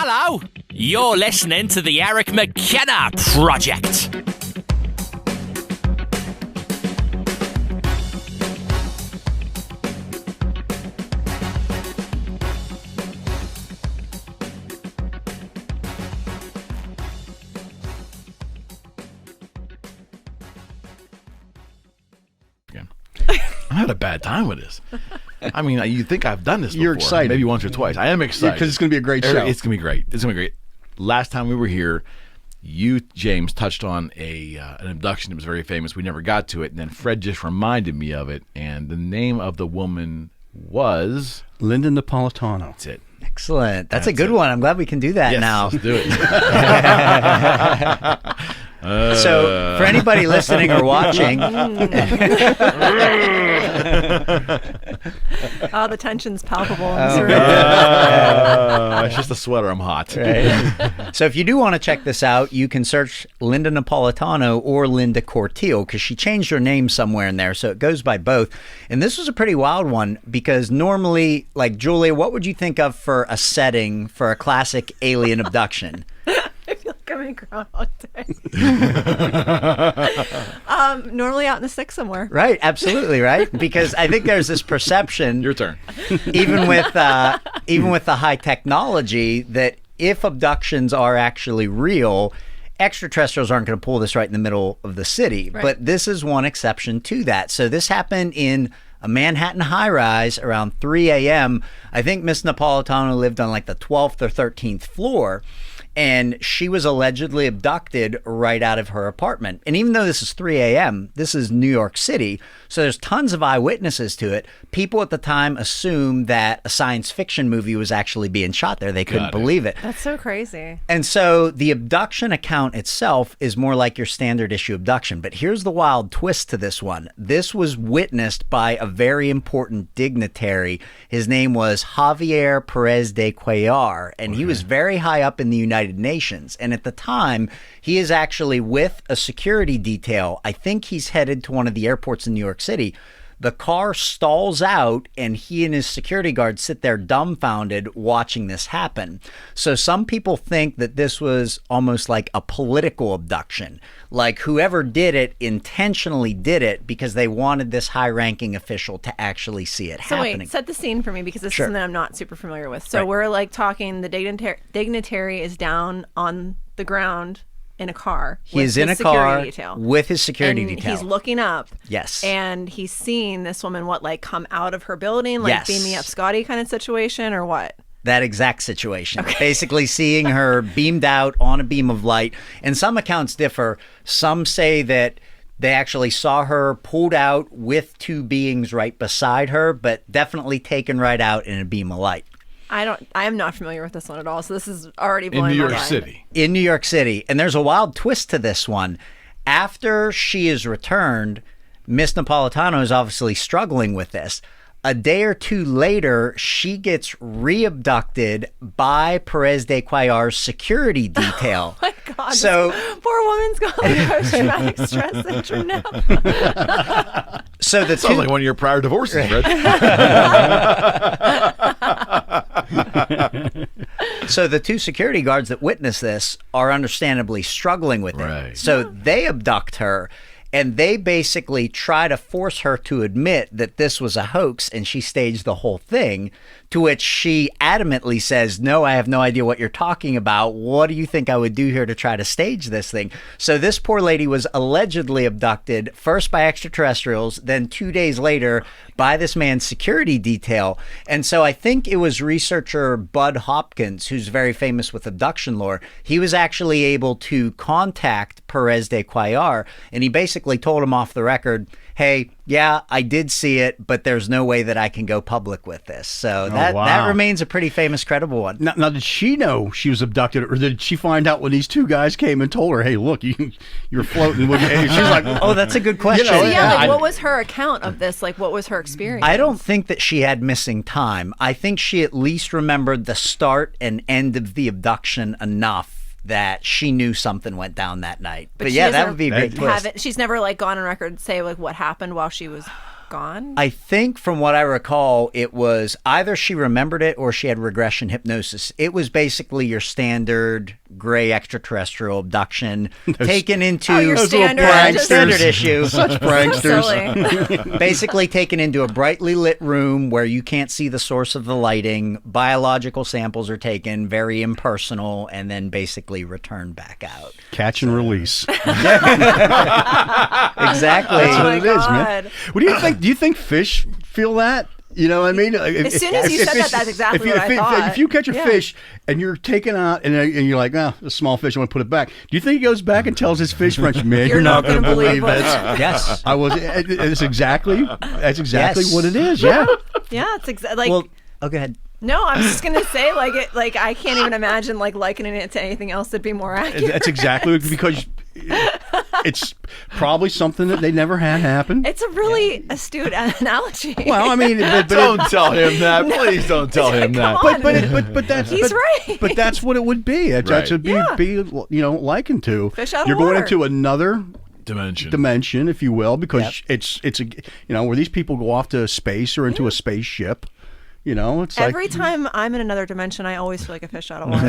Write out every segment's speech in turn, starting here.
Hello, you're listening to the Eric McKenna Project. I had a bad time with this. I mean, you think I've done this before. You're excited. Maybe once or twice. I am excited. Because it's going to be a great show. It's going to be great. It's going to be great. Last time we were here, you, James, touched on an abduction that was very famous. We never got to it. And then Fred just reminded me of it. And the name of the woman was... Linda Napolitano. That's it. Excellent. That's a good one. I'm glad we can do that Yes, now. let's do it. So, for anybody listening or watching, the tension's palpable in this room. It's just a sweater. I'm hot. Right. So if you do want to check this out, you can search Linda Napolitano or Linda Cortile, because she changed her name somewhere in there, so it goes by both. And this was a pretty wild one, because normally, like, Julia, what would you think of for a setting for a classic alien abduction? I feel like I'm in Groundhog Day. Normally out in the sticks somewhere. Right, absolutely, right? Because I think there's this perception. Your turn. even with the high technology, that if abductions are actually real, extraterrestrials aren't going to pull this right in the middle of the city. Right. But this is one exception to that. So this happened in a Manhattan high-rise around 3 a.m. I think Miss Napolitano lived on like the 12th or 13th floor. And she was allegedly abducted right out of her apartment. And even though this is 3 a.m., this is New York City, so there's tons of eyewitnesses to it. People at the time assumed that a science fiction movie was actually being shot there. They couldn't believe it. That's so crazy. And so the abduction account itself is more like your standard issue abduction. But here's the wild twist to this one. This was witnessed by a very important dignitary. His name was Javier Perez de Cuellar, and he was very high up in the United Nations. And at the time, he is actually with a security detail. I think he's headed to one of the airports in New York City. The car stalls out, and he and his security guard sit there dumbfounded watching this happen. So some people think that this was almost like a political abduction. Like whoever did it intentionally did it because they wanted this high-ranking official to actually see it happening. Wait, set the scene for me, because this Sure. is something I'm not super familiar with. So we're like talking, the dignitary is down on the ground in a car. He is in a car with his security and detail. He's looking up. Yes. And he's seeing this woman, come out of her building, like Yes. beam me up Scotty kind of situation, or what? That exact situation. Basically seeing her beamed out on a beam of light. And some accounts differ. Some say that they actually saw her pulled out with two beings right beside her, but definitely taken right out in a beam of light. I am not familiar with this one at all, so this is already blowing In New my York mind. City. In New York City. And there's a wild twist to this one. After she is returned, Miss Napolitano is obviously struggling with this. A day or two later, she gets re-abducted by Perez de Cuellar's security detail. Oh my God, So- this poor woman's got like post-traumatic stress syndrome now. So the Sounds like one of your prior divorces, Fred. So the two security guards that witness this are understandably struggling with it. Right. So they abduct her, and they basically try to force her to admit that this was a hoax and she staged the whole thing, to which she adamantly says, "No, I have no idea what you're talking about. What do you think I would do here to try to stage this thing?" So this poor lady was allegedly abducted, first by extraterrestrials, then 2 days later by this man's security detail. And so I think it was researcher Bud Hopkins, who's very famous with abduction lore. He was actually able to contact Perez de Cuellar, and he basically told him off the record, "Hey, yeah, I did see it, but there's no way that I can go public with this." So that remains a pretty famous, credible one. Now, did she know she was abducted, or did she find out when these two guys came and told her, "Hey, look, you're floating"? And she's like, "Oh, that's a good question." So what was her account of this? Like, what was her experience? I don't think that she had missing time. I think she at least remembered the start and end of the abduction enough that she knew something went down that night. But yeah, that would be a great twist. She's never gone on record and say what happened while she was gone? I think from what I recall, it was either she remembered it or she had regression hypnosis. It was basically your standard gray extraterrestrial abduction taken into your standard standard issue. Such pranksters. Silly. Basically taken into a brightly lit room where you can't see the source of the lighting. Biological samples are taken, very impersonal, and then basically returned back out. Catch and release. Exactly. That's Oh what my it is, man. God. What do you think? Do you think fish feel that? You know what I mean? As soon as you said that, that's exactly what I thought. If you catch a Yeah. fish and you're taking out and you're like, oh, a small fish, I want to put it back. Do you think he goes back and tells his fish friends, man, you're not going to believe it? Yes. That's exactly Yes. what it is. Yeah. Yeah, it's exactly like. Well, oh, go ahead. No, I'm just gonna say like I can't even imagine like likening it to anything else that'd be more accurate. That's exactly because it's probably something that they never had happen. It's a really astute analogy. Well, I mean, but Don't tell him that. Please don't tell him that. Come on. but that's He's right. But that's what it would be. That's Right. what be likened to. Fish out of You're going water. into another Dimension. if you will, because Yep. it's a where these people go off to space or into a spaceship. It's Every like time I'm in another dimension, I always feel like a fish out of water.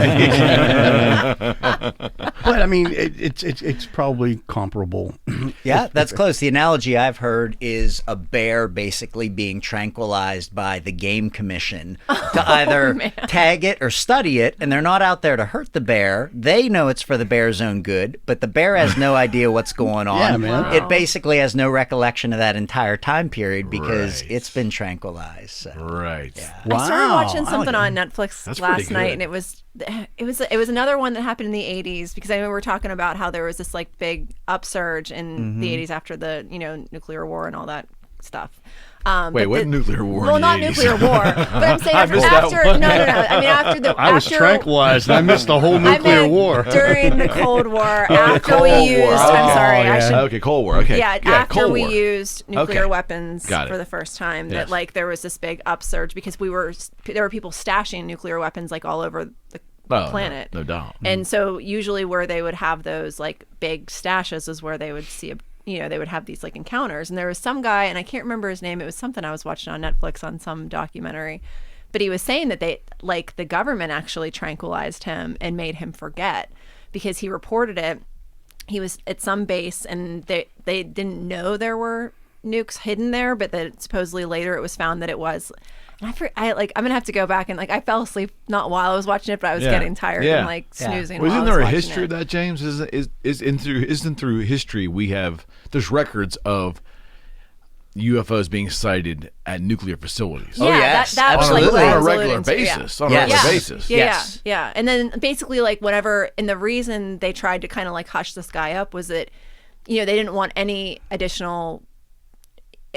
but I mean, it's probably comparable. Yeah, that's close. The analogy I've heard is a bear basically being tranquilized by the game commission to either tag it or study it, and they're not out there to hurt the bear. They know it's for the bear's own good, but the bear has no idea what's going on. Yeah, man. It basically has no recollection of that entire time period because Right. it's been tranquilized. So. Right. Wow. I started watching I something like on Netflix That's last pretty night, good. and it was another one that happened in the 80s because I know we were talking about how there was this like big upsurge in the 80s after the nuclear war and all that stuff. Wait, what nuclear war? Well, in the not 80s? nuclear war, but I'm saying I missed that after one. no. I mean I was tranquilized. I missed the whole I nuclear meant war. during the Cold War, after Cold we War. used. I'm sorry, Oh, I yeah. should. Okay, Cold War. Okay. Yeah, after Cold we War. used nuclear Okay. weapons Got it. for the first time, Yes. that like there was this big upsurge because there were people stashing nuclear weapons like all over the Oh, planet. No doubt. And so usually where they would have those like big stashes is where they would see they would have these like encounters. And there was some guy, and I can't remember his name. It was something I was watching on Netflix on some documentary, but he was saying that the government actually tranquilized him and made him forget because he reported it. He was at some base and they didn't know there were nukes hidden there, but that supposedly later it was found that it was. And I'm gonna have to go back and I fell asleep not while I was watching it, but I was Yeah. getting tired Yeah. and snoozing. Well, while isn't I was there a watching history it. of that, James? Isn't through history there's records of UFOs being sighted at nuclear facilities Yeah, yes, that was absolutely. like what I on a was regular alluding to, yeah. basis. On a Yes. regular Yeah. basis. Yeah, Yes. yeah. And then basically and the reason they tried to kind of like hush this guy up was that, they didn't want any additional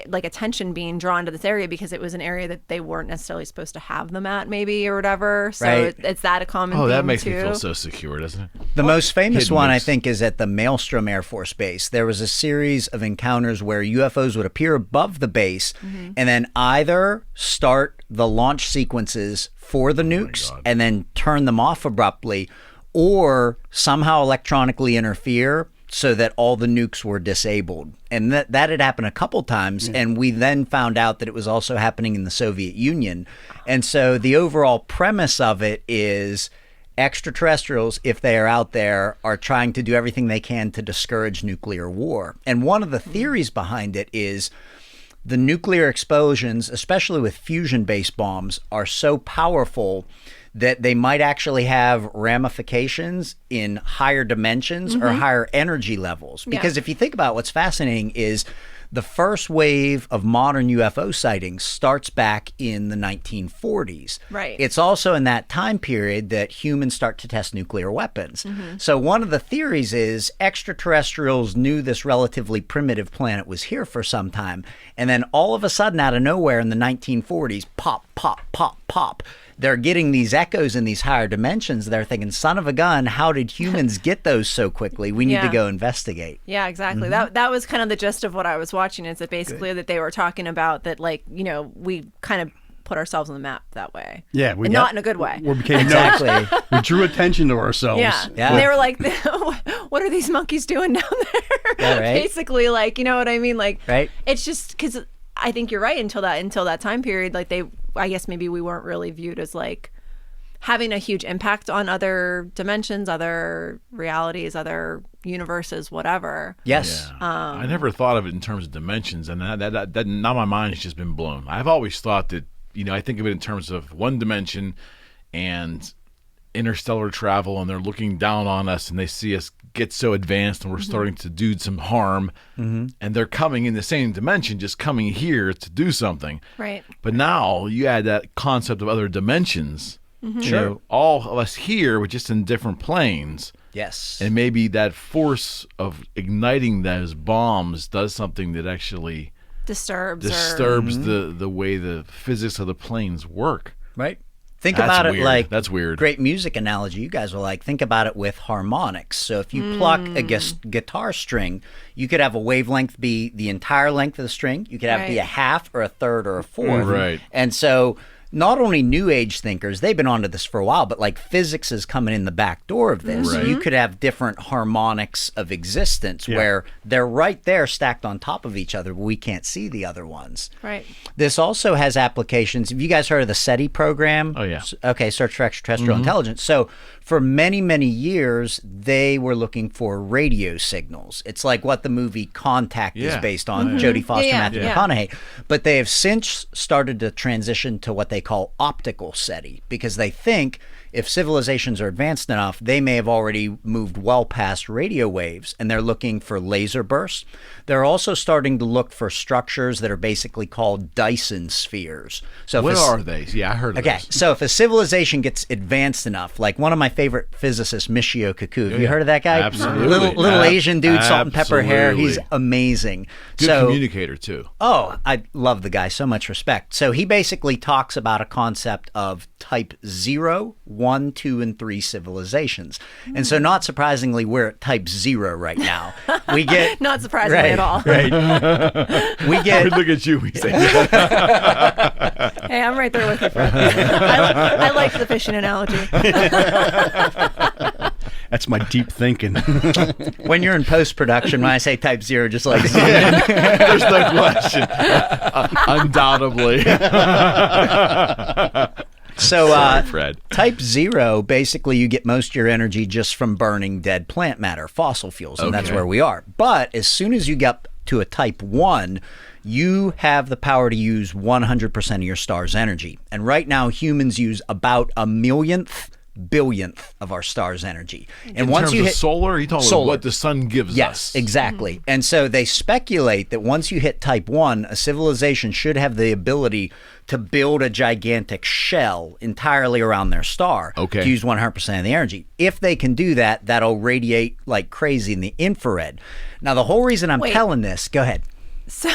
like attention being drawn to this area because it was an area that they weren't necessarily supposed to have them at maybe or whatever. So Right. it's that a common Oh, that theme makes too. me feel so secure, doesn't it? The most famous hidden one, I nukes. think, is at the Maelstrom Air Force Base. There was a series of encounters where UFOs would appear above the base and then either start the launch sequences for the nukes and then turn them off abruptly, or somehow electronically interfere so that all the nukes were disabled. And that had happened a couple times, and we then found out that it was also happening in the Soviet Union. And so the overall premise of it is extraterrestrials, if they are out there, are trying to do everything they can to discourage nuclear war. And one of the theories behind it is the nuclear explosions, especially with fusion-based bombs, are so powerful that they might actually have ramifications in higher dimensions or higher energy levels. Because if you think about what's fascinating is the first wave of modern UFO sightings starts back in the 1940s. Right. It's also in that time period that humans start to test nuclear weapons. So one of the theories is extraterrestrials knew this relatively primitive planet was here for some time. And then all of a sudden, out of nowhere in the 1940s, pop, pop, pop, pop. They're getting these echoes in these higher dimensions. They're thinking, son of a gun, how did humans get those so quickly? We need to Yeah. go investigate. Yeah, exactly. That was kind of the gist of what I was watching, is that basically that they were talking about that, like, we kind of put ourselves on the map that way. Yeah, and not in a good way. We became Exactly. We drew attention to ourselves. Yeah. Yeah. And they were like, what are these monkeys doing down there? Yeah, right. Basically, like, you know what I mean? Like, Right. it's just because I think you're right. Until that time period, like I guess maybe we weren't really viewed as like having a huge impact on other dimensions, other realities, other universes, whatever. Yes. Yeah. I never thought of it in terms of dimensions, and that now my mind has just been blown. I've always thought that, I think of it in terms of one dimension and interstellar travel, and they're looking down on us and they see us get so advanced and we're starting to do some harm, and they're coming in the same dimension, just coming here to do something. Right. But now you add that concept of other dimensions. Sure. All of us here, but just in different planes. Yes. And maybe that force of igniting those bombs does something that actually disturbs the way the physics of the planes work. Right. Think That's about it weird. like That's weird. Great music analogy. You guys will like. Think about it with harmonics. So if you pluck a guitar string, you could have a wavelength be the entire length of the string. You could have it be a half or a third or a fourth. Right. And so not only New Age thinkers, they've been onto this for a while, but like physics is coming in the back door of this. Right. You could have different harmonics of existence where they're right there stacked on top of each other, but we can't see the other ones. Right. This also has applications. Have you guys heard of the SETI program? Oh, yeah. Okay, Search for Extraterrestrial Intelligence. So for many, many years, they were looking for radio signals. It's like what the movie Contact is based on, Jodie Foster, Matthew McConaughey. But they have since started to transition to what they call optical SETI, because they think if civilizations are advanced enough, they may have already moved well past radio waves, and they're looking for laser bursts. They're also starting to look for structures that are basically called Dyson Spheres. So What are they? Yeah, I heard of Okay, this. so if a civilization gets advanced enough, like one of my favorite physicists, Michio Kaku, have you heard of that guy? Absolutely. Little Asian dude, salt and pepper hair. He's Absolutely. amazing. Good communicator, too. Oh, I love the guy. So much respect. So he basically talks about a concept of type 0, 1, 2, and 3 civilizations. And so not surprisingly, we're at type 0 right now. We get Not surprisingly at all. Right. We get Look at you. We say, Hey, I'm right there with you, Fred. I like the fishing analogy. That's my deep thinking. when you're in post-production, when I say type 0, just like zoom in. there's no question. Undoubtedly. So, Sorry, Fred. type 0, basically you get most of your energy just from burning dead plant matter, fossil fuels, and that's Okay. where we are. But as soon as you get to a type 1, you have the power to use 100% of your star's energy. And right now, humans use about a millionth, billionth of our star's energy. And In once terms you of hit solar, you're talking about solar. what the sun gives Yes, us. exactly. And so they speculate that once you hit type 1, a civilization should have the ability to build a gigantic shell entirely around their star Okay. to use 100% of the energy. If they can do that, that'll radiate like crazy in the infrared. Now, the whole reason I'm Wait. telling this, go ahead. So,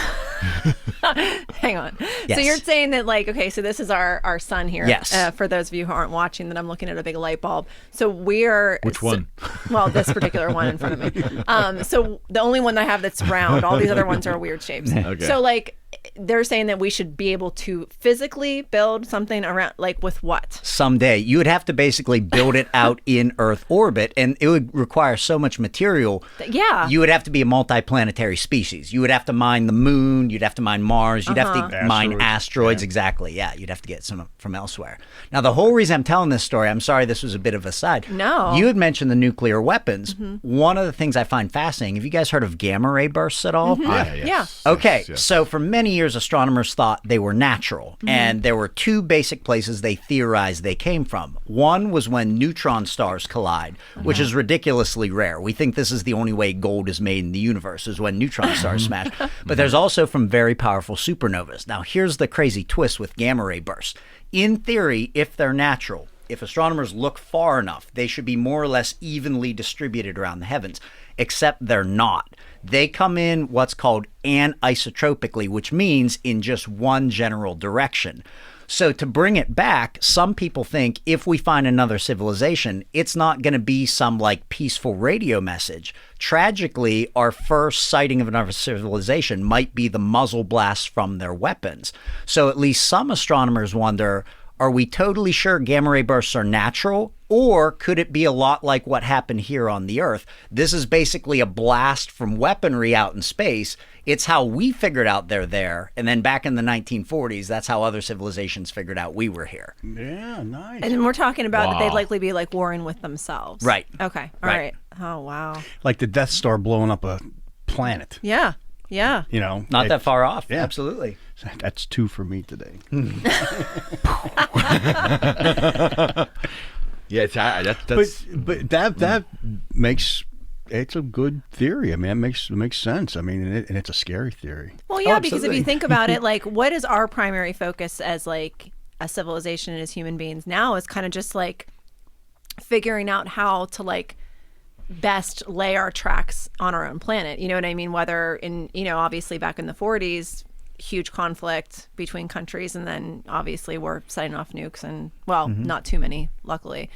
hang on. Yes. So you're saying that, like, okay, so this is our sun here. Yes. For those of you who aren't watching, that I'm looking at a big light bulb. So we're Which one? Well, this particular one in front of me. So the only one that I have that's round. All these other ones are weird shapes. Okay. So like, they're saying that we should be able to physically build something around, like, with what? Someday you would have to basically build it out in Earth orbit, and it would require so much material. Yeah. You would have to be a multiplanetary species. You would have to mine the moon, you'd have to mine Mars, you'd have to mine asteroids. Exactly. Yeah, you'd have to get some from elsewhere. Now, the whole reason I'm telling this story, I'm sorry this was a bit of a side. No. You had mentioned the nuclear weapons. One of the things I find fascinating, have you guys heard of gamma ray bursts at all? Yes. Okay, Yes, yes. so for many years, astronomers thought they were natural, and there were two basic places they theorized they came from. One was when neutron stars collide, which is ridiculously rare. We think this is the only way gold is made in the universe, is when neutron stars smash. But there's also from very powerful supernovas. Now, here's the crazy twist with gamma ray bursts. In theory, if they're natural, if astronomers look far enough, they should be more or less evenly distributed around the heavens, except they're not. They come in what's called anisotropically, which means in just one general direction. So to bring it back, some people think if we find another civilization, it's not going to be some like peaceful radio message. Tragically, our first sighting of another civilization might be the muzzle blast from their weapons. So at least some astronomers wonder, are we totally sure gamma ray bursts are natural, Or could it be a lot like what happened here on the Earth? This is basically a blast from weaponry out in space. It's how we figured out they're there. And then back in the 1940s, that's how other civilizations figured out we were here. Yeah, nice. And we're talking about that they'd Wow. likely be like warring with themselves. Right. Okay. All Right. right. Oh, wow. Like the Death Star blowing up a planet. Yeah. Yeah. You know, Not that far off. Yeah. Absolutely. That's 2 for me today. Yeah, that's But that makes it's a good theory. I mean, it makes sense. I mean, and it's a scary theory. Well, yeah, because if absolutely. you think about it, like, what is our primary focus as like a civilization and as human beings now is kind of just like figuring out how to like best lay our tracks on our own planet. You know what I mean? Whether in, obviously back in the 40s, huge conflict between countries, and then obviously we're setting off nukes, and well, not too many, luckily.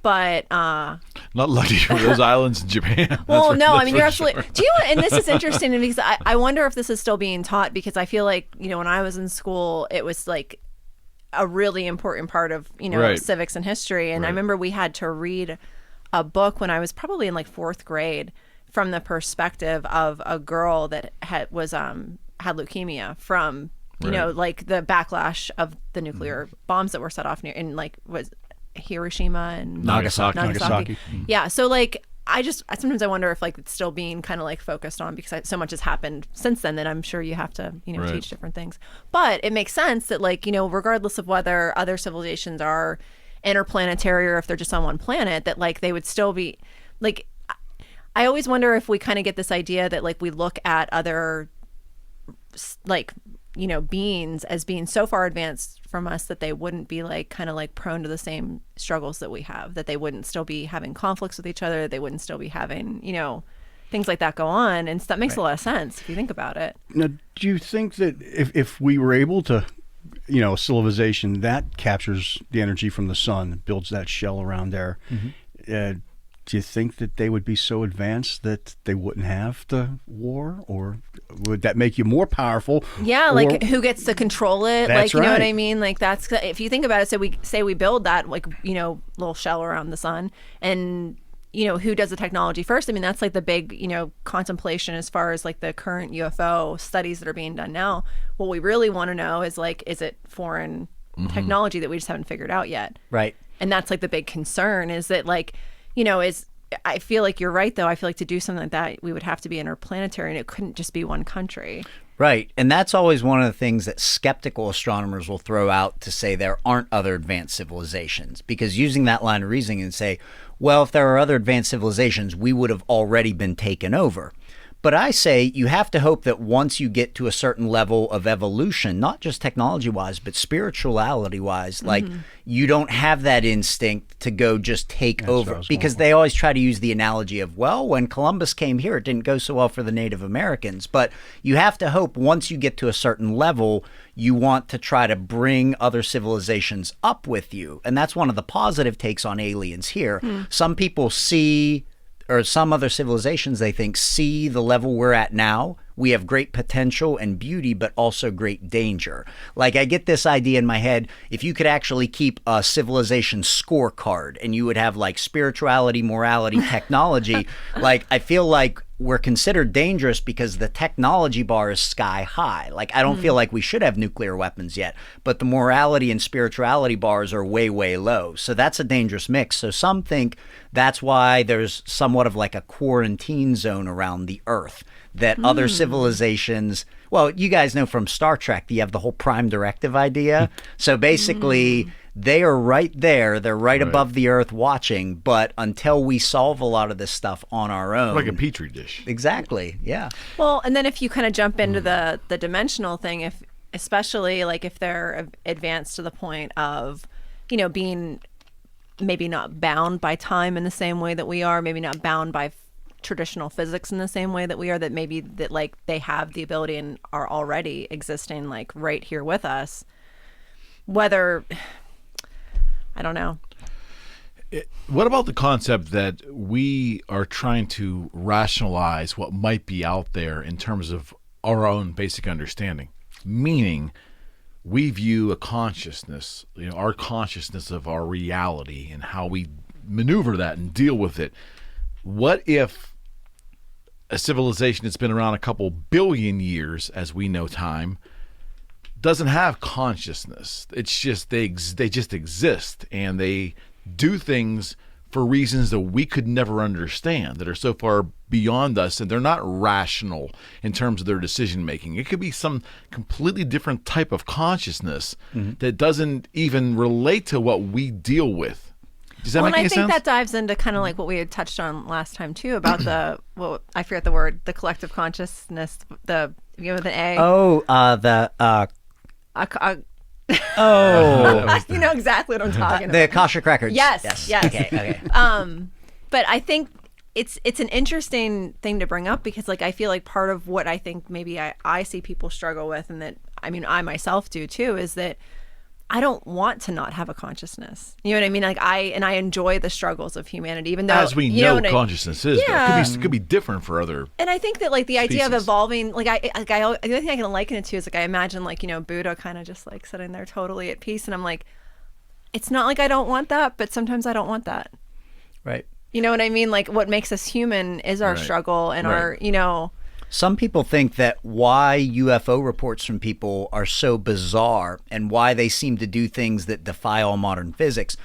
But not lucky for those islands in Japan. well, That's no, for- I mean, that's you're for absolutely. sure. Do you? And this is interesting because I wonder if this is still being taught, because I feel like when I was in school, it was like a really important part of Right. civics and history. And I Right. remember we had to read a book when I was probably in like 4th grade from the perspective of a girl that had leukemia from Right. like the backlash of the nuclear bombs that were set off near in like was Hiroshima and Nagasaki. Yeah, so like sometimes I wonder if like it's still being kind of like focused on, because so much has happened since then that I'm sure you have to Right. teach different things. But it makes sense that like regardless of whether other civilizations are interplanetary or if they're just on one planet, that like they would still be like. I always wonder if we kind of get this idea that like we look at other like beings as being so far advanced from us that they wouldn't be like kind of like prone to the same struggles that we have, that they wouldn't still be having conflicts with each other, that they wouldn't still be having things like that go on. And so that makes a lot of sense if you think about it. Now, do you think that if we were able to, a civilization that captures the energy from the sun, builds that shell around there, do you think that they would be so advanced that they wouldn't have the war, or would that make you more powerful? Yeah, Or- like who gets to control it? That's Like, you know what right. I mean? Like that's, if you think about it, so we say we build that like, little shell around the sun, and who does the technology first? I mean, that's like the big, contemplation as far as like the current UFO studies that are being done now. What we really want to know is like, is it foreign technology that we just haven't figured out yet? Right. And that's like the big concern, is that like, I feel like you're right, though. I feel like to do something like that, we would have to be interplanetary, and it couldn't just be one country. Right. And that's always one of the things that skeptical astronomers will throw out to say there aren't other advanced civilizations. Because using that line of reasoning and say, well, if there are other advanced civilizations, we would have already been taken over. But I say you have to hope that once you get to a certain level of evolution, not just technology-wise, but spirituality-wise, like you don't have that instinct to go just take That's what I over. was Because going for. they always try to use the analogy of, well, when Columbus came here, it didn't go so well for the Native Americans. But you have to hope once you get to a certain level, you want to try to bring other civilizations up with you. And that's one of the positive takes on aliens here. Some people see, or some other civilizations, they think, see the level we're at now. We have great potential and beauty, but also great danger. Like, I get this idea in my head, if you could actually keep a civilization scorecard and you would have like spirituality, morality, technology, like I feel like we're considered dangerous because the technology bar is sky high. Like, I don't feel like we should have nuclear weapons yet, but the morality and spirituality bars are way, way low. So that's a dangerous mix. So some think that's why there's somewhat of like a quarantine zone around the Earth, that other civilizations, well, you guys know from Star Trek, you have the whole Prime Directive idea. So basically, they are right there. They're right above the Earth watching. But until we solve a lot of this stuff on our own. Like a petri dish. Exactly. Yeah. Well, and then if you kind of jump into the dimensional thing, especially like if they're advanced to the point of, being maybe not bound by time in the same way that we are, maybe not bound by traditional physics in the same way that we are, that maybe that like they have the ability and are already existing like right here with us. Whether, I don't know. What about the concept that we are trying to rationalize what might be out there in terms of our own basic understanding? Meaning, we view a consciousness, our consciousness of our reality and how we maneuver that and deal with it. What if a civilization that's been around a couple billion years, as we know time, doesn't have consciousness? It's just they just exist, and they do things for reasons that we could never understand, that are so far beyond us, and they're not rational in terms of their decision making. It could be some completely different type of consciousness that doesn't even relate to what we deal with. Does that make any sense? And I think that dives into kind of like what we had touched on last time too, about I forget the word, the collective consciousness, the with an A. Oh, you know exactly what I'm talking about. The Akashic Records. Yes. Okay. But I think it's an interesting thing to bring up, because like I feel like part of what I think maybe I see people struggle with, and that I myself do too, is that I don't want to not have a consciousness. You know what I mean? Like I enjoy the struggles of humanity, even though, as we know, consciousness is. Yeah. It could be different for other. And I think that like the idea of species. evolving, like the only thing I can liken it to is like I imagine like, you know, Buddha kind of just like sitting there totally at peace, and I'm like, it's not like I don't want that, but sometimes I don't want that. Right. You know what I mean? Like what makes us human is our struggle and our, you know. Some people think that why UFO reports from people are so bizarre and why they seem to do things that defy all modern physics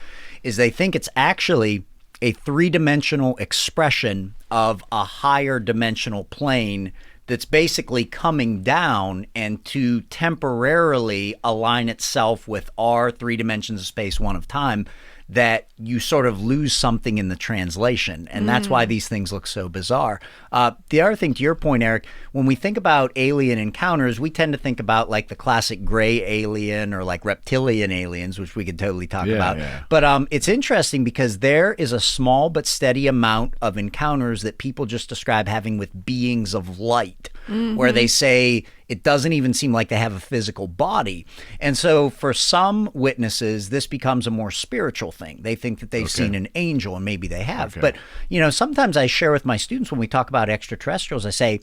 is they think it's actually a three-dimensional expression of a higher dimensional plane that's basically coming down and to temporarily align itself with our 3 dimensions of space, 1 of time, that you sort of lose something in the translation. And that's why these things look so bizarre. The other thing, to your point, Eric, when we think about alien encounters, we tend to think about like the classic gray alien or like reptilian aliens, which we could totally talk about. Yeah. But it's interesting because there is a small but steady amount of encounters that people just describe having with beings of light, where they say it doesn't even seem like they have a physical body. And so for some witnesses, this becomes a more spiritual thing. They think that they've seen an angel, and maybe they have. But, you know, sometimes I share with my students when we talk about extraterrestrials, I say,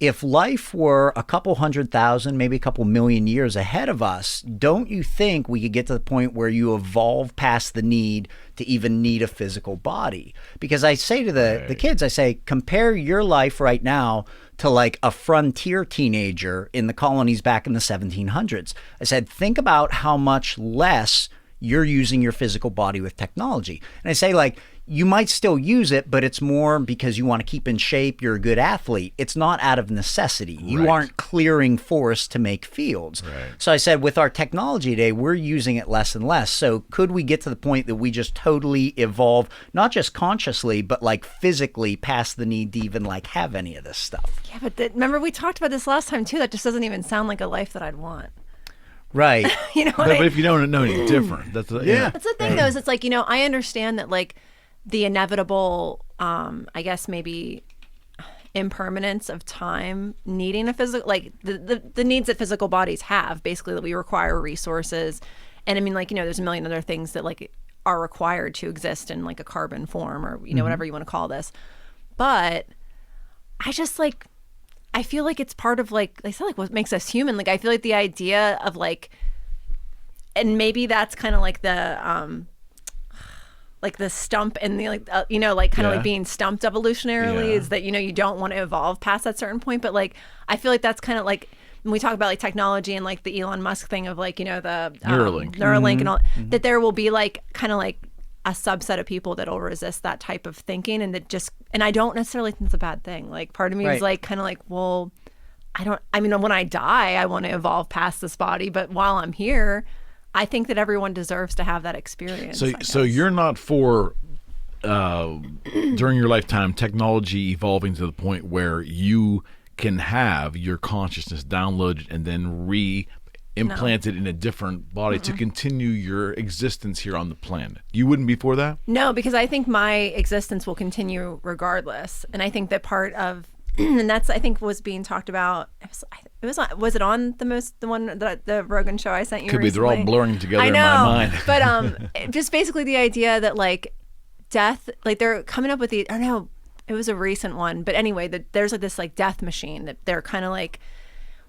if life were a couple 100,000, maybe a couple million years ahead of us, don't you think we could get to the point where you evolve past the need to even need a physical body? Because I say to the kids, I say, compare your life right now to like a frontier teenager in the colonies back in the 1700s. I said, think about how much less you're using your physical body with technology. And I say, like, you might still use it, but it's more because you want to keep in shape, you're a good athlete. It's not out of necessity. You aren't clearing forests to make fields. So I said, with our technology today, we're using it less and less. So could we get to the point that we just totally evolve, not just consciously, but like physically past the need to even like have any of this stuff? Yeah, but remember we talked about this last time too. That just doesn't even sound like a life that I'd want. Right. You know what But if you don't know any different, that's That's the thing though, is it's like, you know, I understand that like the inevitable, I guess maybe impermanence of time needing a physical, like the needs that physical bodies have, basically, that we require resources. And I mean, like, you know, there's a million other things that like are required to exist in like a carbon form, or, you know, whatever you want to call this. But I just like, I feel like it's part of like I said, like what makes us human. Like I feel like the idea of like, and maybe that's kind of like the stump and the like, you know, like kind of like being stumped evolutionarily is that, you know, you don't want to evolve past that certain point. But like I feel like that's kind of like when we talk about like technology and like the Elon Musk thing of like, you know, the Neuralink and all that, there will be like kind of like a subset of people that will resist that type of thinking, and that just, and I don't necessarily think it's a bad thing. Like part of me is like kind of like, well, I mean, when I die, I want to evolve past this body, but while I'm here, I think that everyone deserves to have that experience. So you're not for during your lifetime technology evolving to the point where you can have your consciousness downloaded and then implanted in a different body to continue your existence here on the planet. You wouldn't be for that? No, because I think my existence will continue regardless. And I think that part of, and that's, I think, was being talked about. Was it on the one that the Rogan show I sent you? Could be. Recently? They're all blurring together in my mind. But just basically the idea that like death, like they're coming up with the, I don't know, it was a recent one, but anyway, there's like this like death machine that they're kind of like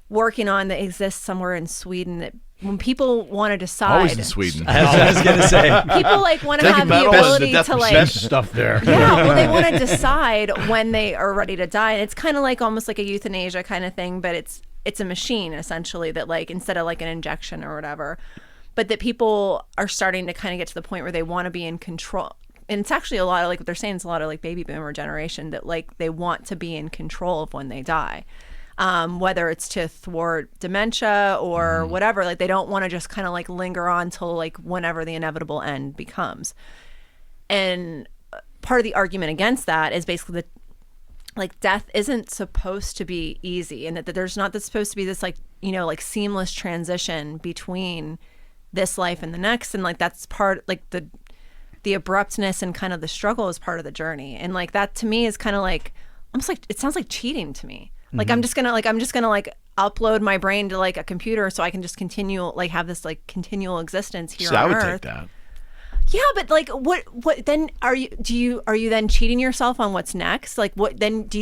working on that exists somewhere in Sweden that when people want to decide, Always in Sweden. I was going to say. people like want to Taking have the metal and the ability death to like, Best stuff there. yeah, well, they want to decide when they are ready to die, and it's kind of like almost like a euthanasia kind of thing, but it's a machine essentially that like instead of like an injection or whatever, but that people are starting to kind of get to the point where they want to be in control. And it's actually a lot of like what they're saying is a lot of like baby boomer generation that like they want to be in control of when they die. Whether it's to thwart dementia or whatever, like they don't want to just kind of like linger on till like whenever the inevitable end becomes. And part of the argument against that is basically that like death isn't supposed to be easy, and that there's not supposed to be this like, you know, like seamless transition between this life and the next. And like that's part like the abruptness and kind of the struggle is part of the journey. And like that to me is kind of like almost like it sounds like cheating to me. Like I'm just gonna upload my brain to like a computer so I can just continue like have this like continual existence here on I would Earth. take that. Yeah, but like what then are you then cheating yourself on what's next? Like what then do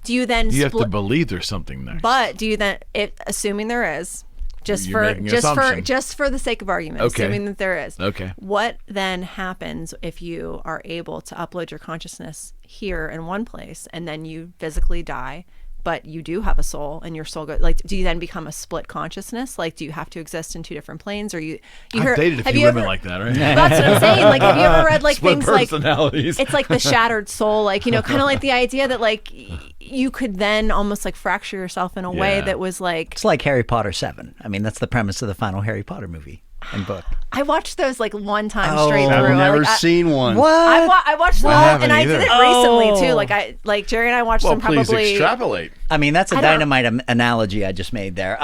you then You have to believe there's something next. But do you then assuming there is You're making an assumption. just for the sake of argument, Okay. assuming that there is. Okay. What then happens if you are able to upload your consciousness here in one place and then you physically die, but you do have a soul and your soul goes like, do you then become a split consciousness? Like, do you have to exist in two different planes, or you I've dated a few women like that, right? That's what I'm saying. Like, have you ever read like Split things like personalities. it's like the shattered soul, like, you know, kind of like the idea that like you could then almost like fracture yourself in a way Yeah. that was like It's like Harry Potter 7. I mean, that's the premise of the final Harry Potter movie and book. I watched those like one time Oh, straight I've through. never I seen one. What? I watched them all, haven't and I did either. it recently too. Oh. Like Jerry and I watched Well, them please probably. extrapolate. I mean, that's a I don't- dynamite analogy I just made there.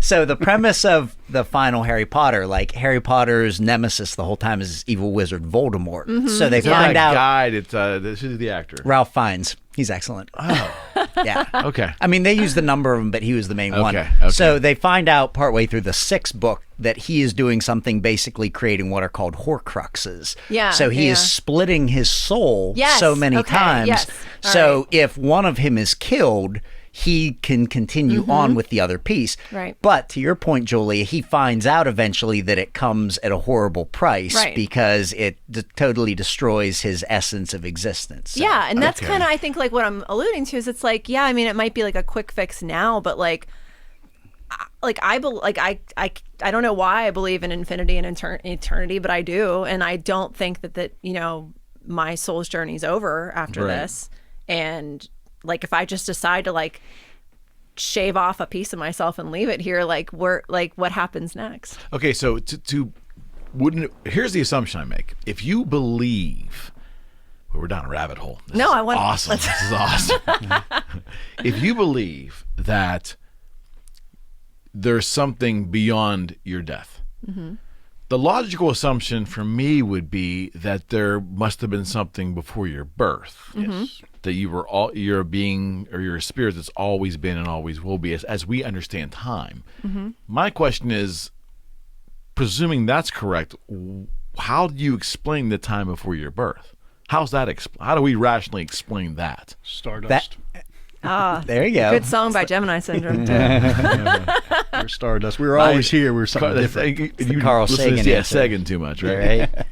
So the premise of the final Harry Potter, like Harry Potter's nemesis the whole time is evil wizard Voldemort. Mm-hmm. So they It's not find a out guide. It's this is the actor. Ralph Fiennes. He's excellent. Oh, Yeah. okay. I mean, they used the number of them, but he was the main one. Okay. So they find out partway through the 6th book that he is doing something basically creating what are called Horcruxes. Yeah, So he is yeah. splitting his soul Yes, so many okay, times. yes. All So right. if one of him is killed, he can continue on with the other piece. Right. But to your point, Julia, he finds out eventually that it comes at a horrible price Right. because it totally destroys his essence of existence. So- Yeah, and that's Okay. kind of I think like what I'm alluding to is it's like, yeah, I mean it might be like a quick fix now, but like I don't know why I believe in infinity and eternity, but I do, and I don't think that you know my soul's journey's over after Right. this. And like if I just decide to like shave off a piece of myself and leave it here, like what happens next? Okay, so here's the assumption I make. If you believe, well, we're down a rabbit hole. This No, is I want- awesome. This is awesome. If you believe that there's something beyond your death, the logical assumption for me would be that there must have been something before your birth. Yes. That you're a being or you're a spirit that's always been and always will be, as we understand time. My question is, presuming that's correct, how do you explain the time before your birth? How's that? How do we rationally explain that? Stardust. There you go. Good song by Gemini Syndrome too. We're Stardust. We were always here. We were something different. You Carl listen to Sagan this, yeah, answer. Sagan too much, right? Right.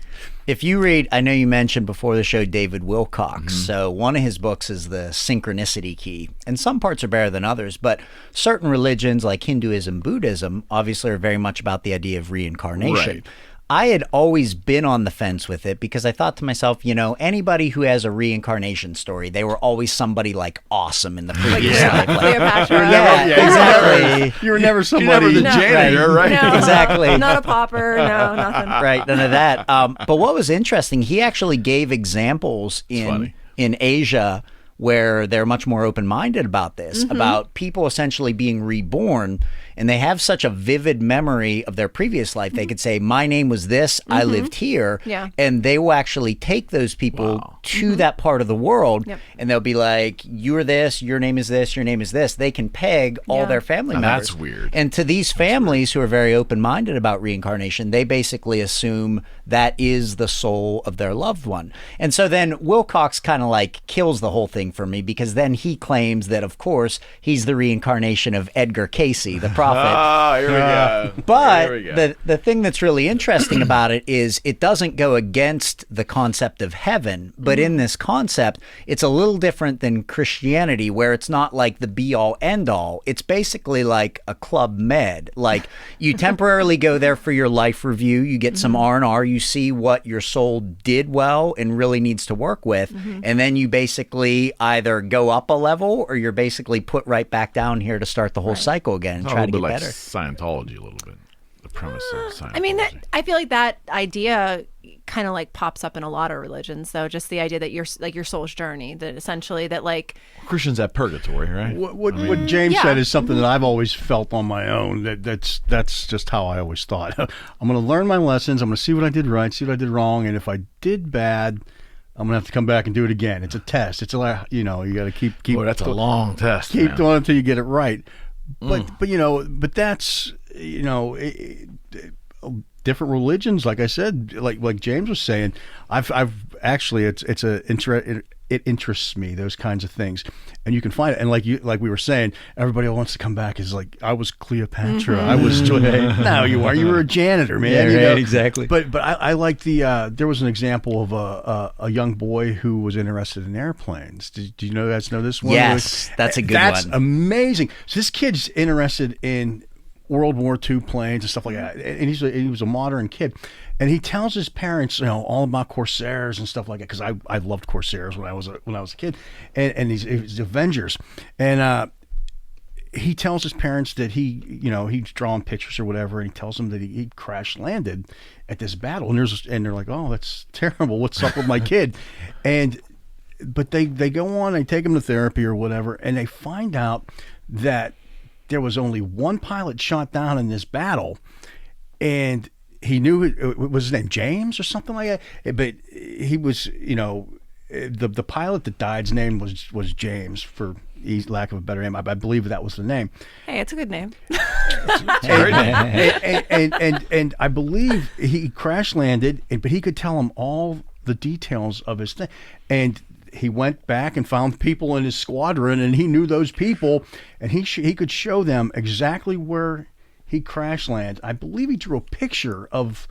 If you read, I know you mentioned before the show David Wilcock. So one of his books is The Synchronicity Key. And some parts are better than others, but certain religions like Hinduism, Buddhism, obviously are very much about the idea of reincarnation. Right. I had always been on the fence with it because I thought to myself, you know, anybody who has a reincarnation story, they were always somebody like awesome in the previous life. Like, Cleopatra. yeah, exactly. You were never You're somebody. never the No. janitor, right? No, Exactly. Not a pauper. No, nothing. Right, none of that. But what was interesting, he actually gave examples funny. in Asia where they're much more open-minded about this, about people essentially being reborn, and they have such a vivid memory of their previous life. They could say, my name was this, I lived here, Yeah. and they will actually take those people to that part of the world, Yep. and they'll be like, you're this, your name is this, your name is this. They can peg all Yeah. their family Now members. that's weird. And to these families who are very open-minded about reincarnation, they basically assume that is the soul of their loved one. And so then Wilcox kind of like kills the whole thing interesting for me because then he claims that, of course, he's the reincarnation of Edgar Casey, the prophet. Here we go. But Here we go. the thing that's really interesting about it is it doesn't go against the concept of heaven, but in this concept, it's a little different than Christianity, where it's not like the be-all, end-all. It's basically like a Club Med. Like, you temporarily go there for your life review, you get some R&R, you see what your soul did well and really needs to work with, and then you basically either go up a level or you're basically put right back down here to start the whole cycle again and It's a try to little get bit like better. Scientology, a little bit. The premise of Scientology. I mean, I feel like that idea kind of like pops up in a lot of religions. So just the idea that your soul's journey, that essentially that like Christians have purgatory, right? What James yeah. said is something that I've always felt on my own. That's just how I always thought. I'm going to learn my lessons. I'm going to see what I did right, see what I did wrong, and if I did bad, I'm going to have to come back and do it again. It's a test. It's you got to keep. Boy, that's a long test. Keep man. doing it until you get it right. But that's different religions. Like I said, like James was saying, I've actually it interests me, those kinds of things, and you can find it. And like we were saying, everybody wants to come back is like, I was Cleopatra, I was no, you were a janitor, man. Yeah, right, exactly. But I like there was an example of a young boy who was interested in airplanes. Do you guys know this one? Yes, that's a good one. That's amazing. So this kid's interested in World War II planes and stuff like that, and he was a modern kid, and he tells his parents, all about Corsairs and stuff like that, because I loved Corsairs when I was a kid, and he's Avengers, and he tells his parents that he's drawing pictures or whatever, and he tells them that he crash landed at this battle, and they're like, oh, that's terrible. What's up with my kid? But they go on, they take him to therapy or whatever, and they find out that there was only one pilot shot down in this battle, and he knew it was his name James or something like that. But he was, the pilot that died's name was James, for lack of a better name. I believe that was the name. hey, it's a good name. And I believe he crash landed, but he could tell him all the details of his thing, and he went back and found people in his squadron, and he knew those people, and he could show them exactly where he crash landed. I believe he drew a picture of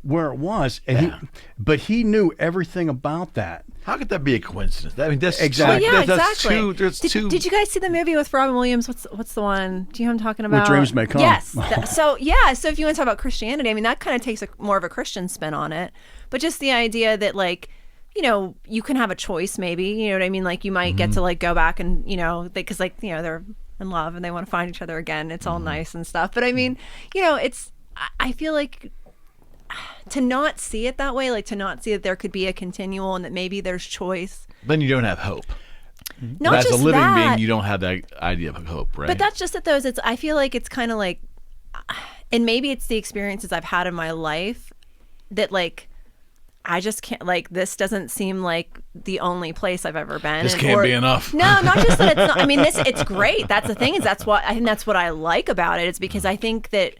where it was, and but he knew everything about that. How could that be a coincidence? I mean, that's Exactly. Well, yeah, that's exactly. two. There's two. Did you guys see the movie with Robin Williams? What's the one? Do you know what I'm talking about? Dreams May Come. Yes. So if you want to talk about Christianity, I mean, that kind of takes more of a Christian spin on it. But just the idea that like, you can have a choice, maybe, you know what I mean? Like you might get to like go back and, because like, they're in love and they want to find each other again. It's all nice and stuff. But I mean, I feel like to not see it that way, like to not see that there could be a continual and that maybe there's choice. Then you don't have hope. Not As just a living that, being, you don't have that idea of hope, right? but that's just that I feel like it's kind of like, and maybe it's the experiences I've had in my life that like, I just can't, like, this doesn't seem like the only place I've ever been. This can't be enough. No, not just that it's not. I mean, it's great. That's the thing, is that's what I like about it. It's because I think that,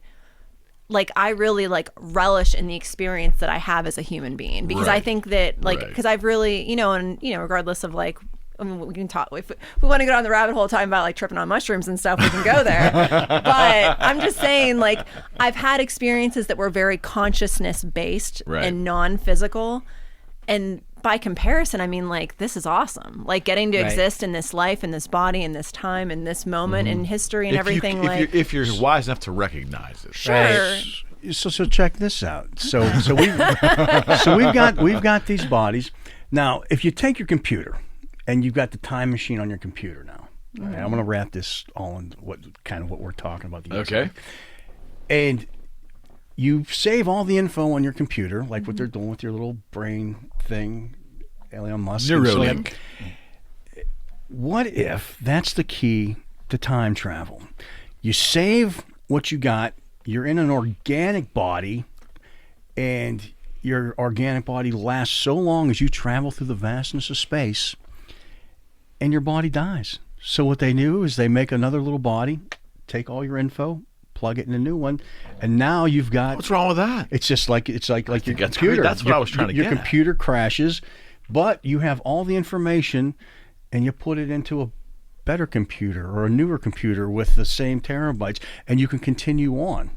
like, I really, like, relish in the experience that I have as a human being. Because I Right. think that, like, Right. because I've really, regardless of, like, I mean, we can talk, if we want to go down the rabbit hole talking about like tripping on mushrooms and stuff, we can go there. But I'm just saying, like, I've had experiences that were very consciousness based Right. and non-physical. And by comparison, I mean, like, this is awesome. Like getting to Right. exist in this life, in this body, in this time, in this moment, in history and everything. If you're wise enough to recognize it. Sure. So check this out. So we've got these bodies. Now, if you take your computer and you've got the time machine on your computer now, all right, I'm going to wrap this all in what we're talking about. Okay. And you save all the info on your computer, like what they're doing with your little brain thing, Elon Musk. and so on. Neuralink. What if that's the key to time travel? You save what you got, you're in an organic body, and your organic body lasts so long as you travel through the vastness of space, and your body dies. So what they do is they make another little body, take all your info, plug it in a new one, and now you've got... What's wrong with that? It's just like your that's computer. great. That's what I was trying to Your get at. computer crashes, but you have all the information and you put it into a better computer or a newer computer with the same terabytes, and you can continue on.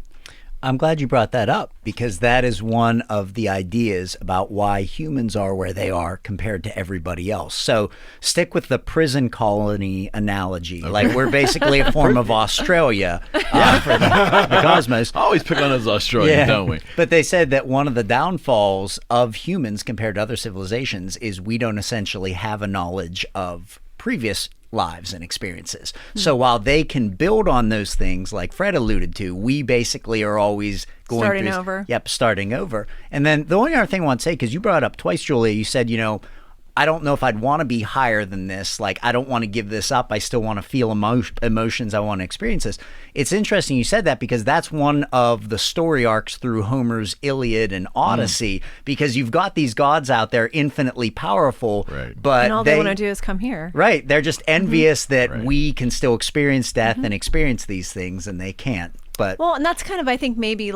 I'm glad you brought that up, because that is one of the ideas about why humans are where they are compared to everybody else. So stick with the prison colony analogy. Like, we're basically a form of Australia for the cosmos. Always pick on us Australians, don't we? But they said that one of the downfalls of humans compared to other civilizations is we don't essentially have a knowledge of previous lives and experiences. So while they can build on those things, like Fred alluded to, we basically are always going Starting through, over. Yep, starting over. And then the only other thing I want to say, because you brought it up twice, Julia, you said, I don't know if I'd want to be higher than this. Like, I don't want to give this up. I still want to feel emotions. I want to experience this. It's interesting you said that, because that's one of the story arcs through Homer's Iliad and Odyssey, because you've got these gods out there infinitely powerful, Right. but And all they want to do is come here. right, they're just envious that Right. we can still experience death and experience these things, and they can't. But Well, and that's kind of, I think, maybe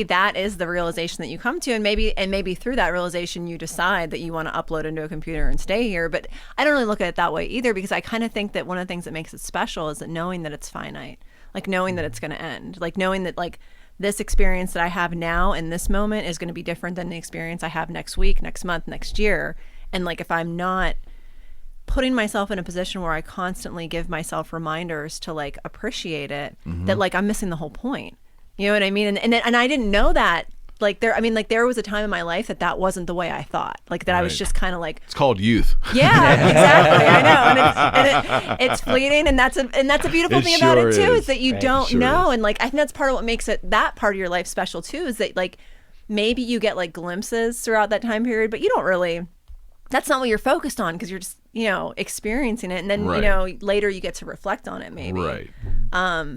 that is the realization that you come to, and maybe through that realization you decide that you want to upload into a computer and stay here. But I don't really look at it that way either, because I kind of think that one of the things that makes it special is that knowing that it's finite, like knowing that it's going to end, like knowing that like this experience that I have now in this moment is going to be different than the experience I have next week, next month, next year. And like, if I'm not putting myself in a position where I constantly give myself reminders to like appreciate it, that like I'm missing the whole point. You know what I mean? And I didn't know that. Like there was a time in my life that wasn't the way I thought. Like that I was Right. just kind of like, It's called youth. yeah, exactly. I know, and it's fleeting, and that's a beautiful It thing about sure it too, is. is that you Right. don't Sure know, is. and like I think that's part of what makes it that part of your life special too, is that like maybe you get like glimpses throughout that time period, but you don't really. That's not what you're focused on, because you're just experiencing it, and then Right. later you get to reflect on it maybe. Right.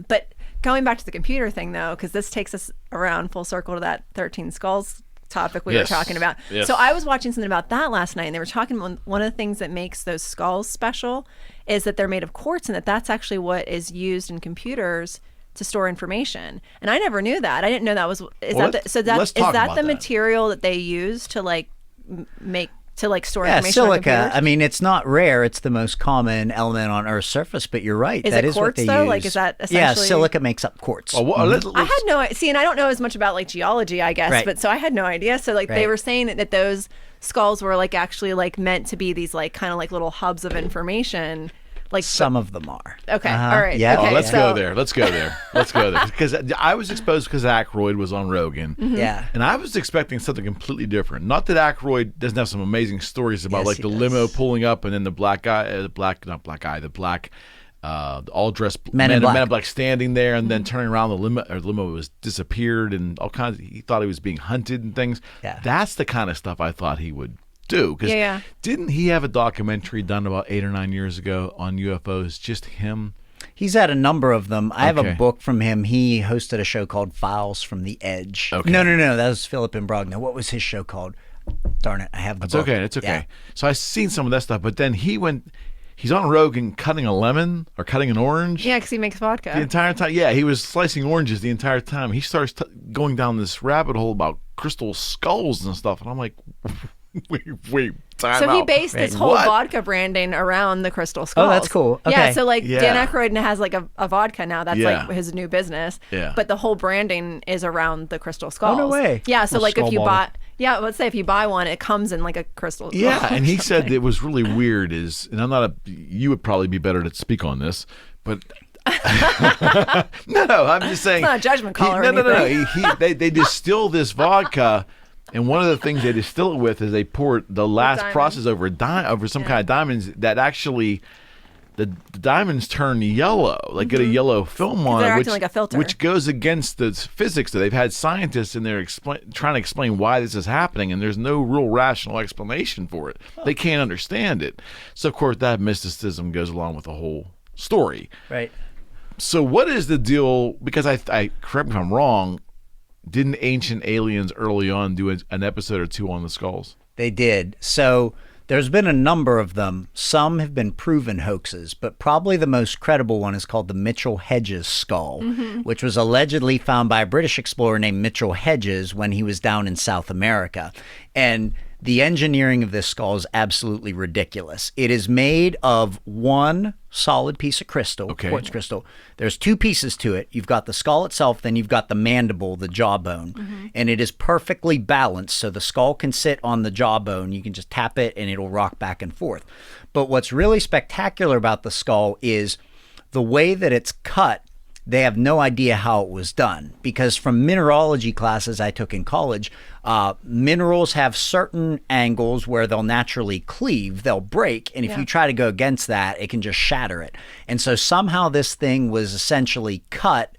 But going back to the computer thing, though, because this takes us around full circle to that 13 Skulls topic we Yes. were talking about. Yes. So I was watching something about that last night, and they were talking about one of the things that makes those skulls special is that they're made of quartz, and that's actually what is used in computers to store information. And I never knew that. I didn't know that was. Well, let's talk about the that. material that they use to like make to like store yeah, information on silica. computers? I mean, it's not rare. It's the most common element on Earth's surface. But you're right. Is that it is what quartz, they though? use. Like, is that Yeah, essentially- silica makes up quartz. Oh, well, I had no see, and I don't know as much about like geology, I guess, Right. but so I had no idea. So like they Right. were saying that those skulls were like actually like meant to be these like kind of like little hubs of information. Like Some of them are. Okay, Uh-huh. all right. Yeah. Okay, Oh, let's so- go there. Let's go there. Because I was exposed because Aykroyd was on Rogan. Yeah. And I was expecting something completely different. Not that Aykroyd doesn't have some amazing stories about Yes, like he the does. limo pulling up and then the black guy, all dressed Men in Black. Black standing there and then turning around, the limo was disappeared and all kinds. He thought he was being hunted and things. Yeah. That's the kind of stuff I thought he would do. 'Cause Yeah. didn't he have a documentary done about 8 or 9 years ago on UFOs? Just him. He's had a number of them. I have Okay. a book from him. He hosted a show called Files from the Edge. Okay. No. That was Philip Imbrogno. What was his show called? Darn it. I have the It's book. okay. It's okay. Yeah. So I've seen some of that stuff, but then he's on Rogan cutting a lemon or cutting an orange. Yeah, because he makes vodka. The entire time. Yeah, he was slicing oranges the entire time. He starts going down this rabbit hole about crystal skulls and stuff. And I'm like, wait, time So he out. based this whole What? vodka branding around the crystal skulls. Oh, that's cool. Yeah, Okay. so like Yeah. Dan Aykroyd has like a vodka now. That's Yeah. like his new business. Yeah. But the whole branding is around the crystal skulls. no way. Yeah, so Little like if skull you bottle. let's say if you buy one, it comes in like a crystal. Yeah, skull or and he said something. it was really weird. And I'm not you would probably be better to speak on this, but no, I'm just saying. It's not a judgment call or No. anything. They distill this vodka, and one of the things they distill it with is they pour the last diamond. process over some kind of diamonds that actually. The diamonds turn yellow, like get a yellow film on they're it, acting which, like a filter. which goes against the physics. That they've had scientists in there trying to explain why this is happening, and there's no real rational explanation for it. They can't understand it. So, of course, that mysticism goes along with the whole story. Right. So, what is the deal? Because I correct me if I'm wrong, didn't Ancient Aliens early on do an episode or two on the skulls? They did. So there's been a number of them. Some have been proven hoaxes, but probably the most credible one is called the Mitchell Hedges skull, which was allegedly found by a British explorer named Mitchell Hedges when he was down in South America. And the engineering of this skull is absolutely ridiculous. It is made of one solid piece of crystal, quartz crystal. There's two pieces to it. You've got the skull itself, then you've got the mandible, the jawbone, and it is perfectly balanced. So the skull can sit on the jawbone. You can just tap it and it'll rock back and forth. But what's really spectacular about the skull is the way that it's cut. They have no idea how it was done, because from mineralogy classes I took in college, minerals have certain angles where they'll naturally cleave, they'll break, and if you try to go against that, it can just shatter it. And so somehow this thing was essentially cut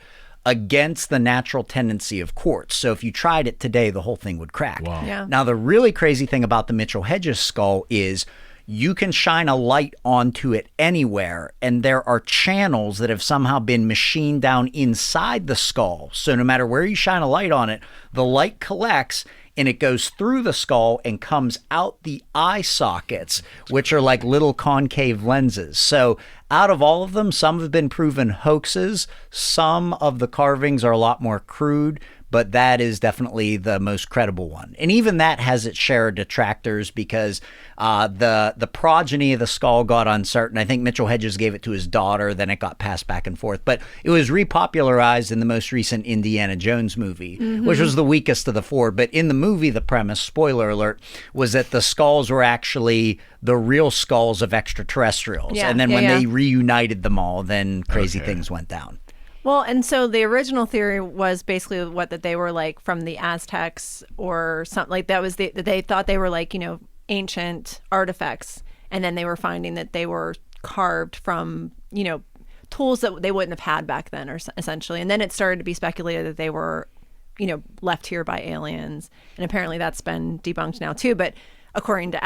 against the natural tendency of quartz. So if you tried it today, the whole thing would crack. Wow. Yeah. Now, the really crazy thing about the Mitchell Hedges skull is you can shine a light onto it anywhere, and there are channels that have somehow been machined down inside the skull. So no matter where you shine a light on it, the light collects and it goes through the skull and comes out the eye sockets, which are like little concave lenses. So out of all of them, some have been proven hoaxes. Some of the carvings are a lot more crude, but that is definitely the most credible one. And even that has its share of detractors, because the progeny of the skull got uncertain. I think Mitchell Hedges gave it to his daughter, then it got passed back and forth. But it was repopularized in the most recent Indiana Jones movie, which was the weakest of the four. But in the movie, the premise, spoiler alert, was that the skulls were actually the real skulls of extraterrestrials. Yeah, and then yeah, when yeah. they reunited them all, then crazy things went down. Well, and so the original theory was basically that they were like from the Aztecs or something, like that was they thought they were like, ancient artifacts, and then they were finding that they were carved from, tools that they wouldn't have had back then, or essentially. And then it started to be speculated that they were, left here by aliens, and apparently that's been debunked now too. But according to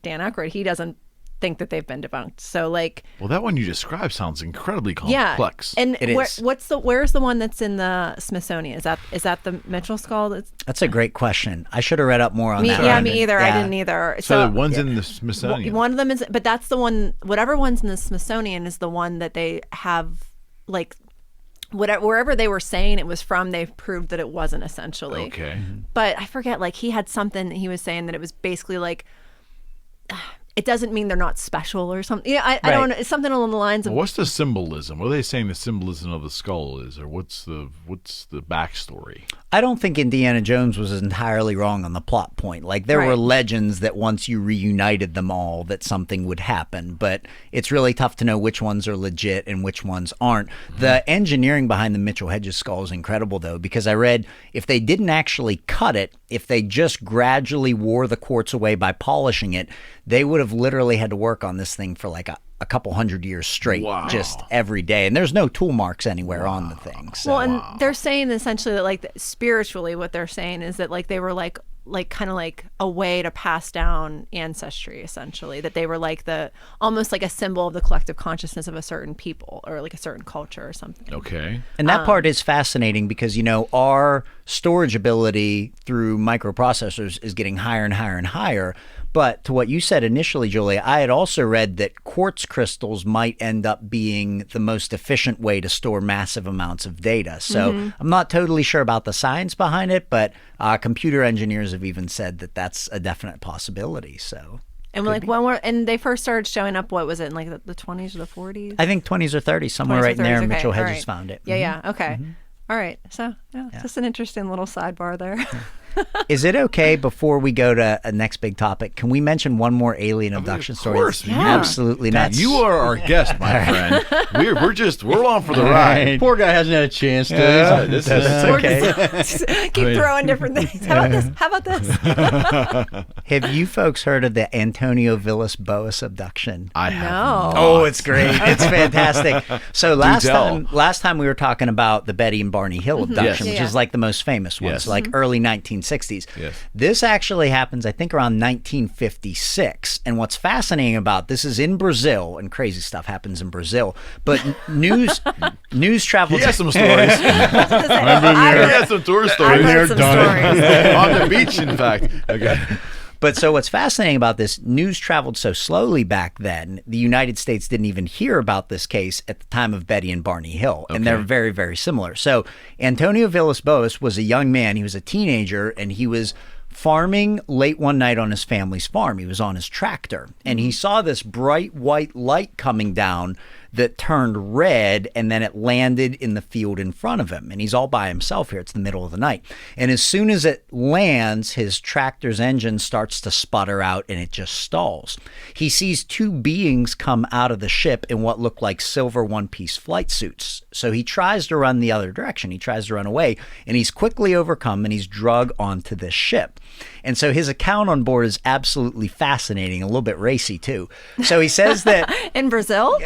Dan Aykroyd, he doesn't think that they've been debunked. So well, that one you described sounds incredibly complex. Yeah. And It is. where's the one that's in the Smithsonian? Is that the Mitchell skull? That's a great question. I should have read up more on that. Yeah, me either. Yeah. I didn't either. So the one's in the Smithsonian. One of them is, but that's the one. Whatever one's in the Smithsonian is the one that they have, like, wherever they were saying it was from, they've proved that it wasn't, essentially. Okay. But I forget. Like, he had something that he was saying that it was basically like, it doesn't mean they're not special or something. Yeah, I don't know. It's something along the lines of. Well, what's the symbolism? What are they saying the symbolism of the skull is, or what's the backstory? I don't think Indiana Jones was entirely wrong on the plot point. Like, there were legends that once you reunited them all, that something would happen. But it's really tough to know which ones are legit and which ones aren't. The engineering behind the Mitchell Hedges skull is incredible, though, because I read if they didn't actually cut it, if they just gradually wore the quartz away by polishing it, they would have literally had to work on this thing for like a couple hundred years straight, just every day. And there's no tool marks anywhere on the thing. So. Well, and they're saying essentially that, like, spiritually, what they're saying is that, like, they were like kind of like a way to pass down ancestry, essentially. That they were like almost like a symbol of the collective consciousness of a certain people or like a certain culture or something. Okay. And that part is fascinating because, our storage ability through microprocessors is getting higher and higher and higher. But to what you said initially, Julia, I had also read that quartz crystals might end up being the most efficient way to store massive amounts of data. So I'm not totally sure about the science behind it, but computer engineers have even said that that's a definite possibility. So. And and they first started showing up, what was it, in like the 20s or the 40s? I think 20s or 30s, somewhere 20s or right in there. 30s, okay, Mitchell all Hedges right. found it. Yeah, okay. All right. So, just an interesting little sidebar there. Is it okay before we go to a next big topic? Can we mention one more alien abduction story? Of course. Absolutely nuts. You are our guest, my friend. We're on for the ride. Poor guy hasn't had a chance to. This is okay. Keep throwing different things. How about this? Have you folks heard of the Antonio Villas Boas abduction? I have. No. Oh, it's great. It's fantastic. So last time we were talking about the Betty and Barney Hill abduction, which is like the most famous one. So like early 1960s. Yes. This actually happens, I think, around 1956. And what's fascinating about this is in Brazil, and crazy stuff happens in Brazil. But news travels. He has some stories. He has some tour stories. I've heard some stories. On the beach, in fact. Okay. But so what's fascinating about this, news traveled so slowly back then, the United States didn't even hear about this case at the time of Betty and Barney Hill. And they're very, very similar. So Antonio Villas Boas was a young man. He was a teenager, and he was farming late one night on his family's farm. He was on his tractor, and he saw this bright white light coming down that turned red, and then it landed in the field in front of him. And he's all by himself here. It's the middle of the night. And as soon as it lands, his tractor's engine starts to sputter out, and it just stalls. He sees two beings come out of the ship in what look like silver one-piece flight suits. So he tries to run the other direction. He tries to run away, and he's quickly overcome, and he's drug onto this ship. And so his account on board is absolutely fascinating, a little bit racy too. So he says that In Brazil?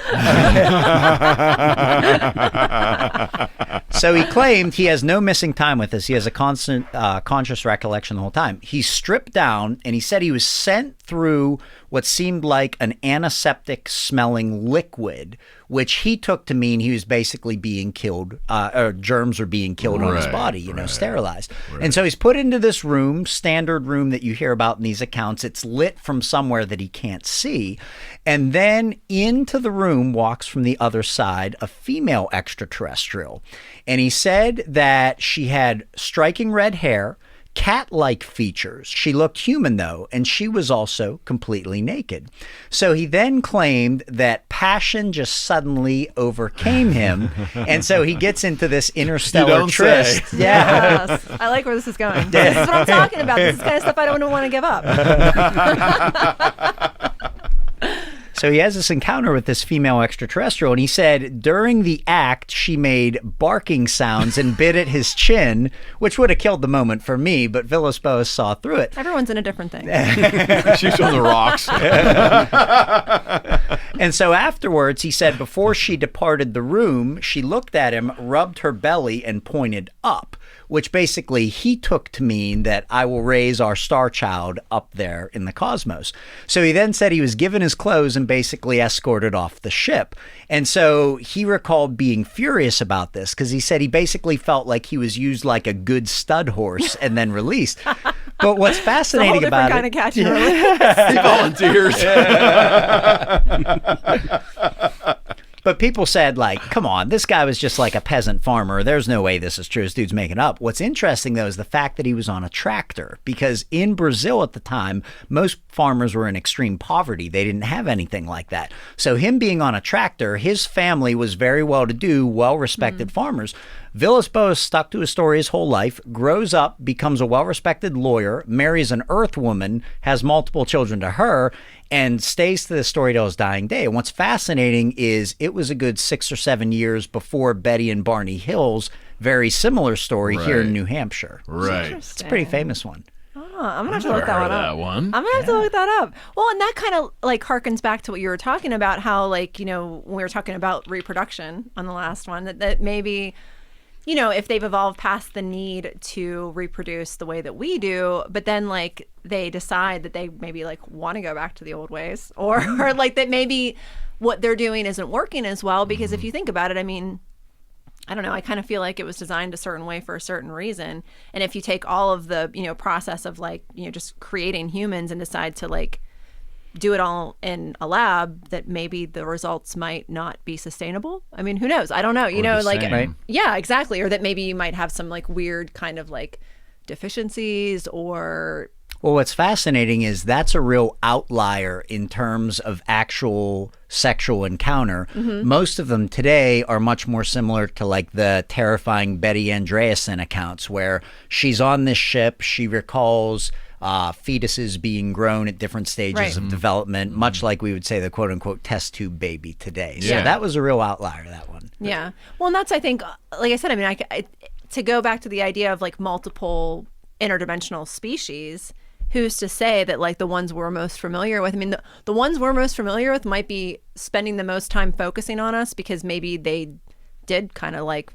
So he claimed he has no missing time with this. He has a constant conscious recollection the whole time. He's stripped down, and he said he was sent through what seemed like an antiseptic smelling liquid, which he took to mean he was basically being killed, or germs were being killed on his body, sterilized. And so he's put into this room, standard room that you hear about in these accounts. It's lit from somewhere that he can't see. And then into the room walks from the other side a female extraterrestrial. And he said that she had striking red hair, cat-like features. She looked human, though, and she was also completely naked. So he then claimed that passion just suddenly overcame him, and so he gets into this interstellar tryst. Yeah. Yes. I like where this is going. This is what I'm talking about. This is the kind of stuff I don't want to give up. So he has this encounter with this female extraterrestrial, and he said during the act, she made barking sounds and bit at his chin, which would have killed the moment for me, but Villas-Boas saw through it. Everyone's in a different thing. She's on the rocks. And so afterwards, he said before she departed the room, she looked at him, rubbed her belly, and pointed up, which basically he took to mean that I will raise our star child up there in the cosmos. So he then said he was given his clothes and basically escorted off the ship. And so he recalled being furious about this because he said he basically felt like he was used like a good stud horse and then released. But what's fascinating about kind it... of catch and release. He volunteers. But people said, like, come on, this guy was just like a peasant farmer. There's no way this is true. This dude's making up. What's interesting, though, is the fact that he was on a tractor. Because in Brazil at the time, most farmers were in extreme poverty. They didn't have anything like that. So him being on a tractor, his family was very well-to-do, well-respected farmers. Villas-Boas stuck to his story his whole life, grows up, becomes a well-respected lawyer, marries an Earth woman, has multiple children to her, and stays to this story till his dying day. And what's fascinating is it was a good 6 or 7 years before Betty and Barney Hill's very similar story here in New Hampshire. Right. It's a pretty famous one. Oh, I'm gonna have to look that one up. I'm gonna have to look that up. Well, and that kind of like harkens back to what you were talking about, how like, when we were talking about reproduction on the last one, that maybe, if they've evolved past the need to reproduce the way that we do, but then like they decide that they maybe like want to go back to the old ways, or like that maybe what they're doing isn't working as well. Because if you think about it, I mean, I don't know, I kind of feel like it was designed a certain way for a certain reason. And if you take all of the, process of like, just creating humans and decide to like do it all in a lab, that maybe the results might not be sustainable. I mean, who knows? I don't know. Right? Yeah, exactly. Or that maybe you might have some like weird kind of like deficiencies or... Well, what's fascinating is that's a real outlier in terms of actual sexual encounter. Most of them today are much more similar to like the terrifying Betty Andreasson accounts where she's on this ship, she recalls fetuses being grown at different stages of development, much like we would say the quote-unquote test tube baby today. So that was a real outlier, that one. Yeah. Well, and that's, I think, like I said, I mean, to go back to the idea of like multiple interdimensional species, who's to say that like the ones we're most familiar with, I mean, the ones we're most familiar with might be spending the most time focusing on us because maybe they did kind of like,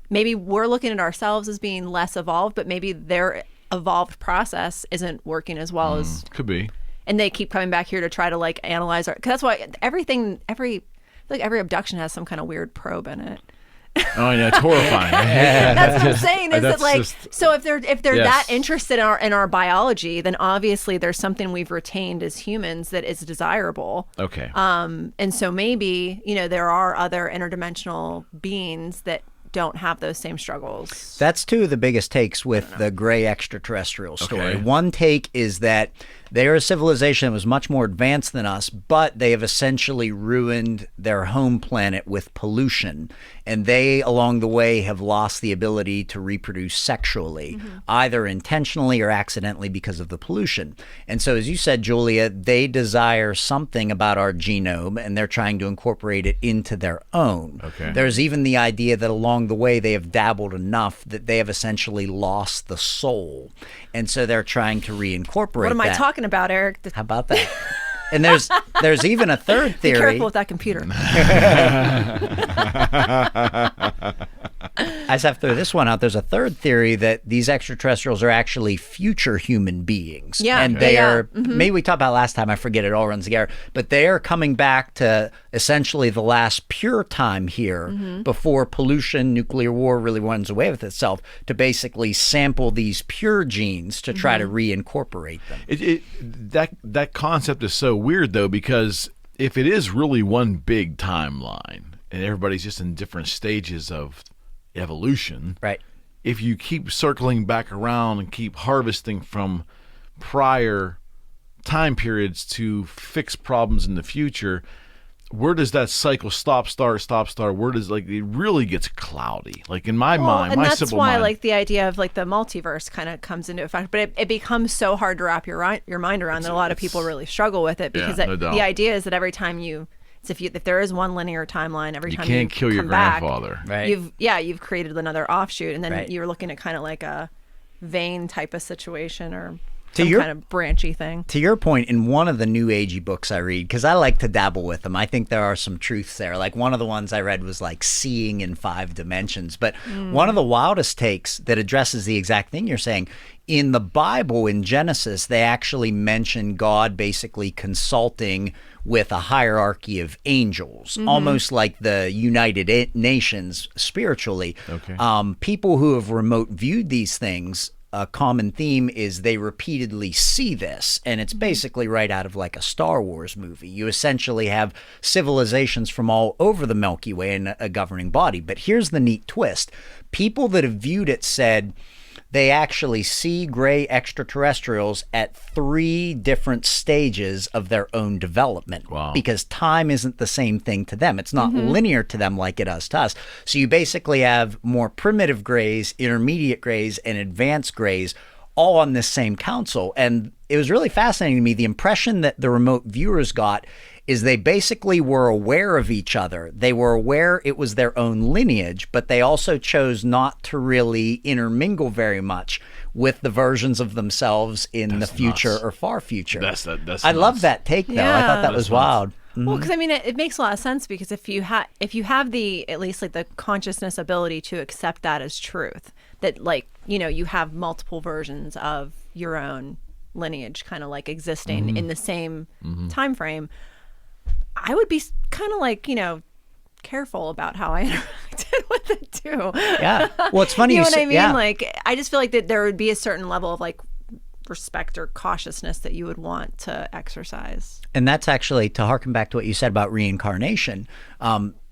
maybe we're looking at ourselves as being less evolved, but maybe their evolved process isn't working as well as... Could be. And they keep coming back here to try to like analyze our... Because that's why every abduction has some kind of weird probe in it. Oh, I know, it's horrifying. That's what I'm saying. Is that like so? If they're Yes. that interested in our biology, then obviously there's something we've retained as humans that is desirable. Okay. And so maybe there are other interdimensional beings that don't have those same struggles. That's two of the biggest takes with the gray extraterrestrial story. Okay. One take is that they are a civilization that was much more advanced than us, but they have essentially ruined their home planet with pollution. And they, along the way, have lost the ability to reproduce sexually, either intentionally or accidentally because of the pollution. And so, as you said, Julia, they desire something about our genome, and they're trying to incorporate it into their own. Okay. There's even the idea that along the way, they have dabbled enough that they have essentially lost the soul. And so they're trying to reincorporate What am I that. taling about, Eric? How about that? And there's even a third Be theory. careful with that computer. I just have to throw this one out. There's a third theory that these extraterrestrials are actually future human beings. Yeah. And Okay. they Yeah. are, maybe we talked about last time, I forget, it all runs together, but they are coming back to essentially the last pure time here before pollution, nuclear war really runs away with itself, to basically sample these pure genes to try to reincorporate them. That concept is so weird though, because if it is really one big timeline and everybody's just in different stages of evolution, Right. if you keep circling back around and keep harvesting from prior time periods to fix problems in the future, where does that cycle stop, start? Where does, like, it really gets cloudy? Like, in my mind, and my that's simple why mind. like the idea of like the multiverse kind of comes into effect, but it becomes so hard to wrap your mind around that a lot of people really struggle with it, because no doubt. the idea is that every time if there is one linear timeline, every you time can't kill your come back, grandfather. Right. you've created another offshoot, and then Right. you're looking at kind of like a vein type of situation, or To some your- kind of branchy thing. To your point, in one of the new agey books I read, because I like to dabble with them, I think there are some truths there. Like one of the ones I read was like seeing in 5 dimensions. But one of the wildest takes that addresses the exact thing you're saying, in the Bible, in Genesis, they actually mention God basically consulting with a hierarchy of angels, almost like the United Nations spiritually. Okay. People who have remote viewed these things, a common theme is they repeatedly see this, and it's basically right out of like a Star Wars movie. You essentially have civilizations from all over the Milky Way in a governing body. But here's the neat twist. People that have viewed it said they actually see gray extraterrestrials at 3 different stages of their own development. Wow. Because time isn't the same thing to them. It's not linear to them like it is to us. So you basically have more primitive grays, intermediate grays, and advanced grays all on this same council. And it was really fascinating to me. The impression that the remote viewers got is they basically were aware of each other. They were aware it was their own lineage, but they also chose not to really intermingle very much with the versions of themselves in the future nuts. or far future. That's I love nuts. that take, though. I Yeah. thought that was That's wild. Well, because I mean, it makes a lot of sense, because if you have the, at least like the consciousness ability to accept that as truth, that like, you have multiple versions of your own lineage kind of like existing in the same time frame, I would be kind of like, careful about how I interacted with it too. Yeah. Well, it's funny You know you what I say- mean? yeah. Like, I just feel like that there would be a certain level of like respect or cautiousness that you would want to exercise. And that's actually, to harken back to what you said about reincarnation,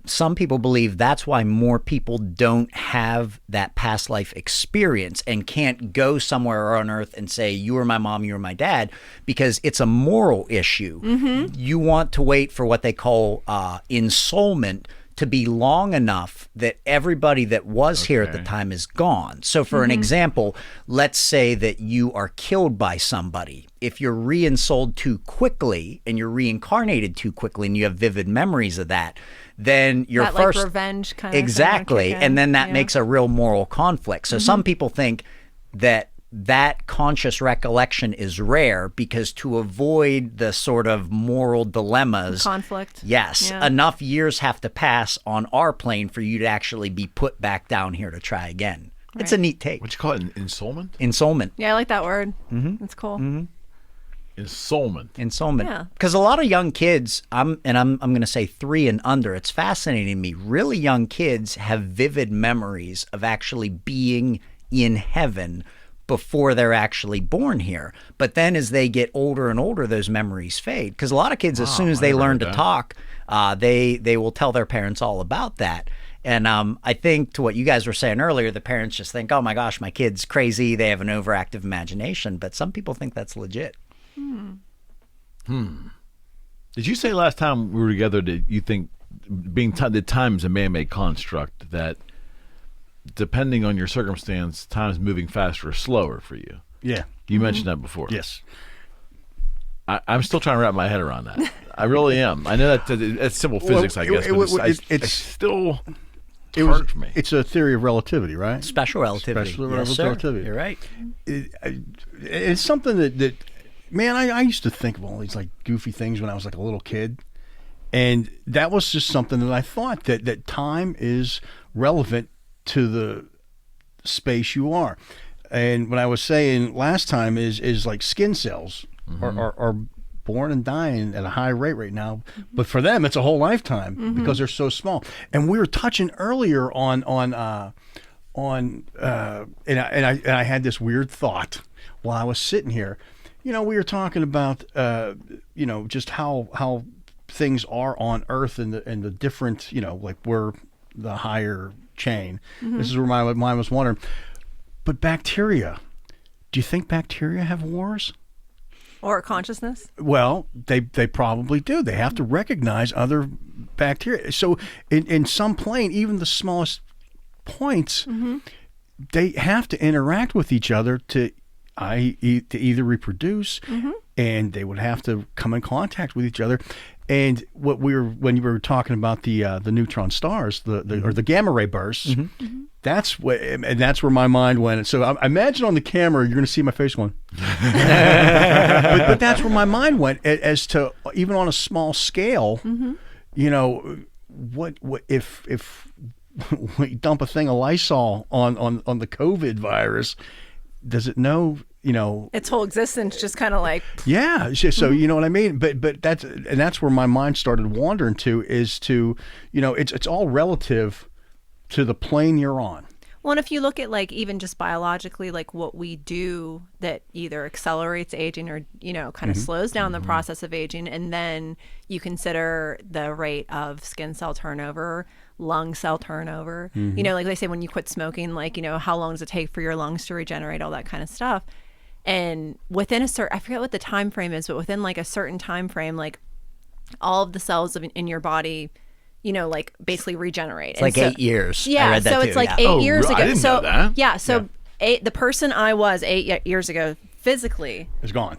some people believe that's why more people don't have that past life experience and can't go somewhere on earth and say, you were my mom, you were my dad, because it's a moral issue. You want to wait for what they call ensoulment to be long enough that everybody that was here at the time is gone. So for an example, let's say that you are killed by somebody. If you're re-ensouled too quickly and you're reincarnated too quickly and you have vivid memories of that, then your That first like revenge kind of exactly, thing would kick in. and then that Yeah. makes a real moral conflict. So some people think that conscious recollection is rare because to avoid the sort of moral dilemmas, conflict. yes, Yeah. enough years have to pass on our plane for you to actually be put back down here to try again. It's a neat take. What you call it? Ensoulment? Ensoulment. Yeah, I like that word. It's cool. Ensoulment. Ensoulment. Yeah. Because a lot of young kids, I'm going to say 3 and under, it's fascinating to me. Really young kids have vivid memories of actually being in heaven before they're actually born here. But then as they get older and older, those memories fade. Because a lot of kids, as soon as I they never learn heard to that. talk, they will tell their parents all about that. And I think to what you guys were saying earlier, the parents just think, oh my gosh, my kid's crazy. They have an overactive imagination. But some people think that's legit. Did you say last time we were together that you think that time is a man-made construct, that depending on your circumstance, time is moving faster or slower for you? Yeah. You mentioned that before. Yes. I'm still trying to wrap my head around that. I really am. I know that's simple physics, I guess, but it's still hard for me. It's a theory of relativity, right? Special relativity. Special Yes, relativity. sir. You're right. It's something that man, I used to think of all these like goofy things when I was like a little kid. And that was just something that I thought that time is relevant to the space you are. And what I was saying last time is like skin cells are born and dying at a high rate right now, but for them it's a whole lifetime because they're so small. And we were touching earlier on and I had this weird thought while I was sitting here. We were talking about just how things are on Earth and the different, like we're the higher chain. This is where my mind was wondering. But bacteria, do you think bacteria have wars? Or consciousness? Well, they probably do. They have to recognize other bacteria. So in some plane, even the smallest points, they have to interact with each other to either reproduce, and they would have to come in contact with each other. And when you were talking about the neutron stars, or the gamma ray bursts, that's where my mind went. So I imagine on the camera you're going to see my face going, but that's where my mind went as to even on a small scale. What if we dump a thing of Lysol on the COVID virus? Does it know? Its whole existence just kind of like, yeah. So you know what I mean. But that's where my mind started wandering to it's all relative to the plane you're on. Well, and if you look at like even just biologically, like what we do that either accelerates aging or, kind of slows down the process of aging. And then you consider the rate of skin cell turnover, lung cell turnover, like they say, when you quit smoking, like, how long does it take for your lungs to regenerate, all that kind of stuff. And within a certain, I forget what the time frame is, but within like a certain time frame, like all of the cells in your body, like basically regenerate. It's like 8 years. Yeah, I read that so too. it's like 8 years ago. I didn't know that. Yeah, so the person I was 8 years ago physically It's gone.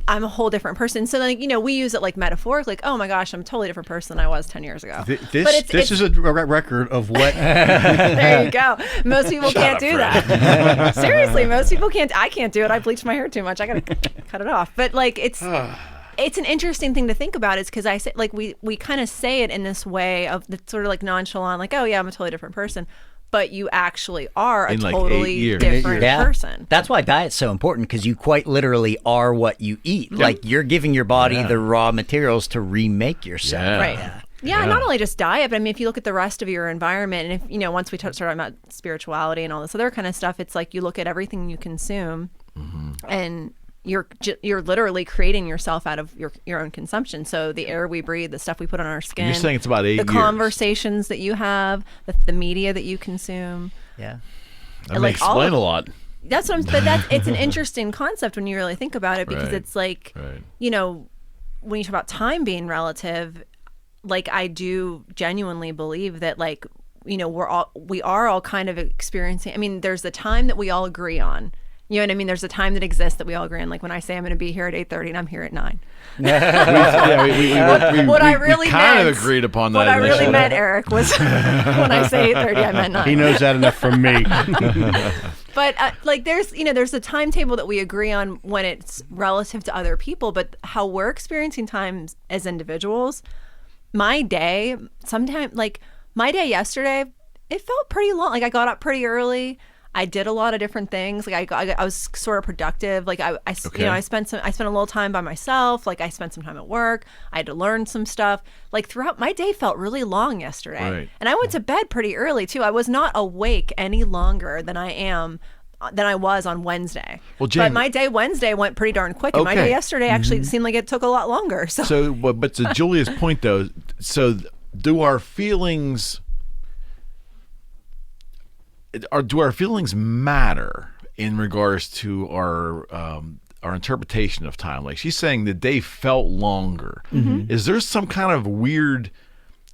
I'm a whole different person. So like, we use it like metaphorically, like, oh my gosh, I'm a totally different person than I was 10 years ago. This is a record of what. There you go. Most people can't do that. Seriously, most people can't. I can't do it. I bleach my hair too much. I gotta cut it off. But like, it's an interesting thing to think about, is because I say, like, we kind of say it in this way of the sort of like nonchalant, like, oh yeah, I'm a totally different person. But you actually are a totally different person. That's why diet's so important, because you quite literally are what you eat. Like, you're giving your body the raw materials to remake yourself. Yeah. Right. Yeah, not only just diet, but I mean, if you look at the rest of your environment, and if, once we start talking about spirituality and all this other kind of stuff, it's like you look at everything you consume and you're literally creating yourself out of your own consumption. So the air we breathe, the stuff we put on our skin. You're saying it's about 8 years. The conversations that you have, the media that you consume. Yeah. That may explain a lot. That's what it's an interesting concept when you really think about it, because it's like, when you talk about time being relative, like I do genuinely believe that, like, we are all kind of experiencing. I mean, there's the time that we all agree on. You know what I mean? There's a time that exists that we all agree on. Like when I say I'm going to be here at 8:30 and I'm here at 9. What I really kind meant, of agreed upon that. What I really meant, Eric, was when I say 8:30, I meant 9. He knows that enough from me. But like there's a timetable that we agree on when it's relative to other people, but how we're experiencing times as individuals. My day yesterday, it felt pretty long. Like I got up pretty early. I did a lot of different things. Like I was sort of productive. Like I spent a little time by myself. Like I spent some time at work. I had to learn some stuff. Like throughout my day felt really long yesterday. Right. And I went to bed pretty early too. I was not awake any longer than I was on Wednesday. Well, Jane, but my day Wednesday went pretty darn quick, and my day yesterday actually seemed like it took a lot longer. But to Julia's point though, so do our feelings do our feelings matter in regards to our interpretation of time? Like she's saying the day felt longer. Is there some kind of weird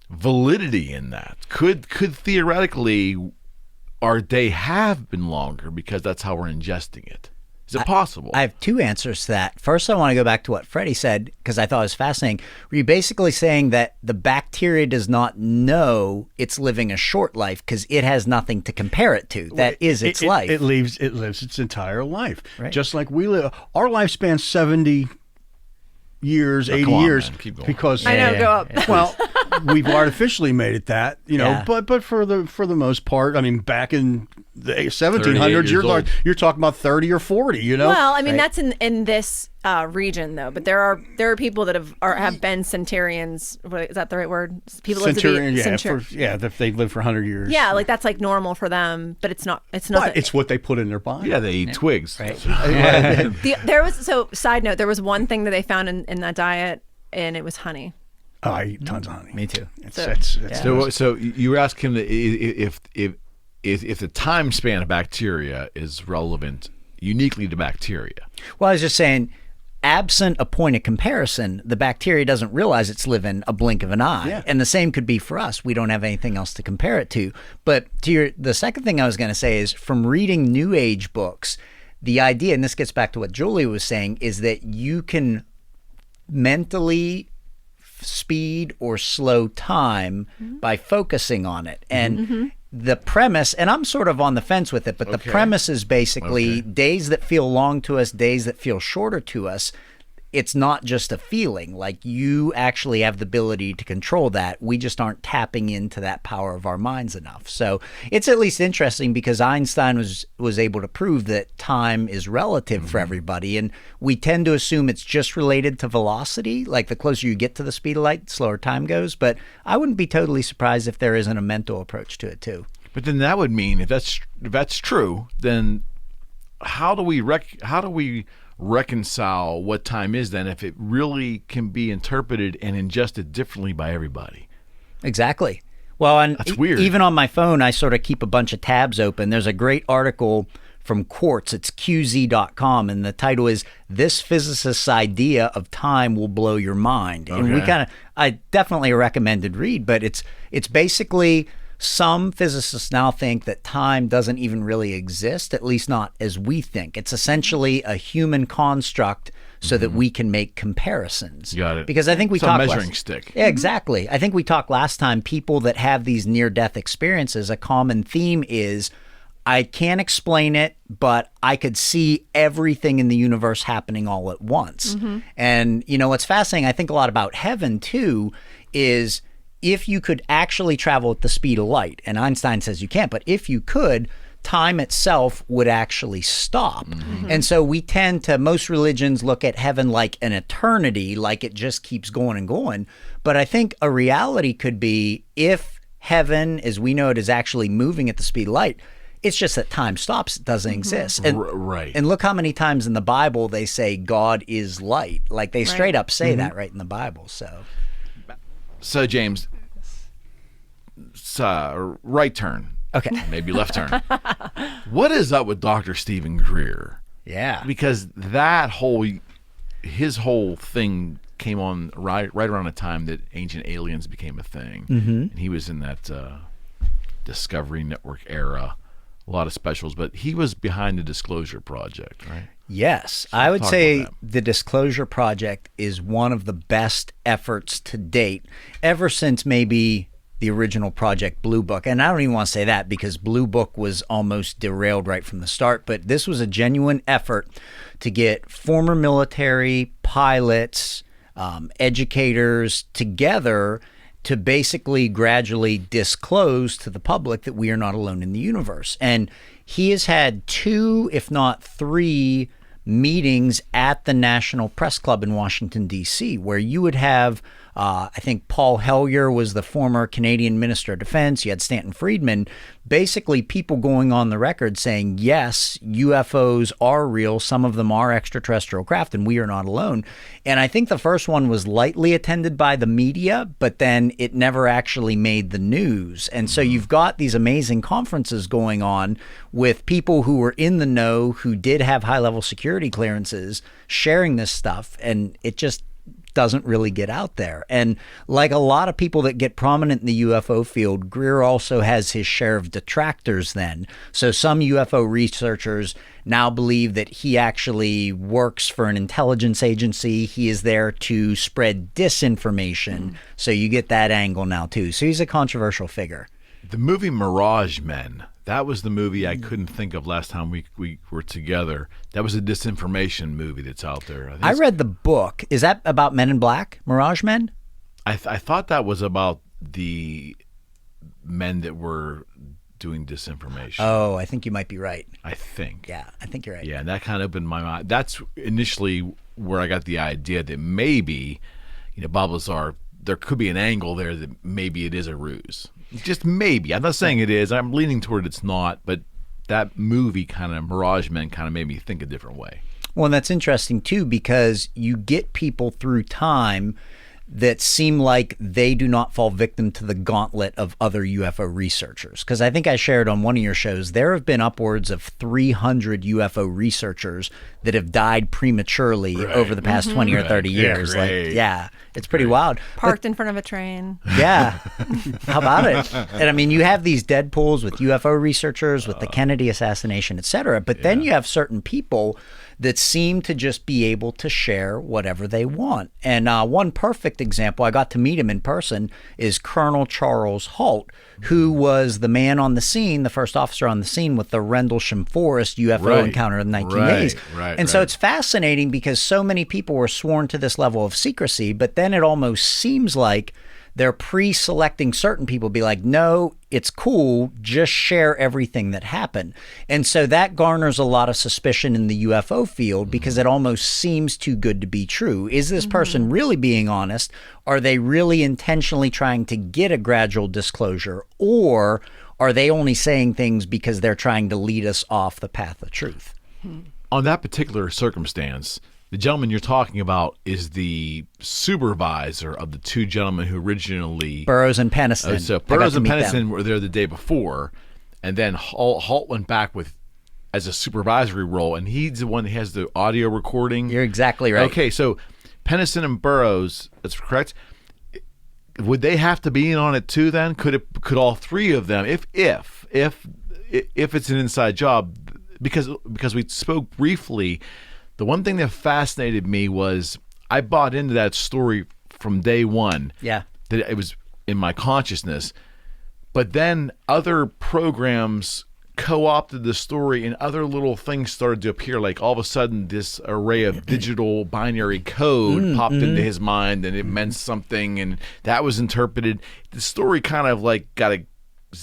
validity in that? Could theoretically our day have been longer because that's how we're ingesting it? Is it possible? I have two answers to that. First, I want to go back to what Freddy said because I thought it was fascinating. Were you basically saying that the bacteria does not know it's living a short life because it has nothing to compare it to? That is its life. It lives its entire life. Right. Just like we live. Our lifespan 70 years, 80 come on, years. man. Keep going. Because I know, go up. well, we've artificially made it that, Yeah. but for the most part, I mean, back in the 1700s, years old. you're talking about 30 or 40, Well, I mean, Right. that's in this region though, but there are people that have been centurions. Is that the right word? People live to be Centurion, if they live for 100 years. yeah, like that's like normal for them, but it's not. It's But not. it's what they put in their body. Yeah, they eat twigs. Right. There was side note. There was one thing that they found in that diet, and it was honey. Oh, I eat tons of honey. Me too. So you were asking him if the time span of bacteria is relevant uniquely to bacteria. Well, I was just saying, absent a point of comparison, the bacteria doesn't realize it's living a blink of an eye. Yeah. And the same could be for us. We don't have anything else to compare it to. But the second thing I was going to say is from reading New Age books, the idea, and this gets back to what Julia was saying, is that you can mentally speed or slow time by focusing on it. And the premise, and I'm sort of on the fence with it, but the premise is basically days that feel long to us, days that feel shorter to us. It's not just a feeling. Like you actually have the ability to control that. We just aren't tapping into that power of our minds enough. So it's at least interesting because Einstein was able to prove that time is relative for everybody. And we tend to assume it's just related to velocity. Like the closer you get to the speed of light, the slower time goes. But I wouldn't be totally surprised if there isn't a mental approach to it too. But then that would mean if that's true, then how do we reconcile what time is then if it really can be interpreted and ingested differently by everybody? Exactly. Well, and That's weird. Even on my phone, I sort of keep a bunch of tabs open. There's a great article from Quartz. It's QZ.com, and the title is "This Physicist's Idea of Time Will Blow Your Mind." And I definitely a recommended read, but it's basically some physicists now think that time doesn't even really exist, at least not as we think. It's essentially a human construct so that we can make comparisons. Got it. Because I think we It's a talked measuring stick. Yeah, exactly. I think we talked last time, people that have these near-death experiences, a common theme is, I can't explain it, but I could see everything in the universe happening all at once. And, what's fascinating, I think a lot about heaven, too, is if you could actually travel at the speed of light, and Einstein says you can't, but if you could, time itself would actually stop. And so we tend to, most religions look at heaven like an eternity, like it just keeps going and going. But I think a reality could be if heaven, as we know it, is actually moving at the speed of light, it's just that time stops, it doesn't exist. And, Right. And look how many times in the Bible they say God is light. Like they straight up say that right in the Bible. So James, right turn. Okay. Maybe left turn. What is up with Dr. Stephen Greer? Yeah. Because his whole thing came on right around the time that Ancient Aliens became a thing. And he was in that Discovery Network era, a lot of specials, but he was behind the Disclosure Project, right? Yes, I would talk say about that. the Disclosure Project is one of the best efforts to date, ever since maybe the original Project Blue Book. And I don't even want to say that because Blue Book was almost derailed right from the start, but this was a genuine effort to get former military, pilots, educators together to basically gradually disclose to the public that we are not alone in the universe. And he has had 2, if not 3, meetings at the National Press Club in Washington, D.C., where you would have I think Paul Hellyer was the former Canadian Minister of Defense. You had Stanton Friedman. Basically, people going on the record saying, yes, UFOs are real. Some of them are extraterrestrial craft, and we are not alone. And I think the first one was lightly attended by the media, but then it never actually made the news. And so you've got these amazing conferences going on with people who were in the know, who did have high-level security clearances, sharing this stuff, and it just doesn't really get out there. And like a lot of people that get prominent in the UFO field, Greer also has his share of detractors then. So some UFO researchers now believe that he actually works for an intelligence agency. He is there to spread disinformation. So you get that angle now too. So he's a controversial figure. The movie Mirage Men, that was the movie I couldn't think of last time we were together. That was a disinformation movie that's out there. I read the book. Is that about Men in Black, Mirage Men? I thought that was about the men that were doing disinformation. Oh, I think you might be right. I think. Yeah, I think you're right. Yeah, and that kind of opened my mind. That's initially where I got the idea that maybe, Bob Lazar, there could be an angle there that maybe it is a ruse. Just maybe. I'm not saying it is. I'm leaning toward it's not, but that movie kind of, Mirage Men, kind of made me think a different way. Well, and that's interesting too, because you get people through time that seem like they do not fall victim to the gauntlet of other UFO researchers. Because I think I shared on one of your shows, there have been upwards of 300 UFO researchers that have died prematurely over the past 20 or 30 years. It's pretty wild. Parked in front of a train. Yeah. How about it? And I mean, you have these Deadpools with UFO researchers, with the Kennedy assassination, et cetera. But then you have certain people that seem to just be able to share whatever they want. And one perfect example, I got to meet him in person, is Colonel Charles Halt, who was the man on the scene, the first officer on the scene with the Rendlesham Forest UFO encounter in the 1980s. And so it's fascinating because so many people were sworn to this level of secrecy, but then it almost seems like they're pre-selecting certain people, be like, no, it's cool, just share everything that happened. And so that garners a lot of suspicion in the UFO field because it almost seems too good to be true. Is this person really being honest? Are they really intentionally trying to get a gradual disclosure? Or are they only saying things because they're trying to lead us off the path of truth? On that particular circumstance, the gentleman you're talking about is the supervisor of the two gentlemen who originally... Burroughs and Penniston. So Burroughs and Penniston were there the day before, and then Halt went back as a supervisory role, and he's the one that has the audio recording. You're exactly right. Okay, so Penniston and Burroughs, that's correct. Would they have to be in on it too then? Could all three of them, if it's an inside job, because we spoke briefly... The one thing that fascinated me was I bought into that story from day one. Yeah. That it was in my consciousness. But then other programs co-opted the story and other little things started to appear. Like all of a sudden this array of digital binary code popped into his mind and it meant something and that was interpreted. The story kind of like got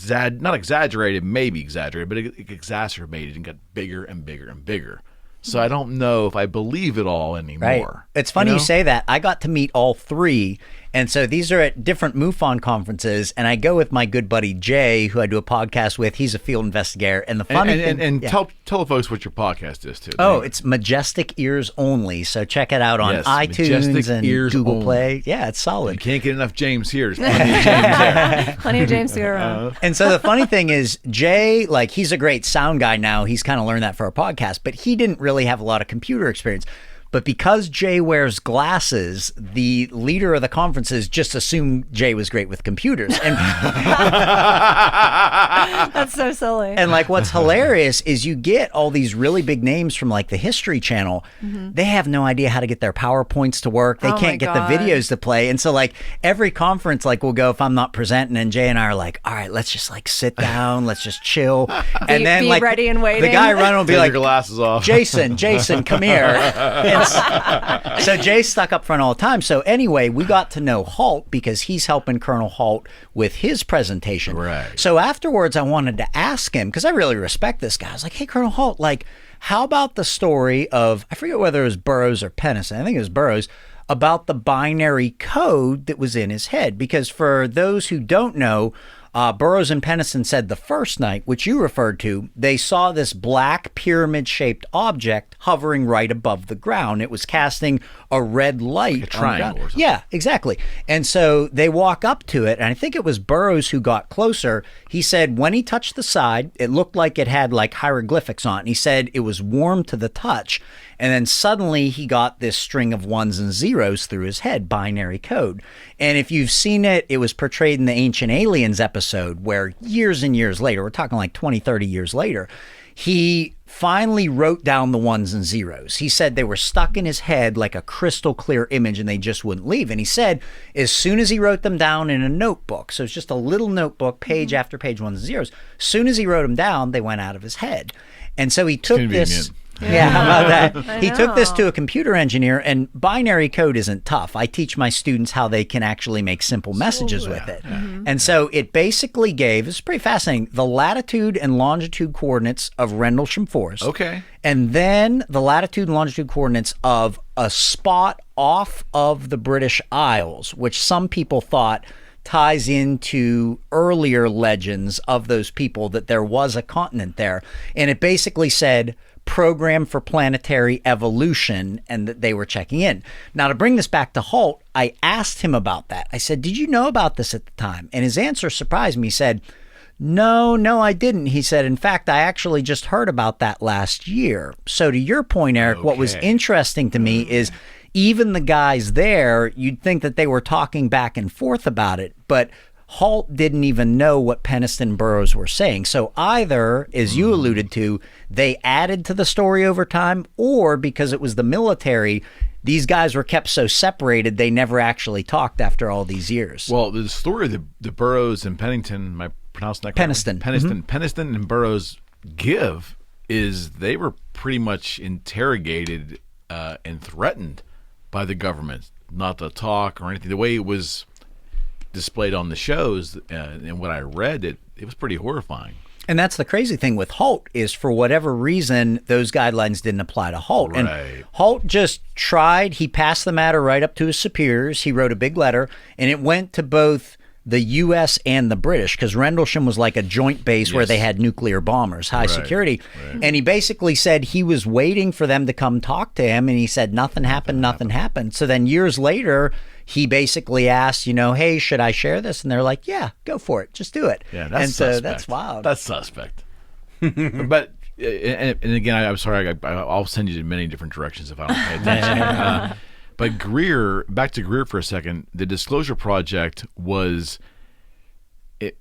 not exaggerated, maybe exaggerated, but it exacerbated and got bigger and bigger and bigger. So I don't know if I believe it all anymore. Right. It's funny you say that. I got to meet all three. And so these are at different MUFON conferences. And I go with my good buddy Jay, who I do a podcast with. He's a field investigator. And the funny thing... tell the folks what your podcast is, too. Oh, it's Majestic Ears Only. So check it out on iTunes and Google Play. Yeah, it's solid. You can't get enough James here. There's plenty of James there. Plenty of James to go around. And so the funny thing is, Jay, like, he's a great sound guy now. He's kind of learned that for our podcast. But he didn't really have a lot of computer experience. But because Jay wears glasses, the leader of the conferences just assumed Jay was great with computers. And that's so silly. And like what's hilarious is you get all these really big names from like the History Channel. They have no idea how to get their PowerPoints to work. They can't get the videos to play. And so like every conference like we'll go if I'm not presenting and Jay and I are like, all right, let's just like sit down, let's just chill. And then be like ready and waiting. The guy running will be like, your glasses off. Jason, come here. And so Jay's stuck up front all the time. So anyway, we got to know Halt because he's helping Colonel Halt with his presentation. Right. So afterwards, I wanted to ask him, because I really respect this guy. I was like, hey, Colonel Halt, like, how about the story of, I forget whether it was Burroughs or Penniston, I think it was Burroughs, about the binary code that was in his head. Because for those who don't know, Burroughs and Penniston said the first night, which you referred to, they saw this black pyramid-shaped object hovering right above the ground. It was casting a red light. Like a triangle or something. Yeah, exactly. And so they walk up to it, and I think it was Burroughs who got closer. He said when he touched the side, it looked like it had like hieroglyphics on it. And he said it was warm to the touch. And then suddenly he got this string of ones and zeros through his head, binary code. And if you've seen it, it was portrayed in the Ancient Aliens episode where years and years later, we're talking like 20, 30 years later, he finally wrote down the ones and zeros. He said they were stuck in his head like a crystal clear image and they just wouldn't leave. And he said as soon as he wrote them down in a notebook, so it's just a little notebook, page after page, ones and zeros, as soon as he wrote them down, they went out of his head. And so he took this... Yeah, how about that? He took this to a computer engineer, and binary code isn't tough. I teach my students how they can actually make simple messages with it. And so it basically gave, it's pretty fascinating, the latitude and longitude coordinates of Rendlesham Forest. Okay. And then the latitude and longitude coordinates of a spot off of the British Isles, which some people thought ties into earlier legends of those people that there was a continent there. And it basically said program for planetary evolution and that they were checking in. Now, to bring this back to Holt, I asked him about that. I said, did you know about this at the time? And his answer surprised me. He said, no, I didn't. He said, in fact, I actually just heard about that last year. So to your point, Eric, what was interesting to me is even the guys there, you'd think that they were talking back and forth about it, but Holt didn't even know what Penniston and Burroughs were saying. So either, as you alluded to, they added to the story over time, or because it was the military, these guys were kept so separated they never actually talked after all these years. Well, the story of the Burroughs and Pennington, am I pronouncing that correctly? Penniston and Burroughs give is they were pretty much interrogated and threatened by the government not to talk or anything. The way it was displayed on the shows and what I read, it was pretty horrifying. And that's the crazy thing with Holt is for whatever reason, those guidelines didn't apply to Holt. Right. And Holt just tried. He passed the matter right up to his superiors. He wrote a big letter, and it went to both the U.S. and the British, because Rendlesham was like a joint base where they had nuclear bombers, high security. Right. And he basically said he was waiting for them to come talk to him, and he said nothing happened. So then years later, he basically asked, hey, should I share this? And they're like, yeah, go for it. Just do it. Yeah, that's suspect. So that's wild. That's suspect. But, and again, I'm sorry, I'll send you in many different directions if I don't pay attention. But Greer, back to Greer for a second, the Disclosure Project was, he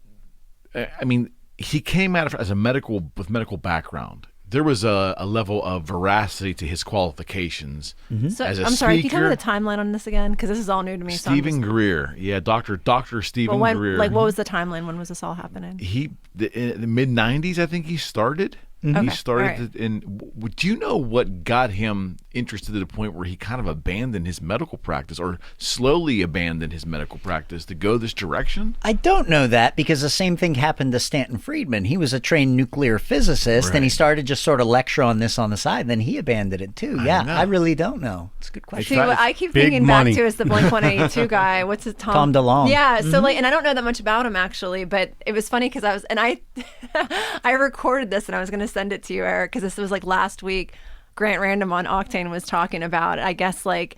came at it as with medical background. There was a level of veracity to his qualifications. So, as a I'm sorry, can you speaker. tell me the timeline on this again? Because this is all new to me. Stephen Greer. Yeah, Dr. Stephen Greer. Like, what was the timeline? When was this all happening? In the mid-'90s, I think he started. He started, do you know what got him interested to the point where he kind of abandoned his medical practice, or slowly abandoned his medical practice to go this direction? I don't know that, because the same thing happened to Stanton Friedman. He was a trained nuclear physicist, and he started just sort of lecture on this on the side. Then he abandoned it too. I really don't know. It's a good question. See, what I keep thinking back to is the Blink-182 guy. What's his Tom DeLonge. Yeah. So and I don't know that much about him actually, but it was funny because I recorded this and I was going to send it to you, Eric, because this was like last week. Grant Random on Octane was talking about, I guess, like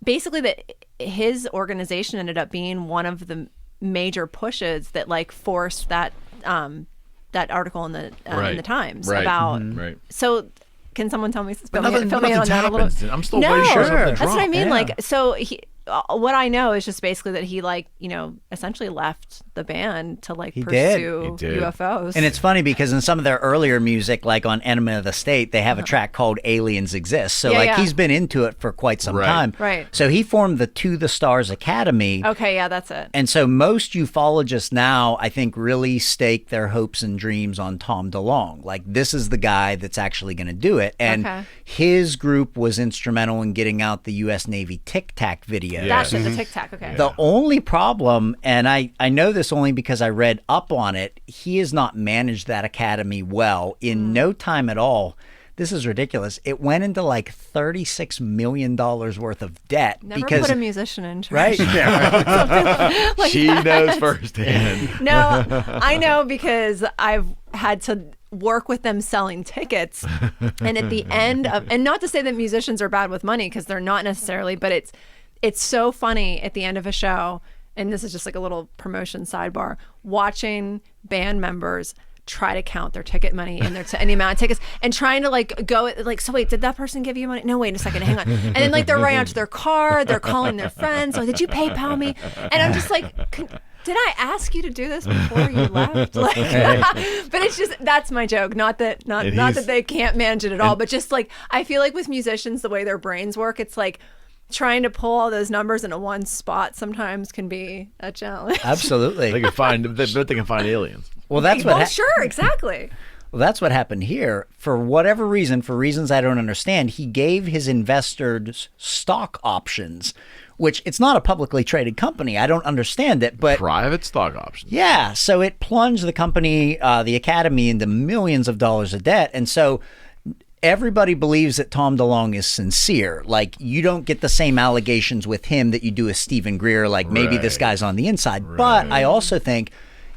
basically that his organization ended up being one of the major pushes that like forced that article in the Times about. So can someone tell me? Fill me in on that a little bit. I'm still waiting for something to drop. That's what I mean. Yeah. Like, so what I know is just basically that he essentially left the band to pursue UFOs. And it's funny because in some of their earlier music, like on Enemy of the State, they have a track called Aliens Exist. So he's been into it for quite some time. Right. So he formed the To the Stars Academy. Okay, yeah, that's it. And so most ufologists now, I think, really stake their hopes and dreams on Tom DeLonge. Like, this is the guy that's actually going to do it. And his group was instrumental in getting out the U.S. Navy Tic Tac video. That's it, the Tic Tac, okay. The only problem, and I know this only because I read up on it, he has not managed that academy well. In no time at all, this is ridiculous. It went into like $36 million worth of debt. Never because, put a musician in right? charge. Yeah. Like She that. knows firsthand. No, I know because I've had to work with them selling tickets. And at the end of, and not to say that musicians are bad with money, because they're not necessarily, but it's so funny at the end of a show, and this is just like a little promotion sidebar, watching band members try to count their ticket money and and the amount of tickets, and trying to like go like, so wait, did that person give you money? No, wait a second, hang on. And then like they're running out to their car, they're calling their friends, like, did you PayPal me? And I'm just like, did I ask you to do this before you left? Like, but it's just, that's my joke. Not that they can't manage it at all, but just like, I feel like with musicians, the way their brains work, it's like trying to pull all those numbers into one spot sometimes can be a challenge. Absolutely. They can find aliens. Well, that's what. Sure, exactly. Well, that's what happened here. For whatever reason, for reasons I don't understand, he gave his investors stock options, which it's not a publicly traded company. I don't understand it, but Private stock options. yeah. So it plunged the company, the Academy, into millions of dollars of debt, and so everybody believes that Tom DeLonge is sincere. Like, you don't get the same allegations with him that you do with Stephen Greer. Like, maybe this guy's on the inside. But I also think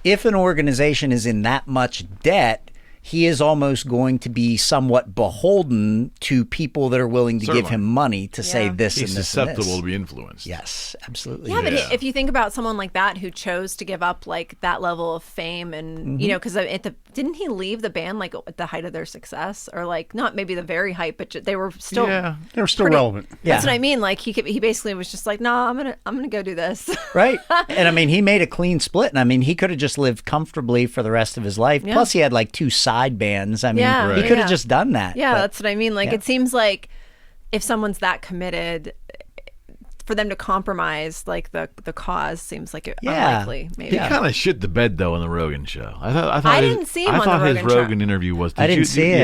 if an organization is in that much debt, he is almost going to be somewhat beholden to people that are willing to give Certainly. him money to say this He's and this susceptible and this. to be influenced. Yes, absolutely. Yeah, but if you think about someone like that who chose to give up like that level of fame, and you know, because didn't he leave the band like at the height of their success, or like not maybe the very height, but they were still They're still relevant. That's what I mean. Like he basically was just like, no, I'm gonna go do this. Right. And I mean, he made a clean split. And I mean, he could have just lived comfortably for the rest of his life. Yeah. Plus, he had like 2 side bands. I mean, Yeah, he could have yeah. just done that. Yeah, but- that's what I mean. Like, yeah. it seems like if someone's that committed, for them to compromise like the cause seems like unlikely. Maybe. He kind of shit the bed though on the Rogan show. I thought I didn't see him I on thought the his Rogan show. Rogan interview was. I didn't see it,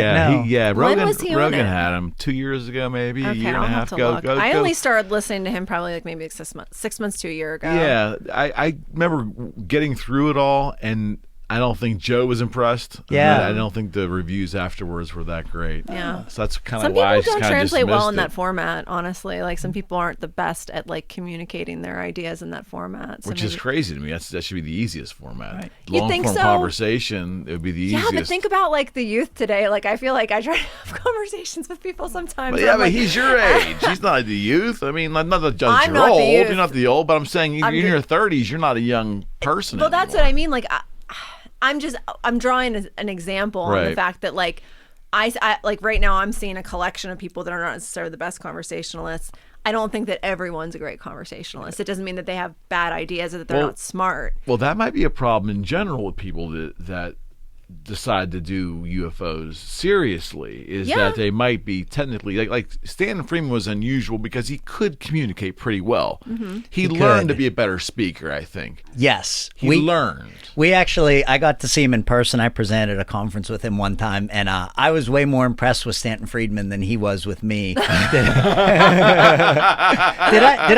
Yeah, no. Rogan. was he on Rogan it? had him 2 years ago, maybe a Okay, year I'll and a have half to ago. look. I only started listening to him probably like maybe 6 months to a year ago. Yeah, I remember getting through it all, and I don't think Joe was impressed. Yeah. I don't think the reviews afterwards were that great. Yeah. So that's kind Some of why I people just don't kind of translate well in dismissed that it. format, honestly. Like some people aren't the best at like communicating their ideas in that format. So Which is maybe- crazy to me. That should be the easiest format. You'd Long think form so. conversation, it would be the Yeah, easiest. but think about like the youth today. Like I feel like I try to have conversations with people sometimes. But and yeah, I'm but like, he's your age. He's not the youth. I mean, not that I'm you're not the old. youth. You're not the old, but I'm saying you're I'm in the- your 30s. You're not a young person Well, that's anymore. what I mean. Like I'm drawing an example on the Right. fact that like I like right now I'm seeing a collection of people that are not necessarily the best conversationalists. I don't think that everyone's a great conversationalist. It doesn't mean that they have bad ideas or that they're Well- not smart. Well, that might be a problem in general with people that decide to do UFOs seriously, is Yeah. that they might be technically like Stanton Friedman was unusual because he could communicate pretty well. Mm-hmm. He learned could. to be a better speaker, I think. Yes. He learned. I got to see him in person. I presented at a conference with him one time, and I was way more impressed with Stanton Friedman than he was with me. Did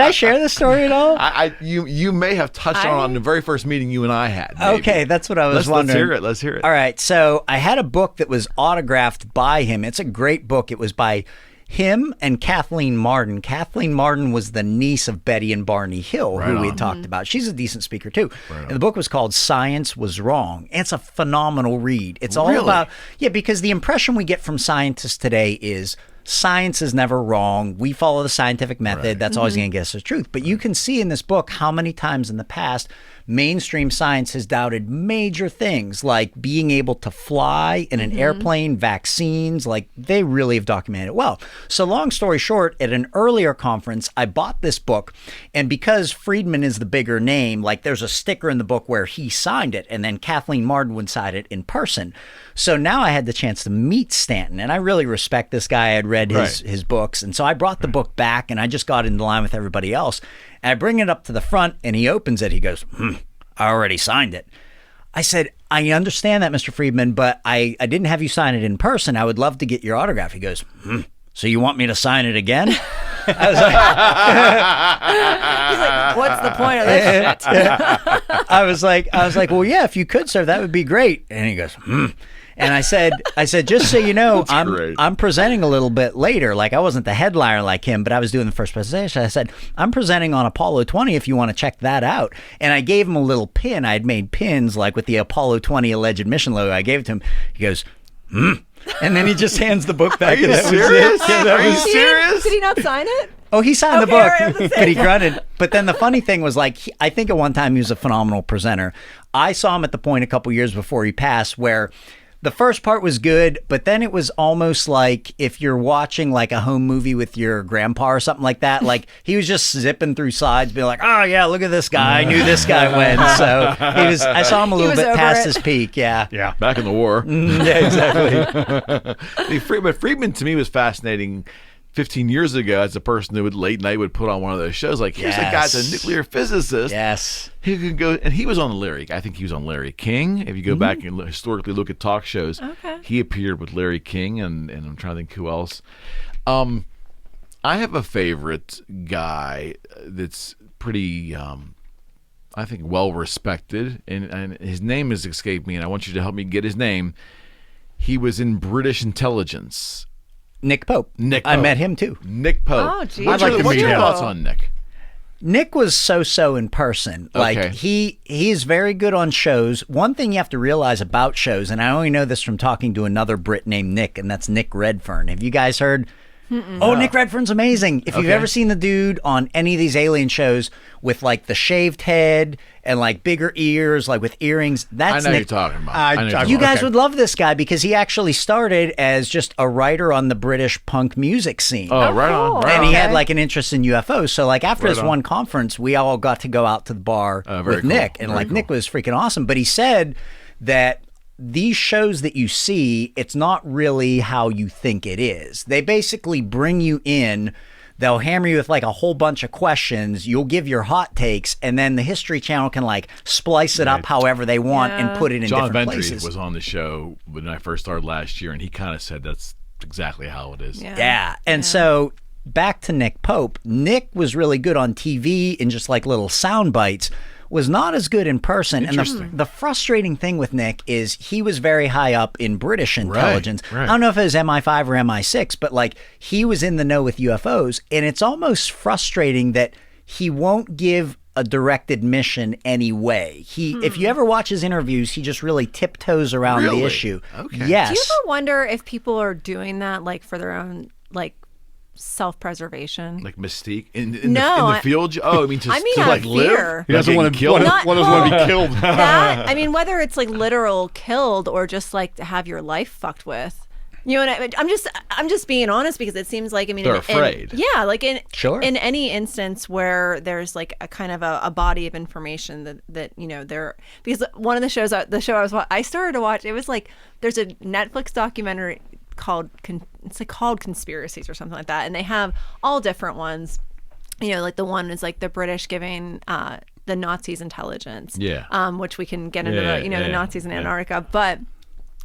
I share this story at all? You may have touched on the very first meeting you and I had. maybe. Okay, that's what I was Let's wondering. hear it. Let's hear it. All right, so I had a book that was autographed by him. It's a great book. It was by him and Kathleen Marden. Kathleen Marden was the niece of Betty and Barney Hill, who we had talked about. She's a decent speaker too. And the book was called Science Was Wrong. It's a phenomenal read. It's all Really? about, because the impression we get from scientists today is science is never wrong. We follow the scientific method. That's always going to get us the truth. But you can see in this book how many times in the past mainstream science has doubted major things like being able to fly in an airplane, vaccines. Like, they really have documented it well. So long story short, at an earlier conference, I bought this book, and because Friedman is the bigger name, like there's a sticker in the book where he signed it, and then Kathleen Marden would sign it in person. So now I had the chance to meet Stanton, and I really respect this guy. I had read his books, and so I brought the book back, and I just got in line with everybody else. And I bring it up to the front, and he opens it. He goes, I already signed it. I said, I understand that, Mr. Friedman, but I didn't have you sign it in person. I would love to get your autograph. He goes, so you want me to sign it again? I was like, He's like, what's the point of this shit? I was like, well, yeah, if you could, sir, that would be great. And he goes, And I said, just so you know, great. I'm presenting a little bit later. Like, I wasn't the headliner like him, but I was doing the first presentation. I said, I'm presenting on Apollo 20 if you want to check that out. And I gave him a little pin. I had made pins like with the Apollo 20 alleged mission logo. I gave it to him. He goes, and then he just hands the book back. Are you serious? Are you serious? Did he not sign it? Oh, he signed the Okay, all right, I book, was but he grunted. But then the funny thing was, like, I think at one time he was a phenomenal presenter. I saw him at the point a couple years before he passed where the first part was good, but then it was almost like if you're watching like a home movie with your grandpa or something like that. Like, he was just zipping through sides, being like, "Oh yeah, look at this guy. I knew this guy went." So he was. I saw him a little was bit over past it. his peak. Yeah. Yeah. Back in the war. Yeah, exactly. But Friedman to me was fascinating 15 years ago as a person who would late night would put on one of those shows. Like, here's a guy that's a nuclear physicist. Yes. He could go, and he was on Larry. I think he was on Larry King. If you go back and historically look at talk shows, Okay. he appeared with Larry King, and I'm trying to think who else. I have a favorite guy that's pretty, I think, well respected, and his name has escaped me, and I want you to help me get his name. He was in British intelligence. Nick Pope. I met him too. Nick Pope. Oh, geez. What's I'd like to what's meet your him. thoughts on Nick? Nick was so in person. Like, Okay. he's very good on shows. One thing you have to realize about shows, and I only know this from talking to another Brit named Nick, and that's Nick Redfern. Have you guys heard? Oh, Nick Redfern's amazing. If you've Okay. ever seen the dude on any of these alien shows with like the shaved head and like bigger ears, like with earrings, I that's know Nick. you're talking about. I- I know you're talking You about. guys Okay. would love this guy because he actually started as just a writer on the British punk music scene. Oh, right on. cool. Right And on. he had Okay. like an interest in UFOs. So like after Right this on. one conference, we all got to go out to the bar Very with cool. Nick. And Very like cool. Nick was freaking awesome. But he said that these shows that you see, it's not really how you think it is. They basically bring you in. They'll hammer you with like a whole bunch of questions. You'll give your hot takes, and then the History Channel can like splice it up however they want and Yeah. put it in John different Ventry places. was on the show when I first started last year, and he kind of said that's exactly how it is. Yeah. And so back to Nick Pope. Nick was really good on TV in just like little sound bites, was not as good in person. And Interesting. the frustrating thing with Nick is he was very high up in British intelligence. right. I don't know if it was MI5 or MI6, but like he was in the know with UFOs. And it's almost frustrating that he won't give a direct admission anyway. If you ever watch his interviews, he just really tiptoes around Really? the issue. Okay. Yes. Do you ever wonder if people are doing that like for their own like self-preservation? Like Mystique in No, the field. Oh, I mean, to, I mean to out like of live. fear. He doesn't Not want to getting killed. Not- doesn't want to be killed. That, I mean, whether it's like literal killed or just like to have your life fucked with. You know what I mean? I'm just being honest because it seems like, I mean, They're afraid. Yeah, like Sure. in any instance where there's like a kind of a body of information that you know there, because one of the shows I started to watch, it was like there's a Netflix documentary called Conspiracies or something like that, and they have all different ones. You know, like the one is like the British giving the Nazis intelligence, which we can get into the Nazis in Antarctica, but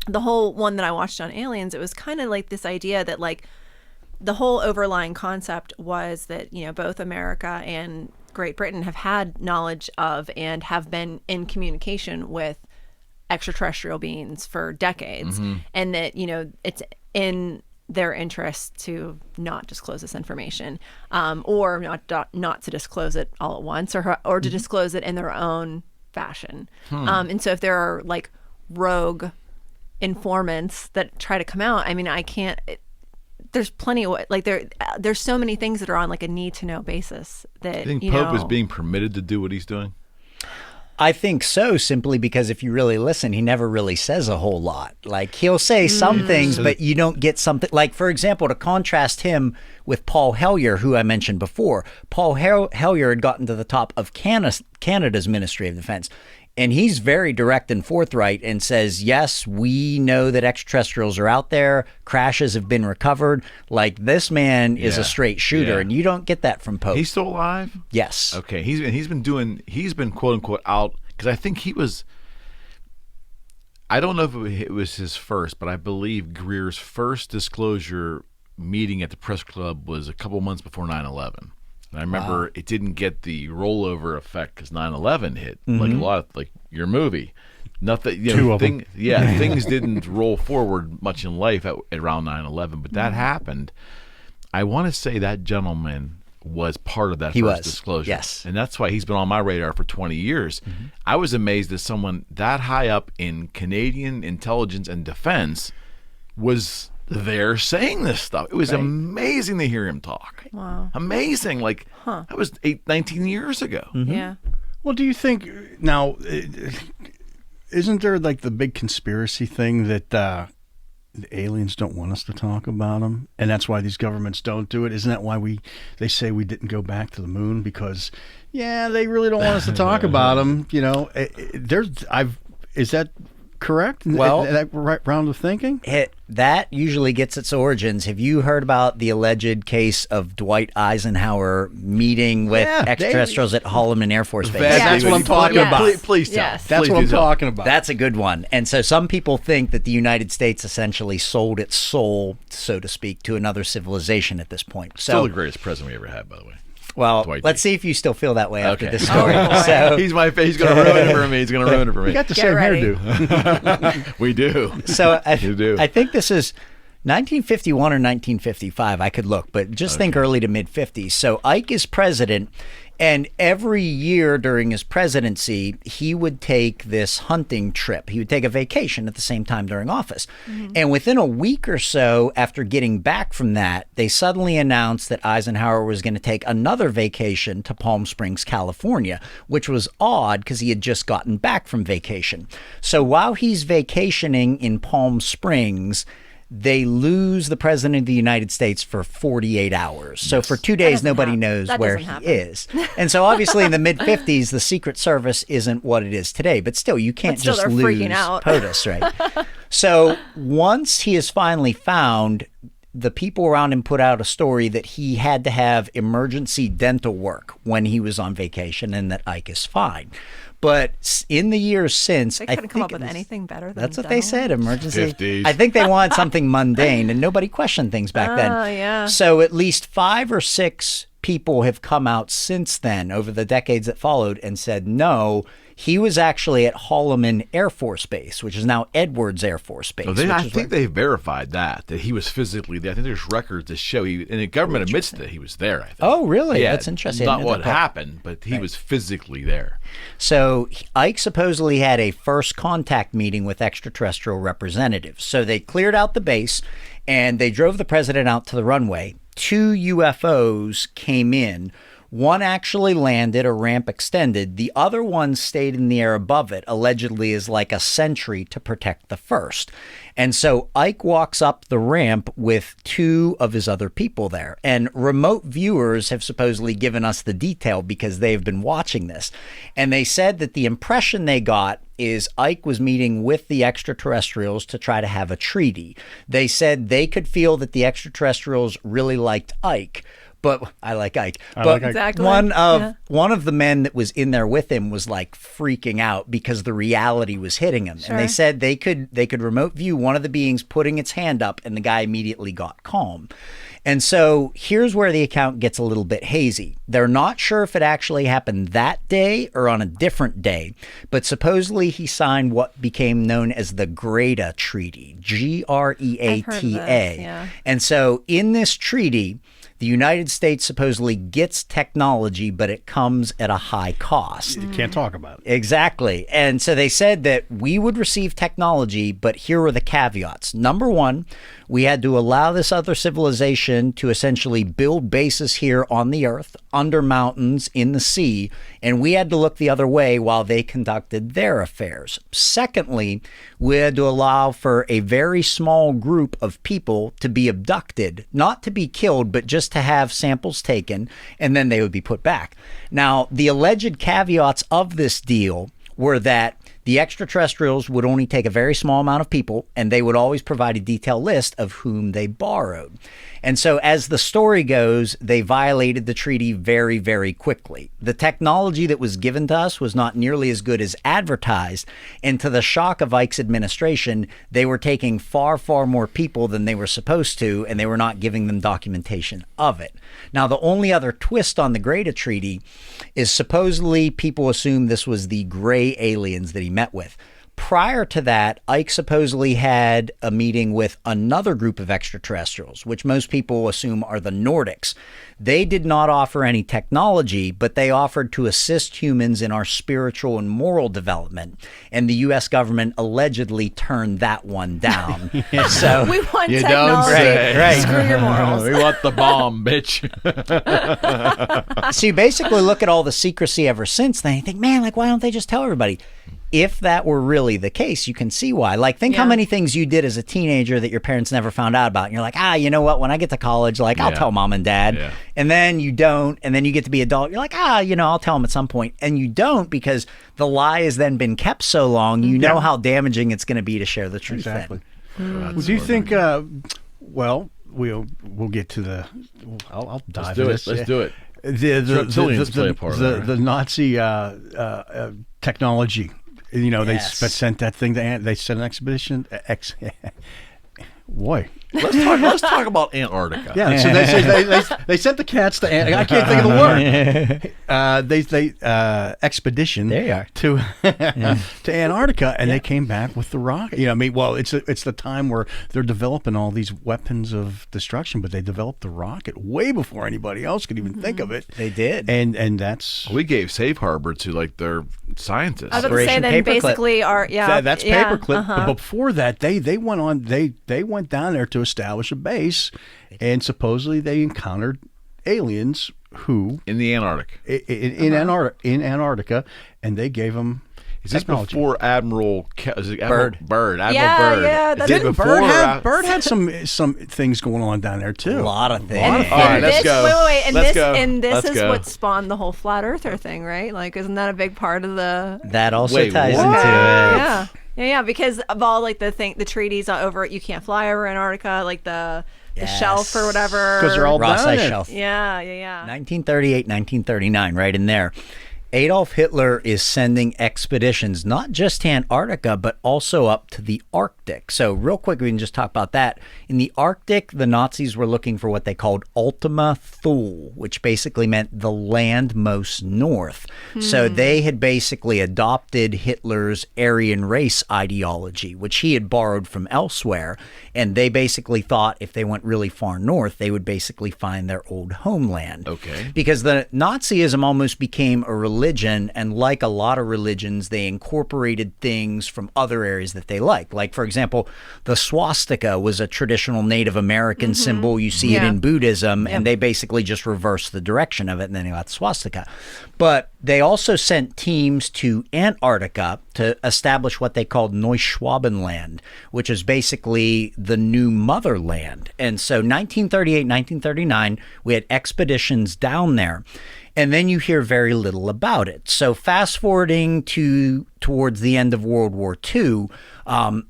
the whole one that I watched on aliens, it was kind of like this idea that like the whole overlying concept was that, you know, both America and Great Britain have had knowledge of and have been in communication with extraterrestrial beings for decades, and that, you know, it's in their interest to not disclose this information, or not to disclose it all at once, or to disclose it in their own fashion. And so if there are like rogue informants that try to come out, I mean, there's plenty of like there's so many things that are on like a need to know basis that I think you Pope know, is being permitted to do what he's doing. I think so, simply because if you really listen, he never really says a whole lot. Like, he'll say some things, but you don't get something. Like, for example, to contrast him with Paul Hellyer, who I mentioned before, Paul Hellyer had gotten to the top of Canada's Ministry of Defense. And he's very direct and forthright and says, yes, we know that extraterrestrials are out there. Crashes have been recovered. Like, this man is a straight shooter, and you don't get that from Pope. He's still alive? Yes. Okay. He's been quote unquote out, because I think he was, I don't know if it was his first, but I believe Greer's first disclosure meeting at the press club was a couple months before 9/11. And I remember it didn't get the rollover effect because 9/11 hit, like a lot of, like your movie. Nothing. Two of them. Things didn't roll forward much in life at around 9/11, but that happened. I want to say that gentleman was part of that first disclosure. Yes. And that's why he's been on my radar for 20 years. I was amazed that someone that high up in Canadian intelligence and defense was there saying this stuff. It was amazing to hear him talk. Wow. Amazing. Like, that was 19 years ago. Yeah. Well, do you think now? Isn't there like the big conspiracy thing that the aliens don't want us to talk about them, and that's why these governments don't do it? Isn't that why they say we didn't go back to the moon, because they really don't want us to talk about them? Is that correct? Well, that right round of thinking. That usually gets its origins. Have you heard about the alleged case of Dwight Eisenhower meeting with extraterrestrials at Holloman Air Force Base? That's what I'm talking about. Please tell. Yes. That's what I'm talking about. That's a good one. And so some people think that the United States essentially sold its soul, so to speak, to another civilization at this point. Still the greatest president we ever had, by the way. Well, Dwight let's D. see if you still feel that way after Okay. this story. Oh, He's my face. He's going to ruin it for me. He's going to ruin it for me. You got the Get same ready. hairdo. We do. So You do. I think this is 1951 or 1955. I could look, but just think early to mid 50s. So Ike is president, and every year during his presidency, he would take this hunting trip. He would take a vacation at the same time during office. And within a week or so after getting back from that, they suddenly announced that Eisenhower was going to take another vacation to Palm Springs, California, which was odd because he had just gotten back from vacation. So while he's vacationing in Palm Springs, they lose the president of the United States for 48 hours. So for 2 days, doesn't nobody happen. knows That where doesn't he happen. is. And so obviously in the mid 50s, the Secret Service isn't what it is today. But still, you can't But still, just they're lose freaking out. POTUS, right? So once he is finally found, the people around him put out a story that he had to have emergency dental work when he was on vacation, and that Ike is fine. But in the years since, They I couldn't think come up it with was- anything better than That's what they said, dental. emergency. 50s. I think they wanted something mundane, and nobody questioned things back then. Oh, yeah. So at least 5 or 6 people have come out since then, over the decades that followed, and said, no, he was actually at Holloman Air Force Base, which is now Edwards Air Force Base. No, which I is think they verified that he was physically there. I think there's records that show and the government admits that he was there. I think. Oh, really? Yeah, That's interesting. I Not didn't know what that part. happened, but he was physically there. So Ike supposedly had a first contact meeting with extraterrestrial representatives. So they cleared out the base and they drove the president out to the runway. 2 UFOs came in. One actually landed, a ramp extended. The other one stayed in the air above it, allegedly as like a sentry to protect the first. And so Ike walks up the ramp with 2 of his other people there. And remote viewers have supposedly given us the detail because they've been watching this. And they said that the impression they got is Ike was meeting with the extraterrestrials to try to have a treaty. They said they could feel that the extraterrestrials really liked Ike. But I like Ike. I But like Ike. Exactly. one of Yeah. one of the men that was in there with him was like freaking out because the reality was hitting him. And they Sure. said they could remote view one of the beings putting its hand up, and the guy immediately got calm. And so here's where the account gets a little bit hazy. They're not sure if it actually happened that day or on a different day, but supposedly he signed what became known as the Greta Treaty, Greata. I've heard of this, yeah. And so in this treaty, the United States supposedly gets technology, but it comes at a high cost. You can't talk about it. Exactly. And so they said that we would receive technology, but here were the caveats. Number 1, we had to allow this other civilization to essentially build bases here on the earth, under mountains, in the sea, and we had to look the other way while they conducted their affairs. Secondly, we had to allow for a very small group of people to be abducted, not to be killed, but just to have samples taken, and then they would be put back. Now, the alleged caveats of this deal were that the extraterrestrials would only take a very small amount of people, and they would always provide a detailed list of whom they borrowed. And so as the story goes, they violated the treaty very, very quickly. The technology that was given to us was not nearly as good as advertised, and to the shock of Ike's administration, they were taking far, far more people than they were supposed to, and they were not giving them documentation of it. Now, the only other twist on the Greta Treaty is supposedly people assume this was the gray aliens that he met with. prior to that, Ike supposedly had a meeting with another group of extraterrestrials, which most people assume are the Nordics. They did not offer any technology, but they offered to assist humans in our spiritual and moral development. And the U.S. government allegedly turned that one down. So We want You don't technology. say. Right. Screw your morals. We want the bomb, bitch. So you basically look at all the secrecy ever since then, you think, man, like, why don't they just tell everybody? If that were really the case, you can see why. Like, think how Yeah. many things you did as a teenager that your parents never found out about. And you're like, you know what? When I get to college, like, I'll Yeah. tell mom and dad. Yeah. And then you don't. And then you get to be adult. You're like, you know, I'll tell them at some point. And you don't, because the lie has then been kept so long. You know how damaging it's going to be to share the truth. Exactly. Then. Well, do you think? Well, we'll get to the. I'll dive Let's do into it. this. Let's do it. The play a part there. the Nazi technology. You know, Yes. they sent that thing to they sent an expedition. Boy. Let's talk about Antarctica. Yeah, so they sent the cats to I can't think of the word. They expedition There you are. to to Antarctica, and they came back with the rocket. You know, I mean, well, it's the time where they're developing all these weapons of destruction, but they developed the rocket way before anybody else could even think of it. They did. and that's We gave safe harbor to like their scientists. I was about to say Operation then Paperclip. basically that's yeah, paperclip. But before that, they went on. They went down there to establish a base, and supposedly they encountered aliens who in the Antarctic. in Antarctica, and they gave them. Is this technology. before Admiral Bird. Admiral Yeah, Bird? yeah, that's Did it. before Bird or had, af- Bird had some things going on down there too. A lot of things. All right, And let's this, go. Wait, and Let's this go. and this Let's is go. what spawned the whole flat earther thing, right? Like, isn't that a big part of the? That also Wait, ties what? into it. Yeah, because of all like the treaties over it, you can't fly over Antarctica, like the shelf or whatever. Because they're all Ross down Ice there. Shelf. Yeah. 1938, 1939, right in there. Adolf Hitler is sending expeditions, not just to Antarctica, but also up to the Arctic. So real quick, we can just talk about that. In the Arctic, the Nazis were looking for what they called Ultima Thule, which basically meant the land most north. So they had basically adopted Hitler's Aryan race ideology, which he had borrowed from elsewhere. And they basically thought if they went really far north, they would basically find their old homeland. Okay. Because the Nazism almost became a religion, and like a lot of religions, they incorporated things from other areas that they liked. Like, for example, the swastika was a traditional Native American symbol. You see it Yeah. in Buddhism, and they basically just reversed the direction of it, and then they got the swastika. But they also sent teams to Antarctica to establish what they called Neuschwabenland, which is basically the new motherland. And so 1938, 1939, we had expeditions down there. And then you hear very little about it. So fast forwarding towards the end of World War II,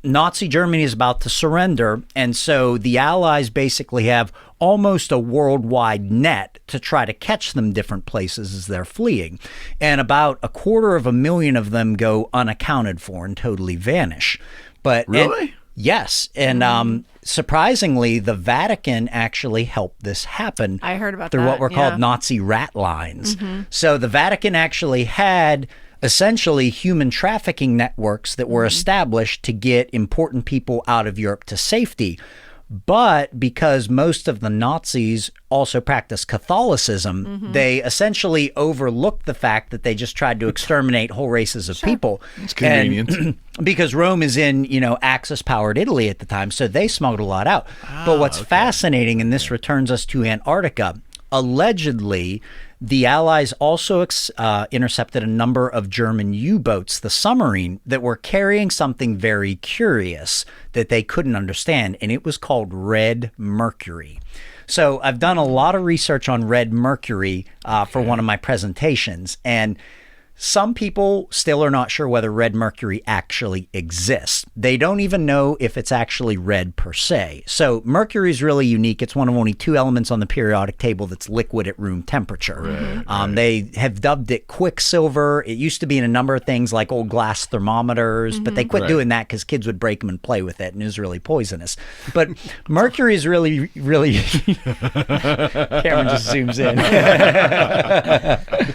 Nazi Germany is about to surrender. And so the Allies basically have almost a worldwide net to try to catch them different places as they're fleeing. And about 250,000 of them go unaccounted for and totally vanish. But Really? Yes. And surprisingly, the Vatican actually helped this happen. I heard about through that, what were yeah. called Nazi rat lines. So the Vatican actually had essentially human trafficking networks that were established to get important people out of Europe to safety. But because most of the Nazis also practiced Catholicism, they essentially overlooked the fact that they just tried to exterminate whole races of people. It's convenient. And because Rome is in, Axis-powered Italy at the time, so they smuggled a lot out. But what's fascinating, and this returns us to Antarctica, allegedly, the Allies also intercepted a number of German U-boats, the submarine, that were carrying something very curious that they couldn't understand, and it was called red mercury. So I've done a lot of research on red mercury for one of my presentations, and some people still are not sure whether red mercury actually exists. They don't even know if it's actually red per se. So mercury is really unique. It's one of only 2 elements on the periodic table that's liquid at room temperature. They have dubbed it quicksilver. It used to be in a number of things like old glass thermometers, but they quit doing that because kids would break them and play with it, and it was really poisonous. But mercury is really, really... Cameron just zooms in.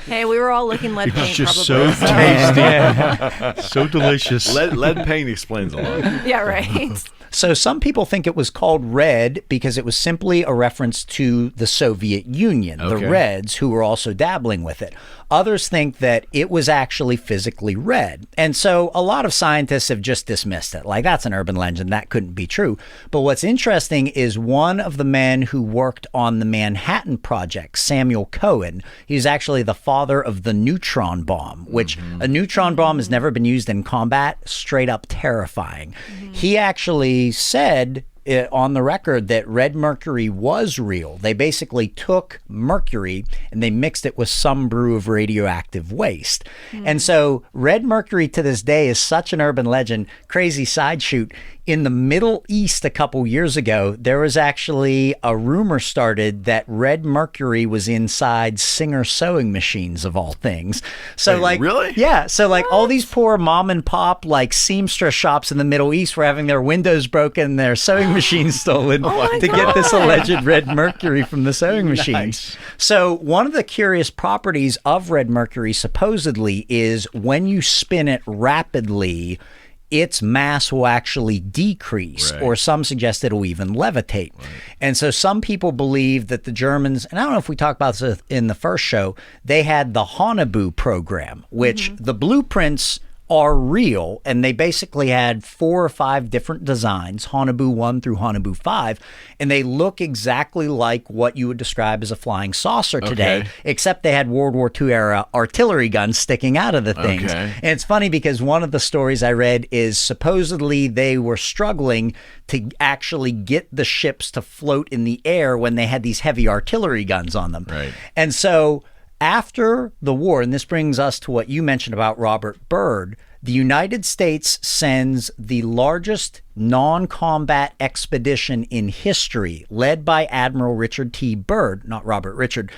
Hey, we were all licking lead paint. just So tasty. So delicious. Lead paint explains a lot. Yeah, right. So some people think it was called red because it was simply a reference to the Soviet Union, the Okay. Reds, who were also dabbling with it. Others think that it was actually physically red. And so a lot of scientists have just dismissed it. Like, that's an urban legend. That couldn't be true. But what's interesting is one of the men who worked on the Manhattan Project, Samuel Cohen, he's actually the father of the neutron bomb, which a neutron bomb has never been used in combat. Straight up terrifying. He actually said on the record that red mercury was real. They basically took mercury and they mixed it with some brew of radioactive waste. And so red mercury to this day is such an urban legend. Crazy side shoot. In the Middle East a couple years ago, there was actually a rumor started that red mercury was inside Singer sewing machines, of all things. So Wait, like, really? yeah. So like all these poor mom and pop like seamstress shops in the Middle East were having their windows broken, their sewing machines stolen to get this alleged red mercury from the sewing machines. Nice. So one of the curious properties of red mercury supposedly is when you spin it rapidly, its mass will actually decrease, Right. or some suggest it'll even levitate. And so some people believe that the Germans, and I don't know if we talked about this in the first show, they had the Haunebu program, which the blueprints are real, and they basically had 4 or 5 different designs, Haunebu 1 through Haunebu 5, and they look exactly like what you would describe as a flying saucer today, Okay. except they had World War II era artillery guns sticking out of the things. Okay. And it's funny because one of the stories I read is supposedly they were struggling to actually get the ships to float in the air when they had these heavy artillery guns on them. Right. And so after the war, and this brings us to what you mentioned about Robert Byrd, the United States sends the largest non-combat expedition in history, led by Admiral Richard T. Byrd, not Robert Richard,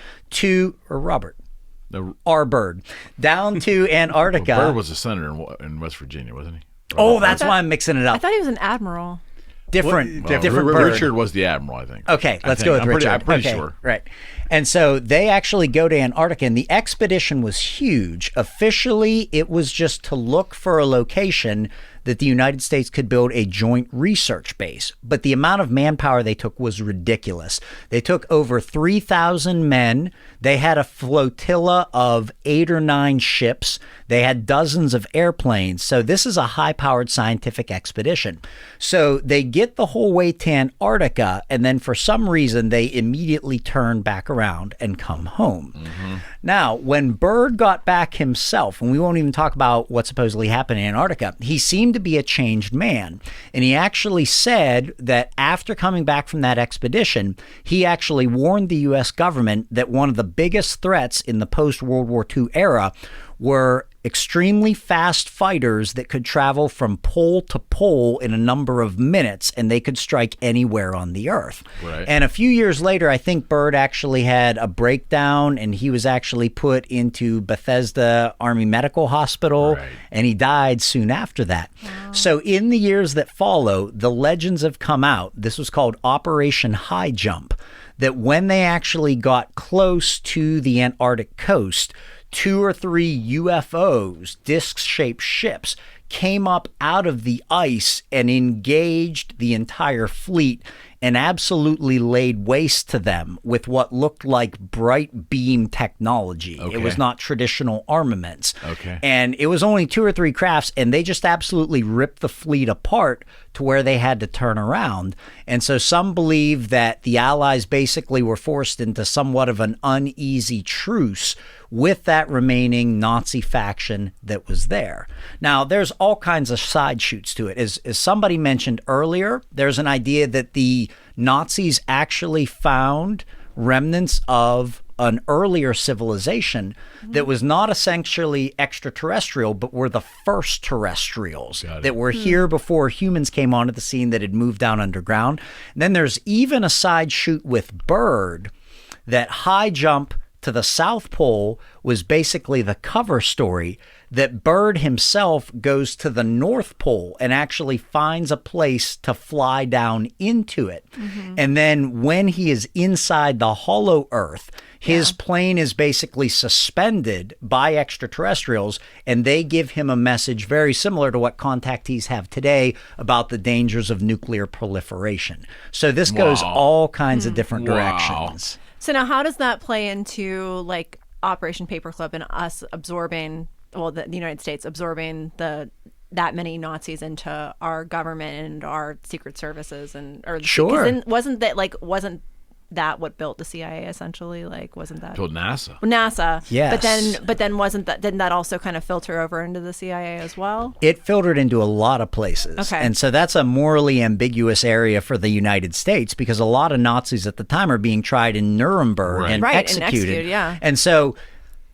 R. Byrd, down to Antarctica. Byrd was a senator in West Virginia, wasn't he? Oh, that's why I'm mixing it I up. thought he was an admiral. Different Well, Byrd. Richard was the admiral, I think. Okay, let's go with Richard. I'm pretty Okay, sure. Right. And so they actually go to Antarctica, and the expedition was huge. Officially, it was just to look for a location that the United States could build a joint research base. But the amount of manpower they took was ridiculous. They took over 3,000 men. They had a flotilla of 8 or 9 ships. They had dozens of airplanes. So this is a high-powered scientific expedition. So they get the whole way to Antarctica, and then for some reason, they immediately turn back around and come home. Now, when Byrd got back himself, and we won't even talk about what supposedly happened in Antarctica, he seemed to be a changed man. And he actually said that after coming back from that expedition, he actually warned the U.S. government that one of the biggest threats in the post-World War II era were extremely fast fighters that could travel from pole to pole in a number of minutes, and they could strike anywhere on the earth. Right. And a few years later, I think Byrd actually had a breakdown, and he was actually put into Bethesda Army Medical Hospital, Right. and he died soon after that. So in the years that follow, the legends have come out. This was called Operation High Jump, that when they actually got close to the Antarctic coast, 2 or 3 UFOs, disc-shaped ships, came up out of the ice and engaged the entire fleet and absolutely laid waste to them with what looked like bright beam technology. Okay. It was not traditional armaments. Okay. And it was only 2 or 3 crafts, and they just absolutely ripped the fleet apart to where they had to turn around. And so some believe that the Allies basically were forced into somewhat of an uneasy truce with that remaining Nazi faction that was there. Now, there's all kinds of side shoots to it. As somebody mentioned earlier, there's an idea that the Nazis actually found remnants of an earlier civilization that was not essentially extraterrestrial, but were the first terrestrials that were here before humans came onto the scene that had moved down underground. And then there's even a side shoot with Byrd that High Jump to the South Pole was basically the cover story that Byrd himself goes to the North Pole and actually finds a place to fly down into it. And then when he is inside the hollow Earth, his plane is basically suspended by extraterrestrials, and they give him a message very similar to what contactees have today about the dangers of nuclear proliferation. So this goes all kinds of different directions. So now how does that play into like Operation Paperclip and us absorbing, well, the United States absorbing that many Nazis into our government and our secret services and Sure. Wasn't that what built the CIA essentially? Like, wasn't that Built NASA? NASA? Yes. But then didn't that also kind of filter over into the CIA as well? It filtered into a lot of places. Okay. And so that's a morally ambiguous area for the United States, because a lot of Nazis at the time are being tried in Nuremberg and executed. Yeah. And so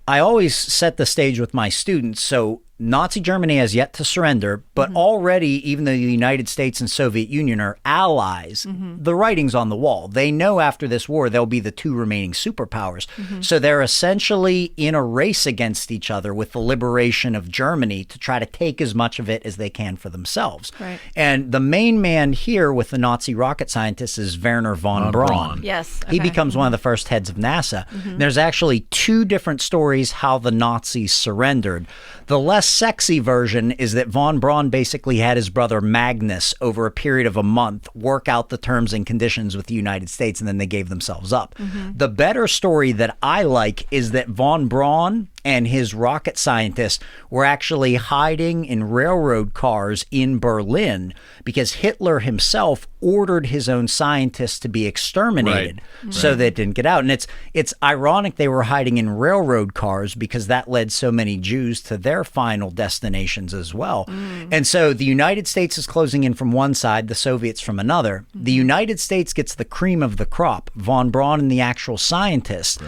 I always set the stage with my students. So Nazi Germany has yet to surrender, but already, even though the United States and Soviet Union are allies, the writing's on the wall. They know after this war, they'll be the two remaining superpowers. So they're essentially in a race against each other with the liberation of Germany to try to take as much of it as they can for themselves. Right. And the main man here with the Nazi rocket scientists is Werner von Braun. Yes. He okay. becomes one of the first heads of NASA. There's actually two different stories how the Nazis surrendered. The less sexy version is that von Braun basically had his brother Magnus over a period of a month work out the terms and conditions with the United States, and then they gave themselves up. The better story that I like is that von Braun and his rocket scientists were actually hiding in railroad cars in Berlin because Hitler himself ordered his own scientists to be exterminated so they didn't get out. And it's ironic they were hiding in railroad cars because that led so many Jews to their final destinations as well. And so the United States is closing in from one side, the Soviets from another. The United States gets the cream of the crop, von Braun and the actual scientists.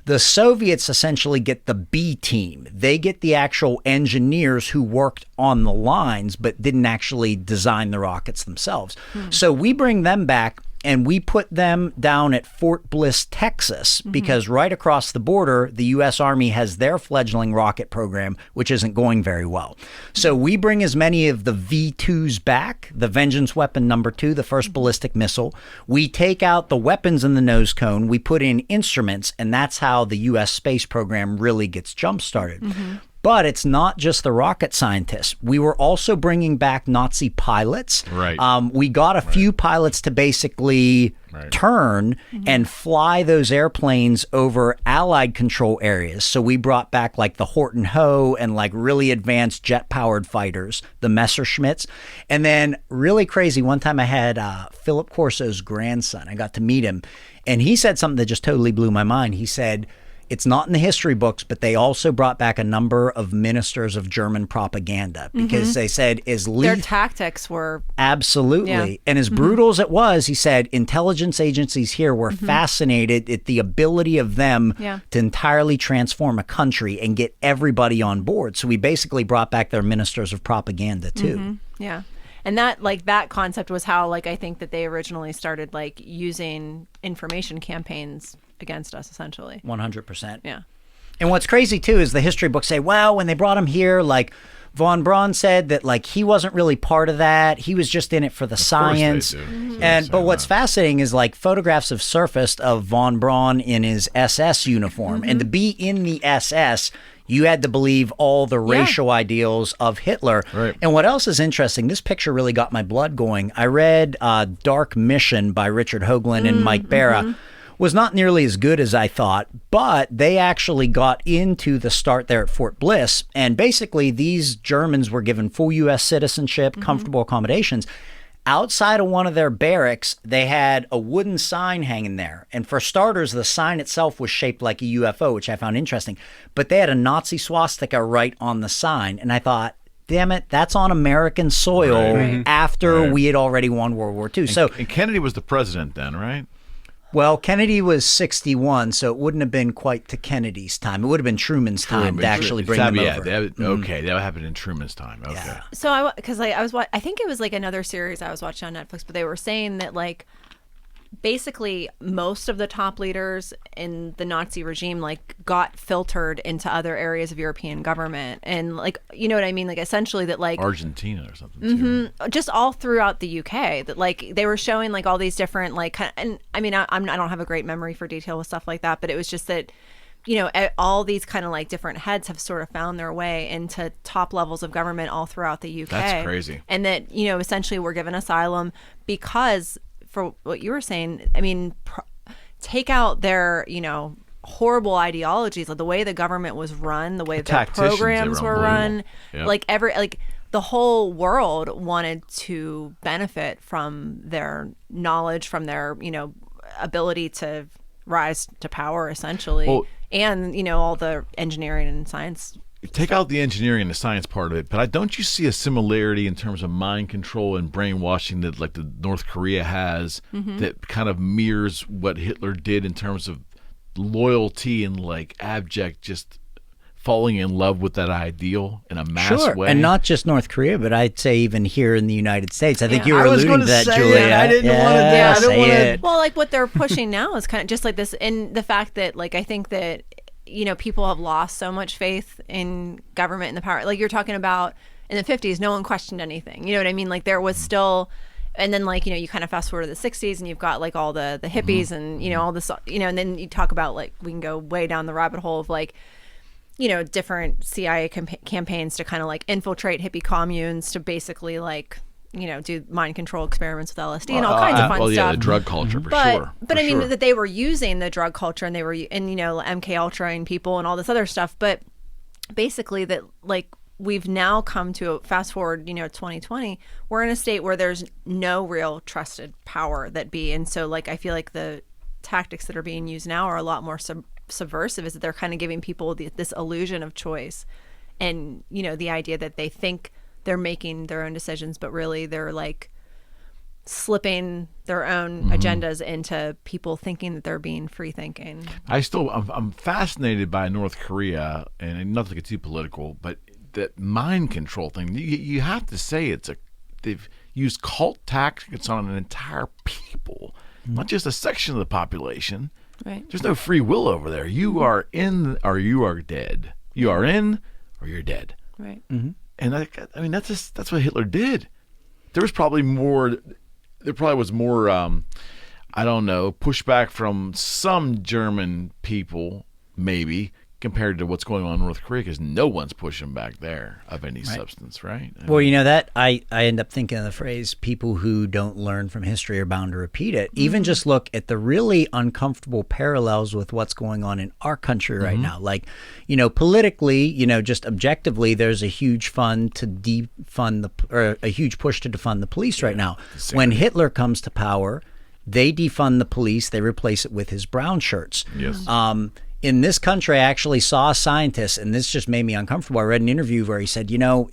The Soviets essentially get the B team. They get the actual engineers who worked on the lines but didn't actually design the rockets themselves. So we bring them back and we put them down at Fort Bliss, Texas, because right across the border, the U.S. Army has their fledgling rocket program, which isn't going very well. So we bring as many of the V2s back, the Vengeance Weapon number 2, the first ballistic missile. We take out the weapons in the nose cone, we put in instruments, and that's how the U.S. space program really gets jump-started. But it's not just the rocket scientists. We were also bringing back Nazi pilots. We got a few pilots to basically turn and fly those airplanes over Allied control areas. So we brought back like the Horton Ho and like really advanced jet-powered fighters, the Messerschmitts. And then really crazy, one time I had Philip Corso's grandson. I got to meet him. And he said something that just totally blew my mind. He said, it's not in the history books, but they also brought back a number of ministers of German propaganda because they said their tactics were absolutely. And as brutal as it was, he said intelligence agencies here were fascinated at the ability of them to entirely transform a country and get everybody on board. So we basically brought back their ministers of propaganda too. Yeah. And that concept was how I think that they originally started using information campaigns against us, essentially. 100%. Yeah. And what's crazy too is the history books say, well, when they brought him here, von Braun said that he wasn't really part of that. He was just in it for the science. But what's fascinating is photographs have surfaced of von Braun in his SS uniform. And to be in the SS, you had to believe all the racial ideals of Hitler. And what else is interesting, this picture really got my blood going. I read Dark Mission by Richard Hoagland and Mike Barra. Was not nearly as good as I thought, but they actually got into the start there at Fort Bliss. And basically, these Germans were given full U.S. citizenship, comfortable accommodations. Outside of one of their barracks, they had a wooden sign hanging there. And for starters, the sign itself was shaped like a UFO, which I found interesting. But they had a Nazi swastika right on the sign. And I thought, damn it, that's on American soil after we had already won World War II. And Kennedy was the president then, right? Well, Kennedy was 61, so it wouldn't have been quite to Kennedy's time. It would have been Truman's time to actually bring them over. Okay, that happened in Truman's time. Okay. Yeah. So I think it was another series I was watching on Netflix, but they were saying that basically most of the top leaders in the Nazi regime like got filtered into other areas of European government, and like, you know what I mean, like essentially that like Argentina or something too. just all throughout the UK, that like they were showing like all these different like kind of, and I mean I don't have a great memory for detail with stuff like that, but it was just that, you know, all these kind of like different heads have sort of found their way into top levels of government all throughout the UK. That's crazy. And that, you know, essentially we're given asylum because, for what you were saying, I mean, take out their, you know, horrible ideologies, like the way the government was run, the way the programs were run, Yep. like the whole world wanted to benefit from their knowledge, from their, you know, ability to rise to power, essentially. Well, and, you know, all the engineering and science. Take out the engineering and the science part of it, but don't you see a similarity in terms of mind control and brainwashing that like the North Korea has, that kind of mirrors what Hitler did in terms of loyalty and like abject just falling in love with that ideal in a mass way? And not just North Korea, but I'd say even here in the United States. I think you were I was alluding to gonna that, say Julia. it. I didn't want to. Yeah, I didn't say want to. it. Well, like what they're pushing now is kind of just like this, and the fact that like I think that, you know, people have lost so much faith in government and the power. Like you're talking about in the 50s, no one questioned anything. You know what I mean? Like there was still, and then like, you know, you kind of fast forward to the 60s and you've got like all the hippies and, you know, all this, you know, and then you talk about like, we can go way down the rabbit hole of like, you know, different CIA campaigns to kind of like infiltrate hippie communes to basically like, you know, do mind control experiments with LSD and all kinds of fun stuff. Yeah, the drug culture for sure. But I mean sure. that they were using the drug culture, and they were, and you know, MK Ultra and people and all this other stuff. But basically, that like we've now come to fast forward, you know, 2020. We're in a state where there's no real trusted power that be, and so like I feel like the tactics that are being used now are a lot more subversive. Is that they're kind of giving people this illusion of choice, and you know, the idea that they think they're making their own decisions, but really they're like slipping their own agendas into people thinking that they're being free thinking. I'm fascinated by North Korea, and not to get too political, but that mind control thing. You have to say they've used cult tactics on an entire people, not just a section of the population. Right. There's no free will over there. You are in or you are dead. You are in or you're dead. Right. And I mean, that's what Hitler did. There probably was more, I don't know, pushback from some German people, maybe, compared to what's going on in North Korea, because no one's pushing back there of any substance, right? Well, you know, that I end up thinking of the phrase, people who don't learn from history are bound to repeat it. Even just look at the really uncomfortable parallels with what's going on in our country right now. Like, you know, politically, you know, just objectively, there's a huge fund to defund or a huge push to defund the police right now. When Hitler comes to power, they defund the police, they replace it with his brown shirts. Yes. In this country, I actually saw a scientist, and this just made me uncomfortable. I read an interview where he said, you know,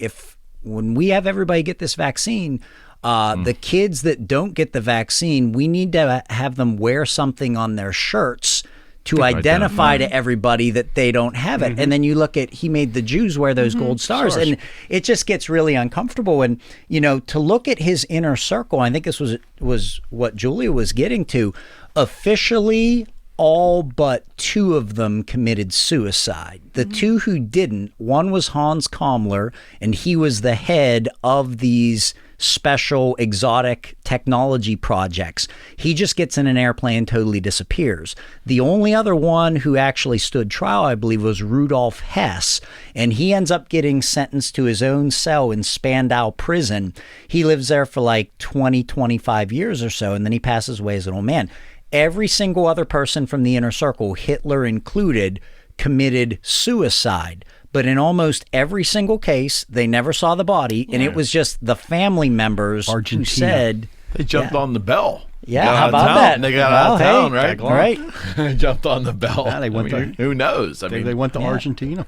when we have everybody get this vaccine, the kids that don't get the vaccine, we need to have them wear something on their shirts to identify to everybody that they don't have it. And then you look at, he made the Jews wear those gold stars, and it just gets really uncomfortable. And, you know, to look at his inner circle, I think this was what Julia was getting to, officially all but two of them committed suicide. The two who didn't, one was Hans Kammler, and he was the head of these special exotic technology projects. He just gets in an airplane and totally disappears. The only other one who actually stood trial, I believe, was Rudolf Hess, and he ends up getting sentenced to his own cell in Spandau prison. He lives there for like 25 years or so, and then he passes away as an old man. Every single other person from the inner circle, Hitler included, committed suicide. But in almost every single case, they never saw the body, and it was just the family members who said... They jumped on the bell. Yeah, how about that? They got out of town, right? Right. They jumped on the bell. Yeah, they went who knows? They went to Argentina.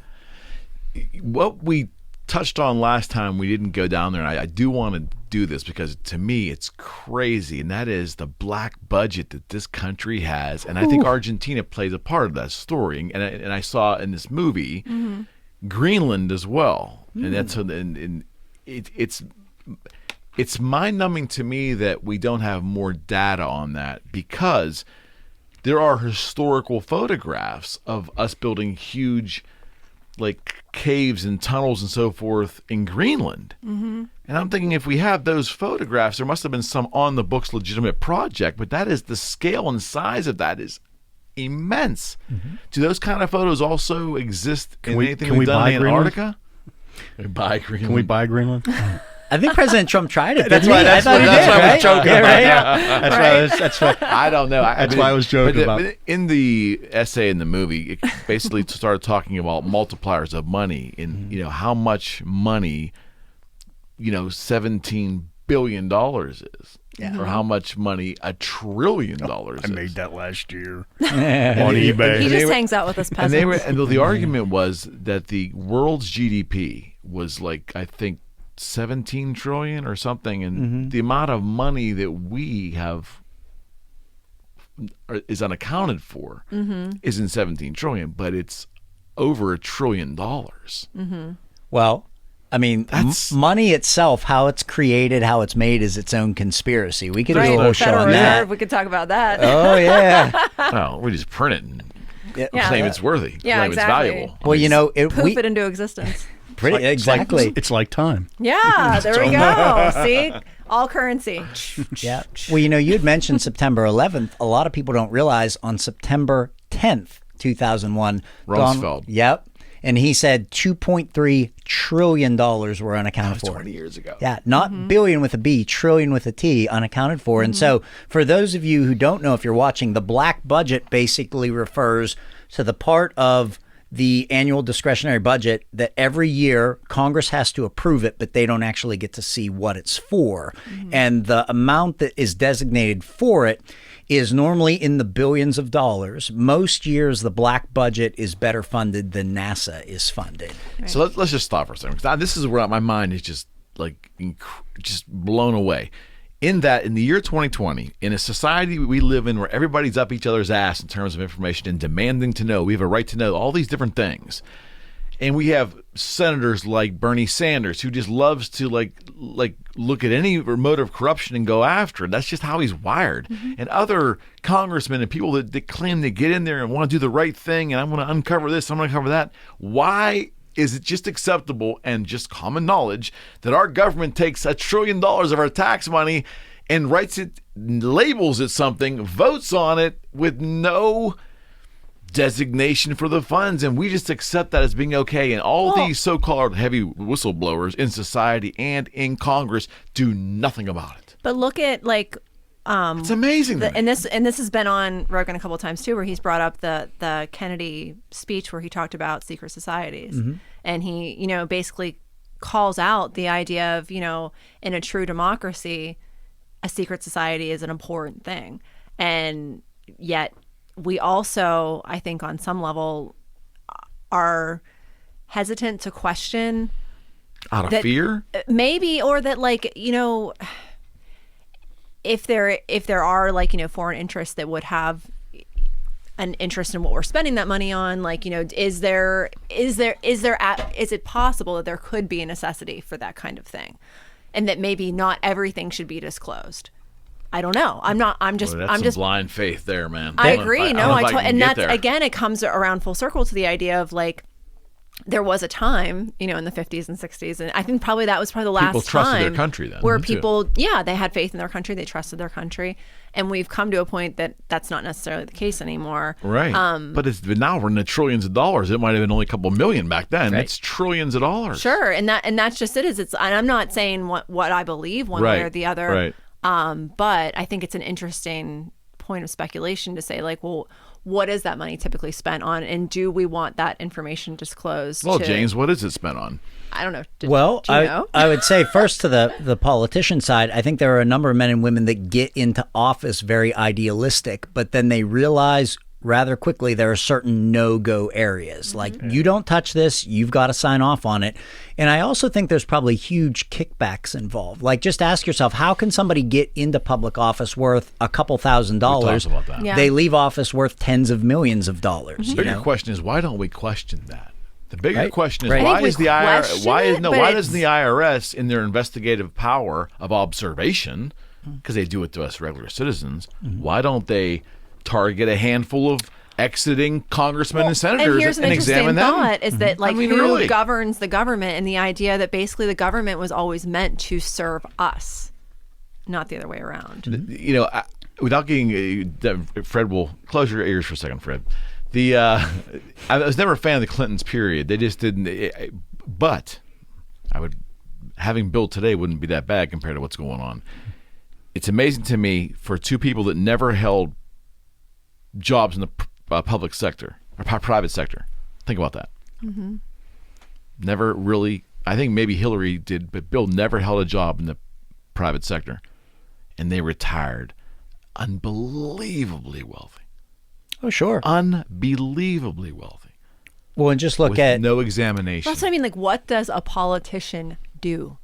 What we touched on last time, we didn't go down there, and I do want to do this because to me it's crazy, and that is the black budget that this country has, and I think Argentina plays a part of that story. And I saw in this movie Greenland as well, and that's it's it's mind-numbing to me that we don't have more data on that, because there are historical photographs of us building huge, like, caves and tunnels and so forth in Greenland. And I'm thinking, if we have those photographs, there must have been some on-the-books legitimate project, but that is, the scale and size of that is immense. Do those kind of photos also exist in anything we've done in Antarctica? Can we buy Greenland? I think President Trump tried it. That's why I was joking about. That's why I don't know. That's why I was joking about. But in the essay in the movie, it basically started talking about multipliers of money, and how much money, $17 billion is. Or how much money $1 trillion is. I made that last year on eBay. He just hangs out with us peasants. And the argument was that the world's GDP was, like, I think, 17 trillion or something, and the amount of money that we have is unaccounted for isn't 17 trillion, but it's over $1 trillion. Well, I mean, money itself, how it's created, how it's made, is its own conspiracy. We could do a whole show on that. We could talk about that. Oh, yeah. Well, we just print it and claim it's worthy, claim exactly. it's valuable. Well, Poof it into existence. Exactly. It's like time. Yeah, there we go. See? All currency. Yeah. Well, you had mentioned September 11th. A lot of people don't realize on September 10th, 2001, Rumsfeld. Yep. And he said $2.3 trillion were unaccounted for. 20 years ago. Yeah, not billion with a B, trillion with a T, unaccounted for. And so for those of you who don't know, if you're watching, the black budget basically refers to the part of the annual discretionary budget that every year Congress has to approve it, but they don't actually get to see what it's for. And the amount that is designated for it is normally in the billions of dollars. Most years, the black budget is better funded than NASA is funded. Right. So let's just stop for a second, because this is where my mind is just just blown away. In that, in the year 2020, in a society we live in where everybody's up each other's ass in terms of information and demanding to know, we have a right to know all these different things. And we have senators like Bernie Sanders, who just loves to like look at any motive of corruption and go after it. That's just how he's wired. And other congressmen and people that claim to get in there and want to do the right thing, and I'm going to uncover this, I'm going to uncover that. Why is it just acceptable and just common knowledge that our government takes $1 trillion of our tax money and writes it, labels it something, votes on it with no designation for the funds, and we just accept that as being okay, and all these so-called heavy whistleblowers in society and in Congress do nothing about it? But look at it's amazing. and this has been on Rogan a couple of times too, where he's brought up the Kennedy speech where he talked about secret societies, and he basically calls out the idea of in a true democracy, a secret society is an important thing, and yet we also, I think, on some level, are hesitant to question out of fear, maybe, or that if there are foreign interests that would have an interest in what we're spending that money on, is it possible that there could be a necessity for that kind of thing, and that maybe not everything should be disclosed? I don't know. I'm just blind faith there, man. I agree. And that's again, it comes around full circle to the idea of there was a time, in the 50s and 60s, and I think probably that was the last time people trusted their country then, where people, they had faith in their country, they trusted their country, and we've come to a point that that's not necessarily the case anymore. Right. But now we're in the trillions of dollars. It might have been only a couple million back then. Right. It's trillions of dollars. Sure, and that's just it. And I'm not saying what I believe one way or the other. Right. But I think it's an interesting point of speculation to say, what is that money typically spent on, and do we want that information disclosed? Well, James, what is it spent on? I don't know. Do you know? I would say first to the politician side, I think there are a number of men and women that get into office very idealistic, but then they realize rather quickly there are certain no-go areas. You don't touch this, you've got to sign off on it. And I also think there's probably huge kickbacks involved. Just ask yourself, how can somebody get into public office worth a couple $1,000s? We talked about that. Yeah. They leave office worth tens of millions of dollars. So your question is, why don't we question that? The bigger Right? question is Right. why I think is we the IRS question why it, but why it's- doesn't the IRS in their investigative power of observation, because they do it to us regular citizens, why don't they target a handful of exiting congressmen and senators and here's an interesting examine them? thought: is that like I mean, who really. governs the government, and the idea that basically the government was always meant to serve us, not the other way around. You know, without getting Fred will close your ears for a second, Fred. I was never a fan of the Clintons. Period. They just didn't. But having Bill today wouldn't be that bad compared to what's going on. It's amazing to me for two people that never held jobs in the public sector or private sector. Think about that. Mm-hmm. Never really. I think maybe Hillary did, but Bill never held a job in the private sector, and they retired unbelievably wealthy. Oh, sure. Unbelievably wealthy. Well, and just look with at no examination. That's what I mean. Like, what does a politician do?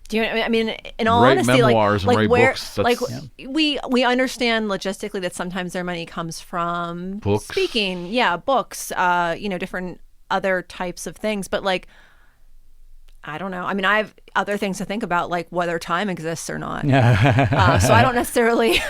Do you? I mean, in all Write honesty, memoirs and like write where, books. That's- like we understand logistically that sometimes their money comes from Books. speaking, books, different other types of things. But like, I don't know. I mean, I have other things to think about, like whether time exists or not. So I don't necessarily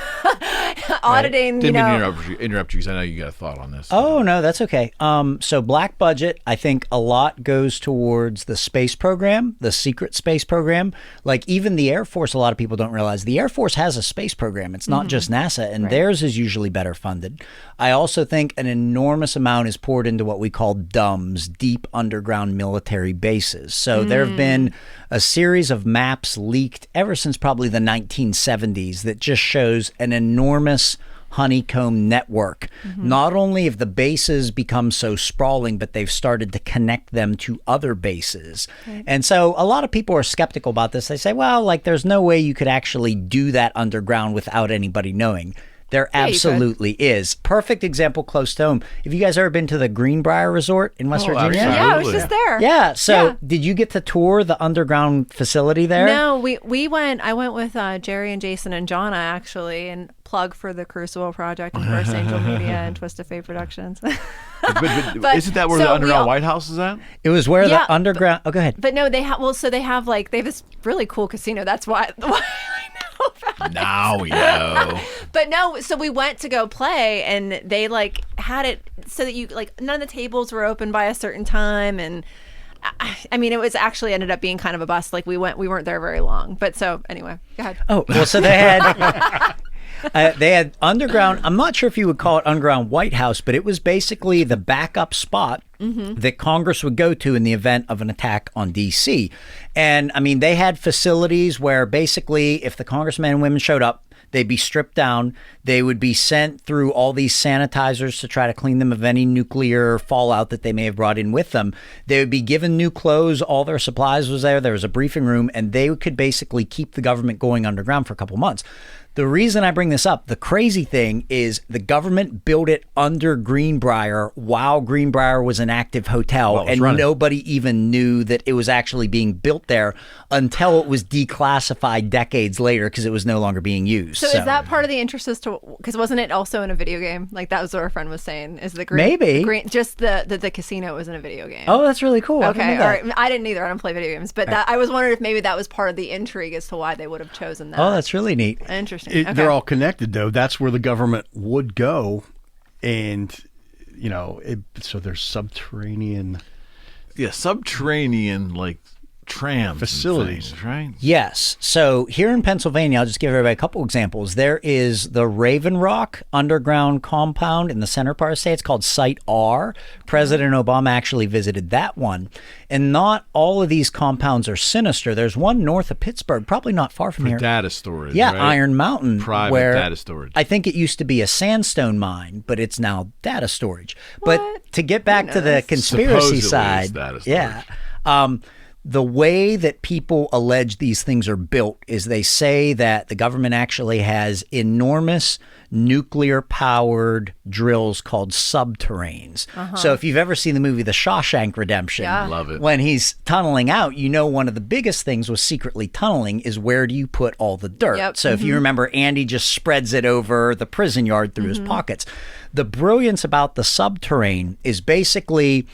auditing. Didn't mean to interrupt you because I know you got a thought on this. Oh, no, that's okay. So black budget, I think a lot goes towards the space program, the secret space program. Like even the Air Force, a lot of people don't realize the Air Force has a space program. It's not just NASA, and theirs is usually better funded. I also think an enormous amount is poured into what we call DUMBs, deep underground military bases. So there have been a series of maps leaked ever since probably the 1970s that just shows an enormous honeycomb network. Not only have the bases become so sprawling, but they've started to connect them to other bases. And so a lot of people are skeptical about this. They say, well, like there's no way you could actually do that underground without anybody knowing. There absolutely is. Perfect example close to home. Have you guys ever been to the Greenbrier Resort in West Virginia? absolutely. Yeah, I was just there. Yeah. So Yeah. did you get to tour the underground facility there? No, we went. I went with Jerry and Jason and Jonna actually, and plug for the Crucible Project and First Angel Media and Twisted Fate Productions. But isn't that where so the we underground all- White House is at? It was where Yeah, the underground. Oh, go ahead. But no, they have. Well, so they have this really cool casino. That's why I know about it. Now we know. But no, so we went to go play, and they like had it so that you like none of the tables were open by a certain time, and I mean it was actually ended up being kind of a bust. Like we weren't there very long. But so anyway, go ahead. Oh, well, so they had they had underground. I'm not sure if you would call it underground White House, but it was basically the backup spot that Congress would go to in the event of an attack on D.C. And I mean, they had facilities where basically, if the congressmen and women showed up, they'd be stripped down. They would be sent through all these sanitizers to try to clean them of any nuclear fallout that they may have brought in with them. They would be given new clothes. All their supplies was there. There was a briefing room, and they could basically keep the government going underground for a couple months. The reason I bring this up, the crazy thing is the government built it under Greenbrier while Greenbrier was an active hotel, While it was and running. nobody even knew that it was actually being built there until it was declassified decades later because it was no longer being used. So is that part of the interest as to because wasn't it also in a video game? Like that was what our friend was saying. Is the green, Maybe. the green, just the casino was in a video game? Oh, that's really cool. I didn't Okay, know all that. right. I didn't either. I don't play video games, but I was wondering if maybe that was part of the intrigue as to why they would have chosen that. Oh, that's really neat. Interesting. Okay. They're all connected, though. That's where the government would go, and so there's subterranean. Yeah, subterranean like trams Facilities. and things, right? Yes. So here in Pennsylvania, I'll just give everybody a couple examples. There is the Raven Rock underground compound in the center part of the state. It's called Site R. President Obama actually visited that one. And not all of these compounds are sinister. There's one north of Pittsburgh, probably not far from here. Data storage. Yeah, right? Iron Mountain. Private where data storage. I think it used to be a sandstone mine, but it's now data storage. But to get back to the conspiracy Supposedly side, it's data storage. yeah. the way that people allege these things are built is they say that the government actually has enormous nuclear-powered drills called subterranes. So if you've ever seen the movie The Shawshank Redemption, Love it. when he's tunneling out, you know one of the biggest things with secretly tunneling is where do you put all the dirt? Yep. So if you remember, Andy just spreads it over the prison yard through his pockets. The brilliance about the subterrane is basically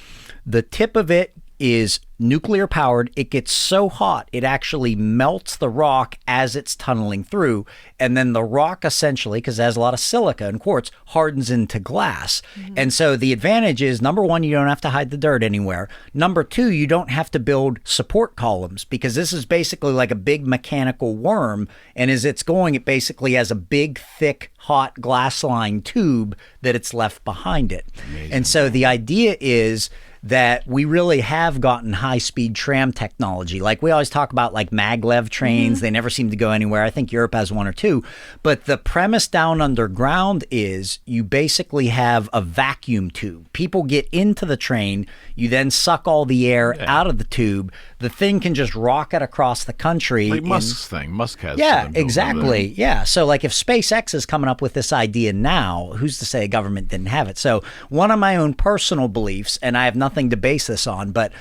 the tip of it is nuclear powered. It gets so hot, it actually melts the rock as it's tunneling through. And then the rock essentially, because it has a lot of silica and quartz, hardens into glass. And so the advantage is, number one, you don't have to hide the dirt anywhere. Number two, you don't have to build support columns because this is basically like a big mechanical worm. And as it's going, it basically has a big, thick, hot glass lined tube that it's left behind it. And so the idea is that we really have gotten high-speed tram technology. Like we always talk about like maglev trains. They never seem to go anywhere. I think Europe has one or two. But the premise down underground is you basically have a vacuum tube. People get into the train. You then suck all the air out of the tube. The thing can just rocket across the country. Like Musk's thing. Musk has Yeah, something built exactly. over there. Yeah. So like if SpaceX is coming up with this idea now, who's to say a government didn't have it? So one of my own personal beliefs, and I have nothing to base this on, but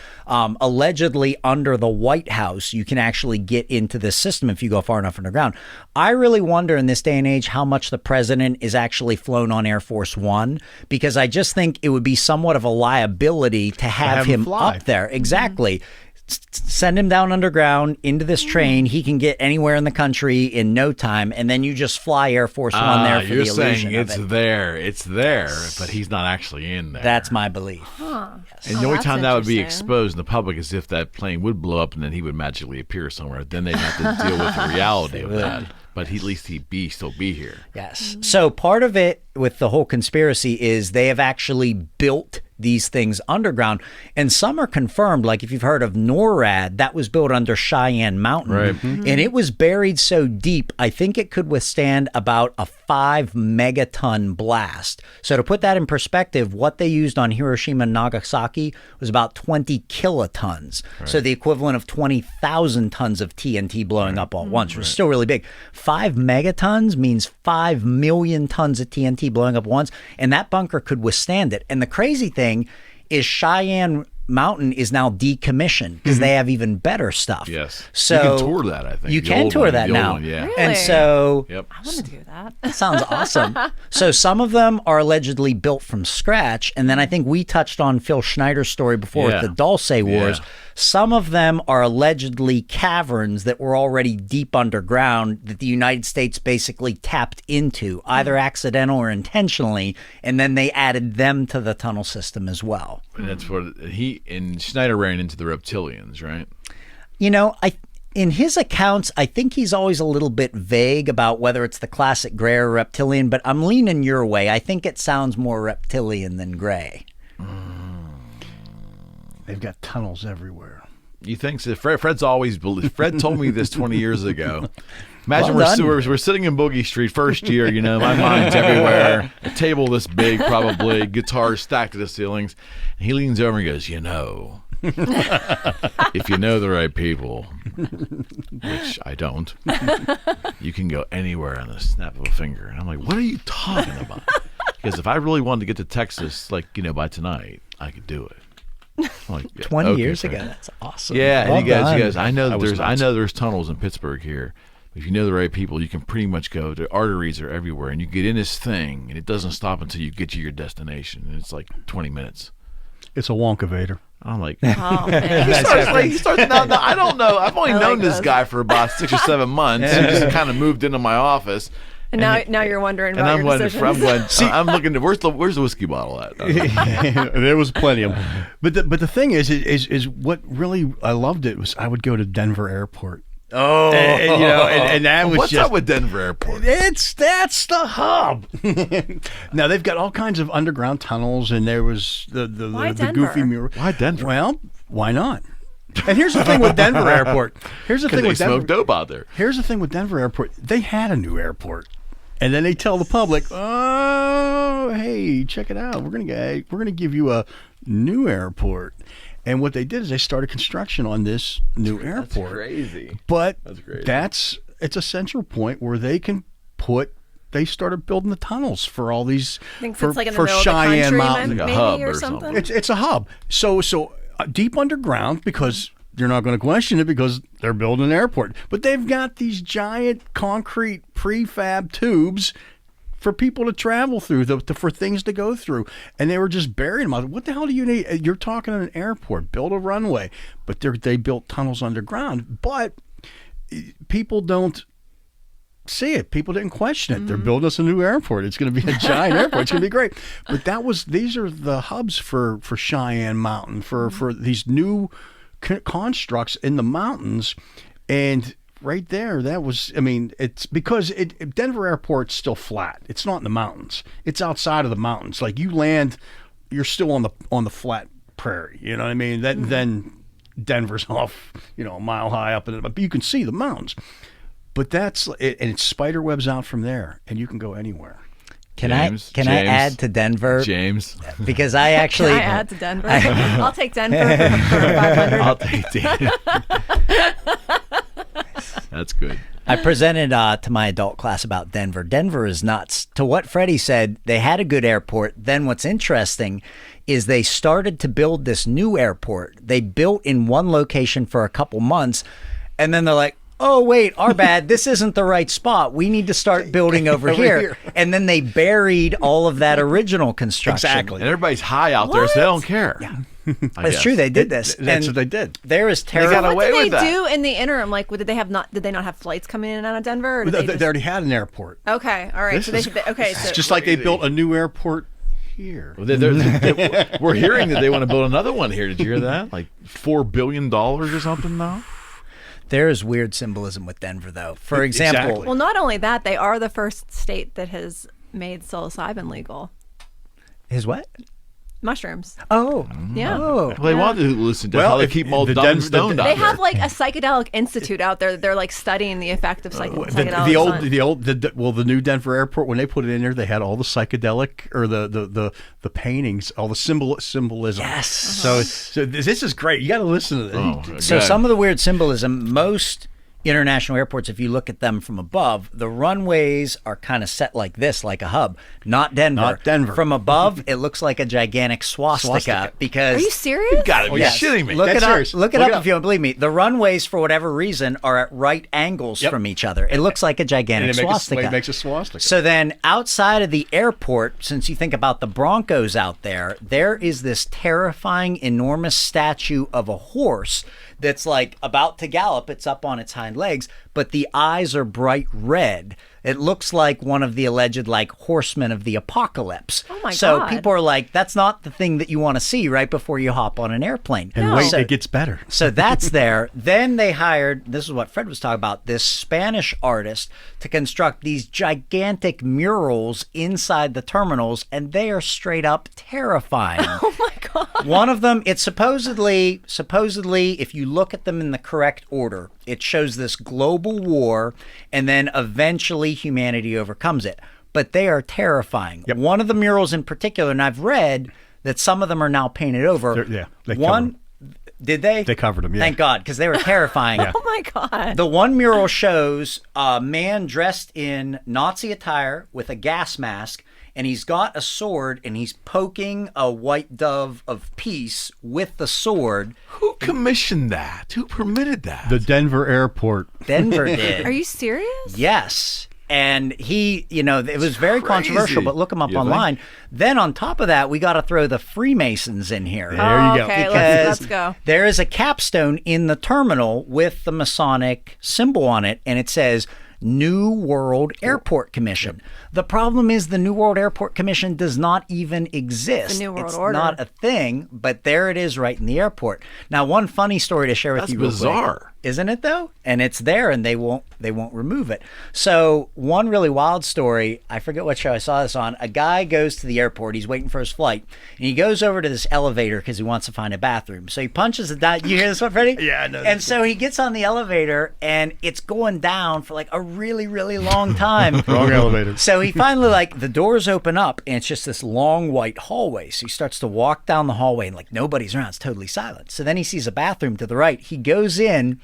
allegedly under the White House, you can actually get into this system if you go far enough underground. I really wonder in this day and age how much the president is actually flown on Air Force One, because I just think it would be somewhat of a liability to have him him fly. up there. Exactly. Send him down underground into this train. He can get anywhere in the country in no time, and then you just fly Air Force One there for you're the illusion saying of it's it. there, but he's not actually in there. That's my belief. And the only that's time that would be interesting. exposed in the public is if that plane would blow up and then he would magically appear somewhere. Then they'd have to deal with the reality of that. But at least he'd still be here. Yes. So part of it with the whole conspiracy is they have actually built these things underground, and some are confirmed. Like if you've heard of NORAD, that was built under Cheyenne Mountain, Right. and it was buried so deep, I think it could withstand about a 5 megaton blast. So to put that in perspective, what they used on Hiroshima and Nagasaki was about 20 kilotons. So the equivalent of 20,000 tons of TNT blowing up all at once, which is still really big. 5 megatons means 5 million tons of TNT blowing up at once, and that bunker could withstand it. And the crazy thing is Cheyenne Mountain is now decommissioned because they have even better stuff. Yes. So you can tour that, I think. You The can old tour one, that the old now. one, yeah. Really? And so Yep. I want to do that. that sounds awesome. So some of them are allegedly built from scratch. And then I think we touched on Phil Schneider's story before Yeah. with the Dulce Wars. Yeah. Some of them are allegedly caverns that were already deep underground that the United States basically tapped into, either accidental or intentionally, and then they added them to the tunnel system as well. And that's what Schneider ran into the reptilians, right? You know, in his accounts, I think he's always a little bit vague about whether it's the classic gray or reptilian, but I'm leaning your way. I think it sounds more reptilian than gray. They've got tunnels everywhere. You think so? Fred's always believed. Fred told me this 20 years ago. Imagine Well we're sitting in Boogie Street first year, you know, my mind's everywhere. A table this big, probably, guitars stacked to the ceilings. And he leans over and goes, you know, if you know the right people, which I don't, you can go anywhere on the snap of a finger. And I'm like, what are you talking about? Because if I really wanted to get to Texas, like, you know, by tonight, I could do it. I'm like, yeah, 20 okay, years Fred. ago. That's awesome. Yeah, Well and he done. goes, I know was nuts. there's tunnels in Pittsburgh here. If you know the right people, you can pretty much go. The arteries are everywhere, and you get in this thing, and it doesn't stop until you get to your destination, and it's like 20 minutes. It's a Wonkavator. I'm like, Oh, man. he starts. No, I don't know. I've only I known like this those. guy for about 6 or 7 months. He just kind of moved into my office. And now you're wondering And about I'm your wondering, decisions. I'm looking to where's the whiskey bottle at? There was plenty of them. But the thing is what really I loved it was I would go to Denver Airport. Oh, And that was What's just up with Denver Airport? that's the hub. Now they've got all kinds of underground tunnels, and there was the Why goofy Denver? mural. Why Denver? Well, why not? And here's the thing with Denver Airport. Here's the Because thing they with smoke Denver. dope out there. Here's the thing with Denver Airport. They had a new airport, and then they tell the public, "Oh, hey, check it out. We're gonna give you a new airport." And what they did is they started construction on this new airport. That's crazy. But That's crazy. it's a central point where they can they started building the tunnels for all these Thinks for, it's like in the for middle Cheyenne of the country, Mountain. Like a maybe, hub or or something. something. It's a hub. So deep underground, because you're not going to question it because they're building an airport. But they've got these giant concrete prefab tubes for people to travel through, for things to go through. And they were just burying them. What the hell do you need? You're talking an airport, build a runway. But they built tunnels underground. But people don't see it. People didn't question it. They're building us a new airport. It's going to be a giant airport. It's going to be great. But these are the hubs for Cheyenne Mountain, for these new constructs in the mountains. And right there, it's because Denver Airport's still flat. It's not in the mountains. It's outside of the mountains. Like you land, you're still on the flat prairie. You know what I mean? Then Denver's off, a mile high up, but you can see the mountains. But that's it, and it's spider webs out from there, and you can go anywhere. Can I add to Denver? James. Because I actually Can I add to Denver? I'll take Denver for 500. I'll take Denver. That's good. I presented to my adult class about Denver. Denver is nuts. To what Freddie said, they had a good airport. Then what's interesting is they started to build this new airport. They built in one location for a couple months, and then they're like, oh, wait, our bad. This isn't the right spot. We need to start building over here. And then they buried all of that original construction. Exactly. And everybody's high out there, so they don't care. Yeah. It's true. They did this. That's what they did. There is terrible. got What away did they with that. do in the interim? Like, did they not have flights coming in and out of Denver? Or did They already had an airport. Okay, all right. So It's just like they built a new airport here. Well, we're hearing that they want to build another one here. Did you hear that? Like $4 billion or something now? There is weird symbolism with Denver, though. For example, Exactly. Well, not only that, they are the first state that has made psilocybin legal. his what? Mushrooms. Oh, Yeah. oh. Well, they wanted to listen to how they keep them all dumb and stoned out They there. have like a psychedelic institute out there. They're like studying the effect of psychedelics. The new Denver airport, when they put it in there, they had all the psychedelic or the paintings, all the symbolism. Yes. So this is great. You got to listen to this. Oh, So good. some of the weird symbolism, most international airports, if you look at them from above, the runways are kind of set like this, like a hub. Not Denver. Not Denver. From above, it looks like a gigantic swastika. Because Are you serious? Gotta be Yes. shitting me. Look That's it up. serious. Look it Look up it up. if you don't believe me. The runways, for whatever reason, are at right angles Yep. from each other. It looks like a gigantic And swastika. it makes a swastika. So then, outside of the airport, since you think about the Broncos out there, there is this terrifying, enormous statue of a horse that's like about to gallop. It's up on its hind legs, but the eyes are bright red. It looks like one of the alleged like horsemen of the apocalypse. Oh my So God. people are like, that's not the thing that you want to see right before you hop on an airplane. and No. wait, So- it gets better. So that's there. Then they hired, this is what Fred was talking about, this Spanish artist to construct these gigantic murals inside the terminals, and they are straight up terrifying. Oh my God. One of them, it's supposedly, if you look at them in the correct order, it shows this global war, and then eventually humanity overcomes it. But they are terrifying. Yep. One of the murals in particular, and I've read that some of them are now painted over. They covered One, did they? They covered them, yeah. Thank God, because they were terrifying. Oh my God. The one mural shows a man dressed in Nazi attire with a gas mask, and he's got a sword, and he's poking a white dove of peace with the sword. Who commissioned that? Who permitted that? The Denver airport. Denver did. Are you serious? Yes. And he, it was very crazy. controversial, but look him up You think? online. Then on top of that, we got to throw the Freemasons in here. There you go. Okay, Because let's go. there is a capstone in the terminal with the Masonic symbol on it, and it says New World Airport Commission. The problem is the New World Airport Commission does not even exist. The New World it's Order. not a thing, but there it is right in the airport. Now, one funny story to share with That's you real quick. bizarre. isn't it though? And it's there, and they won't remove it. So one really wild story, I forget what show I saw this on. A guy goes to the airport. He's waiting for his flight, and he goes over to this elevator because he wants to find a bathroom. So he punches the dial. You hear this one, Freddie? Yeah, I know. And so he gets on the elevator, and it's going down for like a really, really long time. Wrong elevator. So he finally, like, the doors open up, and it's just this long white hallway. So he starts to walk down the hallway, and like nobody's around. It's totally silent. So then he sees a bathroom to the right. He goes in,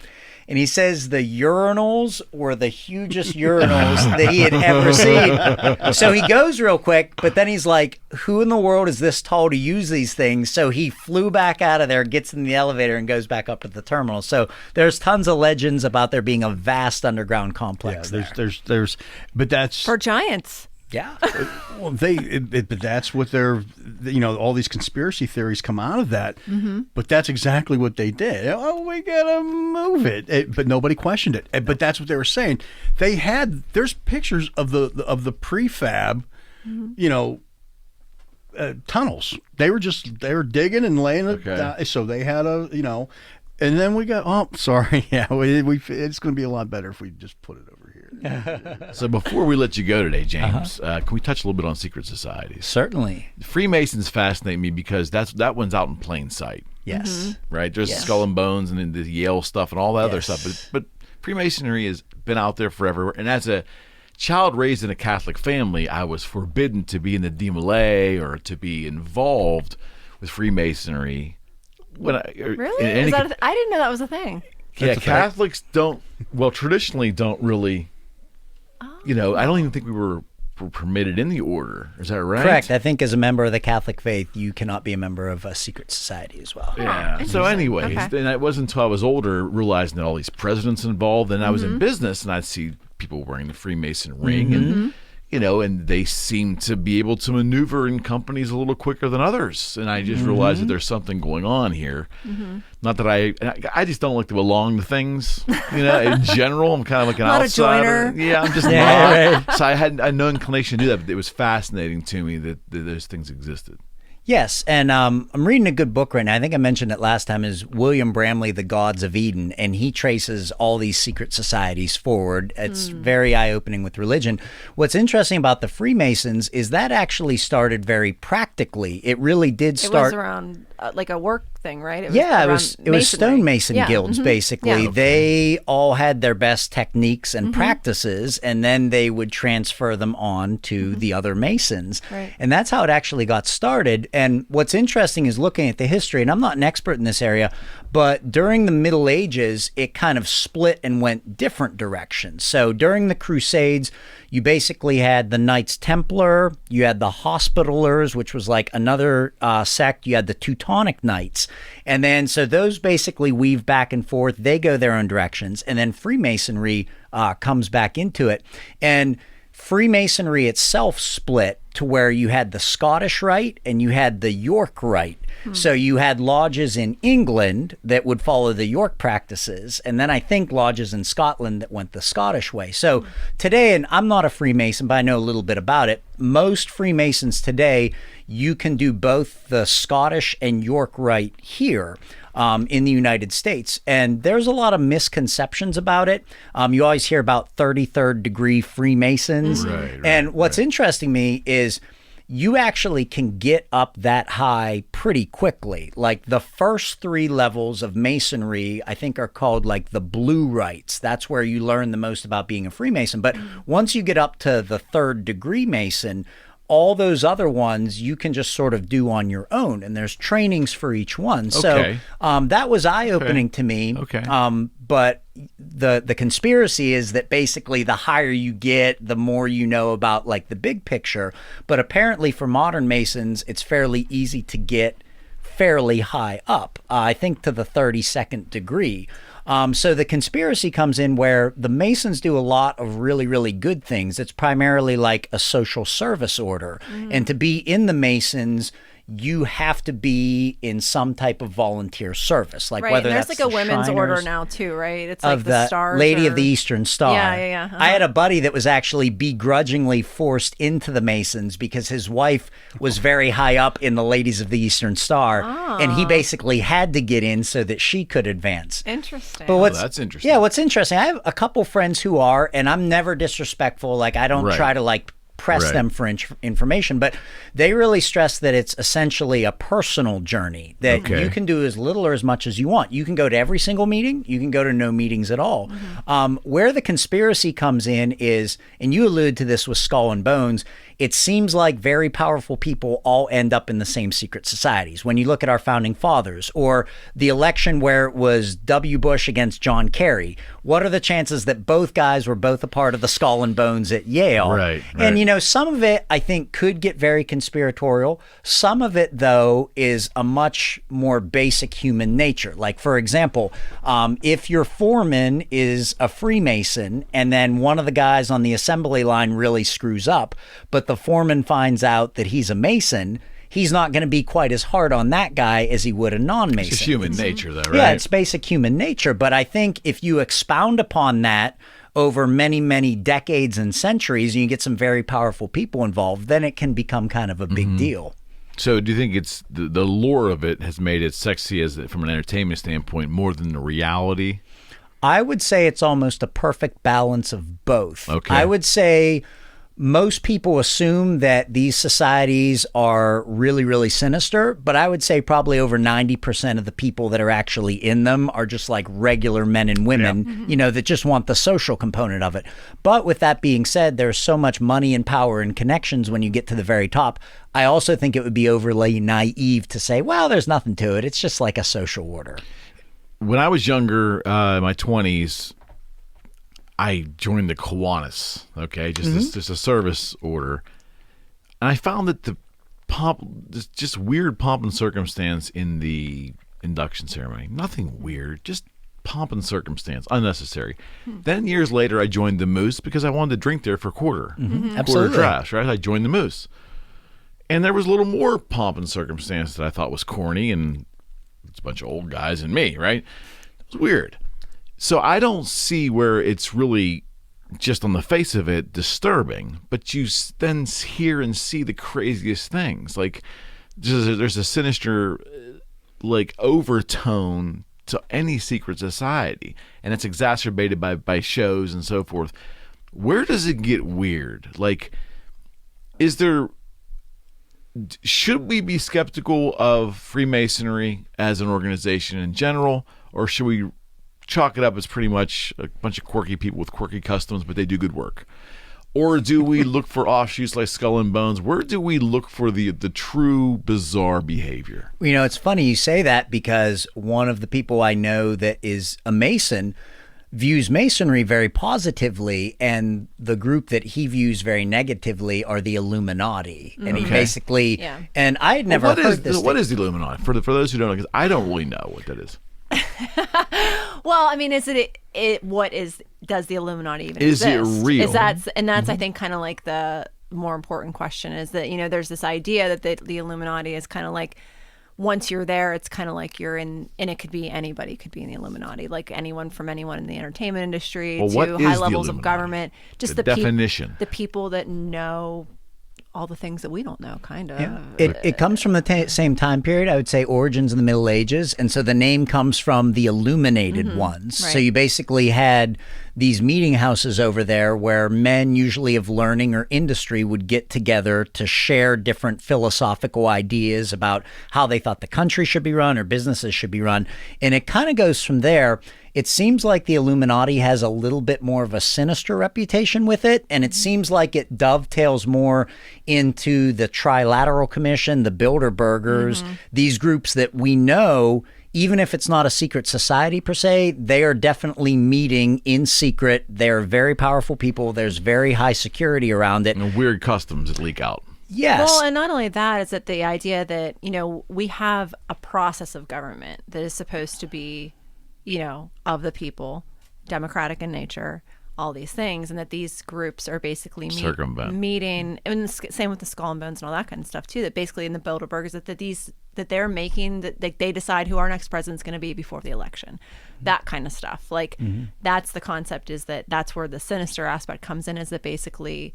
and he says the urinals were the hugest urinals that he had ever seen. So he goes real quick, but then he's like, who in the world is this tall to use these things? So he flew back out of there, gets in the elevator, and goes back up to the terminal. So there's tons of legends about there being a vast underground complex. There's, but that's For giants. Yeah. well, but that's what they're, all these conspiracy theories come out of that. Mm-hmm. But that's exactly what they did. Oh, we gotta move it. But nobody questioned it. But that's what they were saying. There's pictures of the prefab, tunnels. They were digging and laying it down. So they had and then we got, sorry. Yeah, it's going to be a lot better if we just put it over here. So before we let you go today, James, can we touch a little bit on secret societies? Certainly. Freemasons fascinate me because that one's out in plain sight. Yes. Right? There's Yes. Skull and Bones and then the Yale stuff and all that other Yes. stuff. But Freemasonry has been out there forever. And as a child raised in a Catholic family, I was forbidden to be in the demolay or to be involved with Freemasonry. Really? I didn't know that was a thing. Yeah, Catholics traditionally don't really, I don't even think we were permitted in the order. Is that right? Correct. I think as a member of the Catholic faith, you cannot be a member of a secret society as well. Yeah. So anyways, and it wasn't until I was older realizing that all these presidents involved, and I was in business and I'd see people wearing the Freemason ring and and they seem to be able to maneuver in companies a little quicker than others. And I just realized that there's something going on here. Not that I just don't like to belong to things, in general. I'm kind of like an Not a outsider. joiner. Yeah, I'm just not. So I had no inclination to do that, but it was fascinating to me that those things existed. Yes, and I'm reading a good book right now. I think I mentioned it last time, is William Bramley, The Gods of Eden, and he traces all these secret societies forward. It's very eye-opening with religion. What's interesting about the Freemasons is that actually started very practically. It really did start... It was around like a work thing, right? It was stonemason guilds, basically. Yeah. They all had their best techniques and practices, and then they would transfer them on to the other masons. Right. And that's how it actually got started. And what's interesting is looking at the history, and I'm not an expert in this area, but during the Middle Ages, it kind of split and went different directions. So during the Crusades, you basically had the Knights Templar, you had the Hospitallers, which was like another sect, you had the Teutonic Knights. And then, so those basically weave back and forth, they go their own directions, and then Freemasonry comes back into it. And Freemasonry itself split to where you had the Scottish Rite and you had the York Rite. So you had lodges in England that would follow the York practices, and then I think lodges in Scotland that went the Scottish way. So today, and I'm not a Freemason, but I know a little bit about it, most Freemasons today, you can do both the Scottish and York Rite here. In the United States. And there's a lot of misconceptions about it. You always hear about 33rd degree Freemasons. And what's interesting to me is you actually can get up that high pretty quickly. Like the first 3 levels of Masonry, I think, are called like the Blue Rites. That's where you learn the most about being a Freemason. But once you get up to the 3rd degree Mason, all those other ones you can just sort of do on your own, and there's trainings for each one. So that was eye-opening to me. But the conspiracy is that basically the higher you get, the more you know about like the big picture. But apparently for modern Masons, it's fairly easy to get fairly high up, I think to the 32nd degree. So the conspiracy comes in where the Masons do a lot of really, really good things. It's primarily like a social service order. And to be in the Masons, you have to be in some type of volunteer service, like Right. whether And there's that's like a the women's order Shriners now too, right? It's like of the stars Lady or... of the Eastern Star. Yeah. I had a buddy that was actually begrudgingly forced into the Masons because his wife was very high up in the Ladies of the Eastern Star, and he basically had to get in so that she could advance. Interesting. But that's interesting. Yeah, what's interesting, I have a couple friends who are, and I'm never disrespectful. Like, I don't Right. try to like press Right. them for information, but they really stress that it's essentially a personal journey that Okay. you can do as little or as much as you want. You can go to every single meeting. You can go to no meetings at all. Where the conspiracy comes in is, and you allude to this with Skull and Bones, it seems like very powerful people all end up in the same secret societies. When you look at our founding fathers or the election where it was W. Bush against John Kerry, what are the chances that both guys were both a part of the Skull and Bones at Yale? Right. And, you know, some of it I think could get very conspiratorial. Some of it, though, is a much more basic human nature. Like, for example, if your foreman is a Freemason and then one of the guys on the assembly line really screws up, but the foreman finds out that he's a Mason, he's not going to be quite as hard on that guy as he would a non-Mason. It's just human nature, though, right? Yeah, it's basic human nature. But I think if you expound upon that over many, many decades and centuries, and you get some very powerful people involved, then it can become kind of a big deal. So do you think it's the lore of it has made it sexy as from an entertainment standpoint more than the reality? I would say it's almost a perfect balance of both. Okay. I would say most people assume that these societies are really, really sinister, but I would say probably over 90% of the people that are actually in them are just like regular men and women, you know, that just want the social component of it. But with that being said, there's so much money and power and connections when you get to the very top. I also think it would be overly naive to say, well, there's nothing to it. It's just like a social order. When I was younger, in my 20s, I joined the Kiwanis, okay, just a service order, and I found that the just weird pomp and circumstance in the induction ceremony. Nothing weird, just pomp and circumstance, unnecessary. Then years later, I joined the Moose because I wanted to drink there for quarter Absolutely. trash, right? I joined the Moose, and there was a little more pomp and circumstance that I thought was corny, and it's a bunch of old guys and me, right? It was weird. So I don't see where it's really just on the face of it disturbing, but you then hear and see the craziest things. Like there's a sinister like overtone to any secret society, and it's exacerbated by shows and so forth. Where does it get weird? Like, should we be skeptical of Freemasonry as an organization in general, or should we chalk it up as pretty much a bunch of quirky people with quirky customs, but they do good work? Or do we look for offshoots like Skull and Bones? Where do we look for the true bizarre behavior? You know, it's funny you say that because one of the people I know that is a Mason views Masonry very positively, and the group that he views very negatively are the Illuminati. And he basically, and I had never heard this. What is the Illuminati? For those who don't know, because I don't really know what that is. Well, I mean, is it does the Illuminati even Is it exist? real? That's I think kind of like the more important question is that, you know, there's this idea that the Illuminati is kind of like, once you're there, it's kind of like you're in, and it could be anybody could be in the Illuminati, like anyone in the entertainment industry Well, what to is high the levels of Illuminati? government. Just The definition. the people that know all the things that we don't know, kind of. Yeah. It comes from the same time period, I would say origins in the Middle Ages. And so the name comes from the illuminated ones. Right. So you basically had these meeting houses over there where men usually of learning or industry would get together to share different philosophical ideas about how they thought the country should be run or businesses should be run. And it kind of goes from there. It seems like the Illuminati has a little bit more of a sinister reputation with it, and it seems like it dovetails more into the Trilateral Commission, the Bilderbergers, these groups that we know, even if it's not a secret society per se, they are definitely meeting in secret. They're very powerful people. There's very high security around it. And weird customs that leak out. Yes. Well, and not only that, is that the idea that, you know, we have a process of government that is supposed to be, you know, of the people, democratic in nature. all these things, and that these groups are basically Circumvent. meeting, and same with the Skull and Bones and all that kind of stuff too. That basically in the Bilderberg is that they're making that they decide who our next president's going to be before the election, that kind of stuff. Like that's the concept, is that's where the sinister aspect comes in, is that basically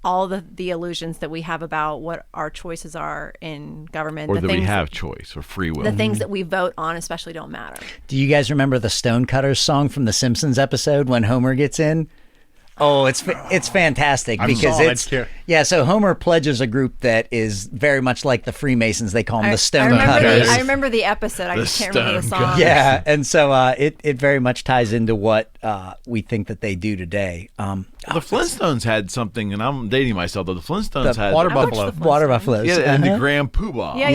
all the illusions that we have about what our choices are in government, Or the that things, we have choice or free will. the things that we vote on especially don't matter. Do you guys remember the Stonecutters song from the Simpsons episode when Homer gets in? Oh, it's fantastic because so Homer pledges a group that is very much like the Freemasons. They call them the Stonecutters. I remember the episode. I just can't remember the song. Yeah, and so it very much ties into what we think that they do today. The Flintstones had something, and I'm dating myself, though. The Flintstones had water I watched buffalo. the Flintstones. Water buffaloes. Yeah, and the Grand Poobah. Yeah.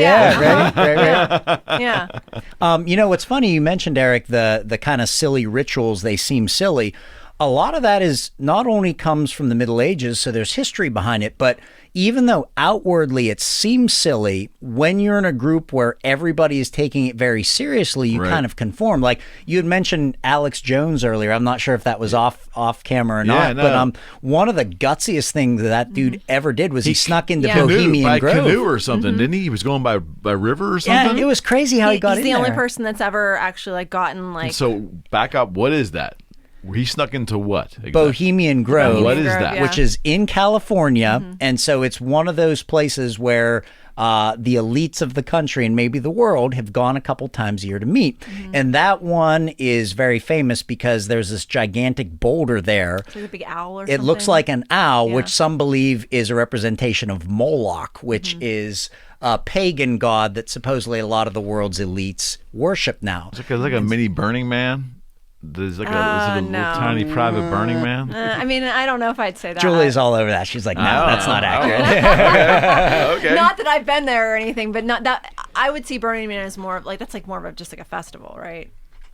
Yeah. You know what's funny? You mentioned, Eric, the kind of silly rituals. They seem silly. A lot of that is not only comes from the Middle Ages, so there's history behind it, but even though outwardly it seems silly, when you're in a group where everybody is taking it very seriously, you kind of conform. Like you had mentioned Alex Jones earlier. I'm not sure if that was off camera or not, but one of the gutsiest things that dude ever did was he snuck into Bohemian Grove. Canoe or something, didn't he? He was going by river or something? Yeah, it was crazy how he got in He's the only there. person that's ever actually like gotten like. So back up. What is that? He snuck into what? Exactly? Bohemian Grove. What is that? Yeah. Which is in California. And so it's one of those places where the elites of the country and maybe the world have gone a couple times a year to meet. And that one is very famous because there's this gigantic boulder there. It's like a big owl or something. It looks like an owl, which some believe is a representation of Moloch, which is a pagan god that supposedly a lot of the world's elites worship now. It's like a mini Burning Man. There's like a little tiny private Burning Man. I mean, I don't know if I'd say that. Julie's all over that. She's like, no, that's not accurate. Okay. Not that I've been there or anything, but not that. I would see Burning Man as more of like, that's like more of just like a festival, right?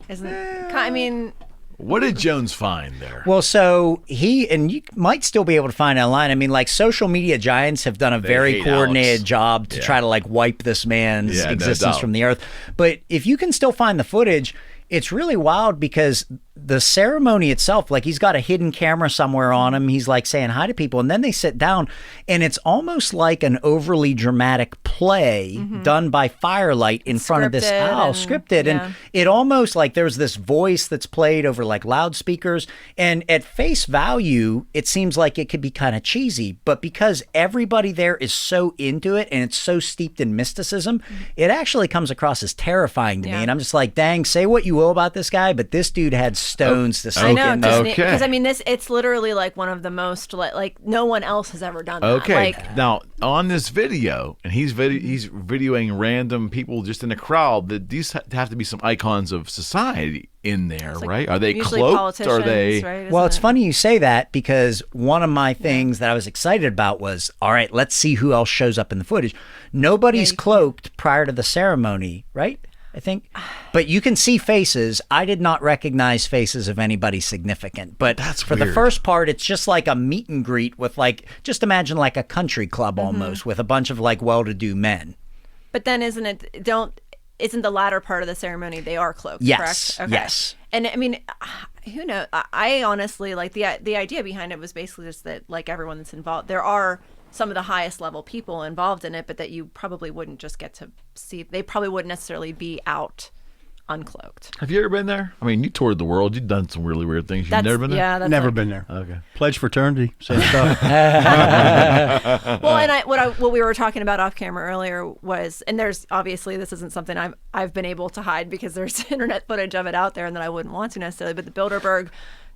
Isn't it? I mean, What did Jones find there? Well, so and you might still be able to find it online. I mean, like social media giants have done a very hate coordinated Alex. job to try to like wipe this man's Yeah, no existence doubt. from the earth. But if you can still find the footage, it's really wild because the ceremony itself, like he's got a hidden camera somewhere on him. He's like saying hi to people, and then they sit down, and it's almost like an overly dramatic play done by firelight in front of this owl, scripted. yeah. And it almost like there's this voice that's played over like loudspeakers. And at face value, it seems like it could be kind of cheesy, but because everybody there is so into it and it's so steeped in mysticism, it actually comes across as terrifying to me. And I'm just like, dang, say what you will about this guy, but this dude had stones to I soak know, in. because I mean, it's literally like one of the most like no one else has ever done that. Okay. Like, Now on this video, and he's videoing random people just in a crowd. That these have to be some icons of society in there, like right? Are they usually cloaked? Are they? politicians, right? Well, Isn't it's it? funny you say that because one of my things that I was excited about was, all right, let's see who else shows up in the footage. Nobody's cloaked prior to the ceremony, right? I think. But you can see faces. I did not recognize faces of anybody significant. But That's for the weird. first part, it's just like a meet and greet with like, just imagine like a country club almost with a bunch of like well-to-do men. But then isn't the latter part of the ceremony they are cloaked? Yes, Correct? yes. And I mean, who knows? I honestly like the idea behind it was basically just that like everyone that's involved, there are some of the highest level people involved in it, but that you probably wouldn't just get to see. They probably wouldn't necessarily be out uncloaked. Have you ever been there? I mean, you toured the world. You've done some really weird things. You've never been there? Yeah, that's Never like, been there. Okay. Pledge fraternity, same stuff. Well, and what we were talking about off camera earlier was, and there's obviously this isn't something I've been able to hide because there's internet footage of it out there, and that I wouldn't want to necessarily. But the Bilderberg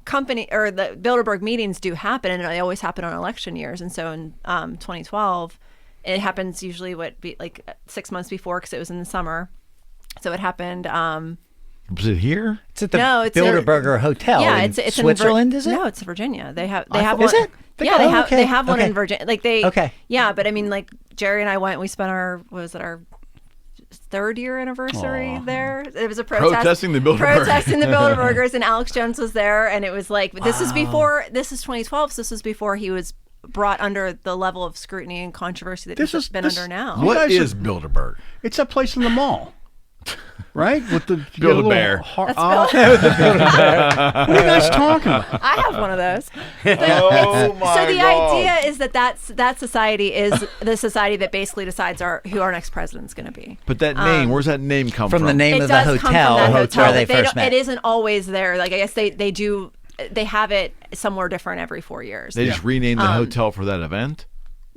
company or the Bilderberg meetings do happen, and they always happen on election years. And so in 2012, it happens usually like 6 months before because it was in the summer. So it happened. Was it here? It's at the No, it's Bilderberger Hotel Yeah, in it's Switzerland, in is it? No, it's Virginia. They have Is one. it? Yeah, they have okay. they have one Okay. in Virginia. Like they. Okay. Yeah, but I mean, like Jerry and I went. We spent our third year anniversary there. It was a protest. Protesting the Bilderberg. Protesting the Bilderbergers, and Alex Jones was there, and it was like this is 2012. So this was before he was brought under the level of scrutiny and controversy that he's been under now. What guys is Bilderberg? It's a place in the mall. Right? With the Build-A-Bear. What are you guys talking about? I have one of those. Oh my So the God. idea is that society is the society that basically decides who our next president's going to be. But that name, where's that name come from? From the name It of the does come from hotel, that hotel. where they But first don't- met. It isn't always there. Like I guess they do. They have it somewhere different every 4 years. They just renamed the hotel for that event?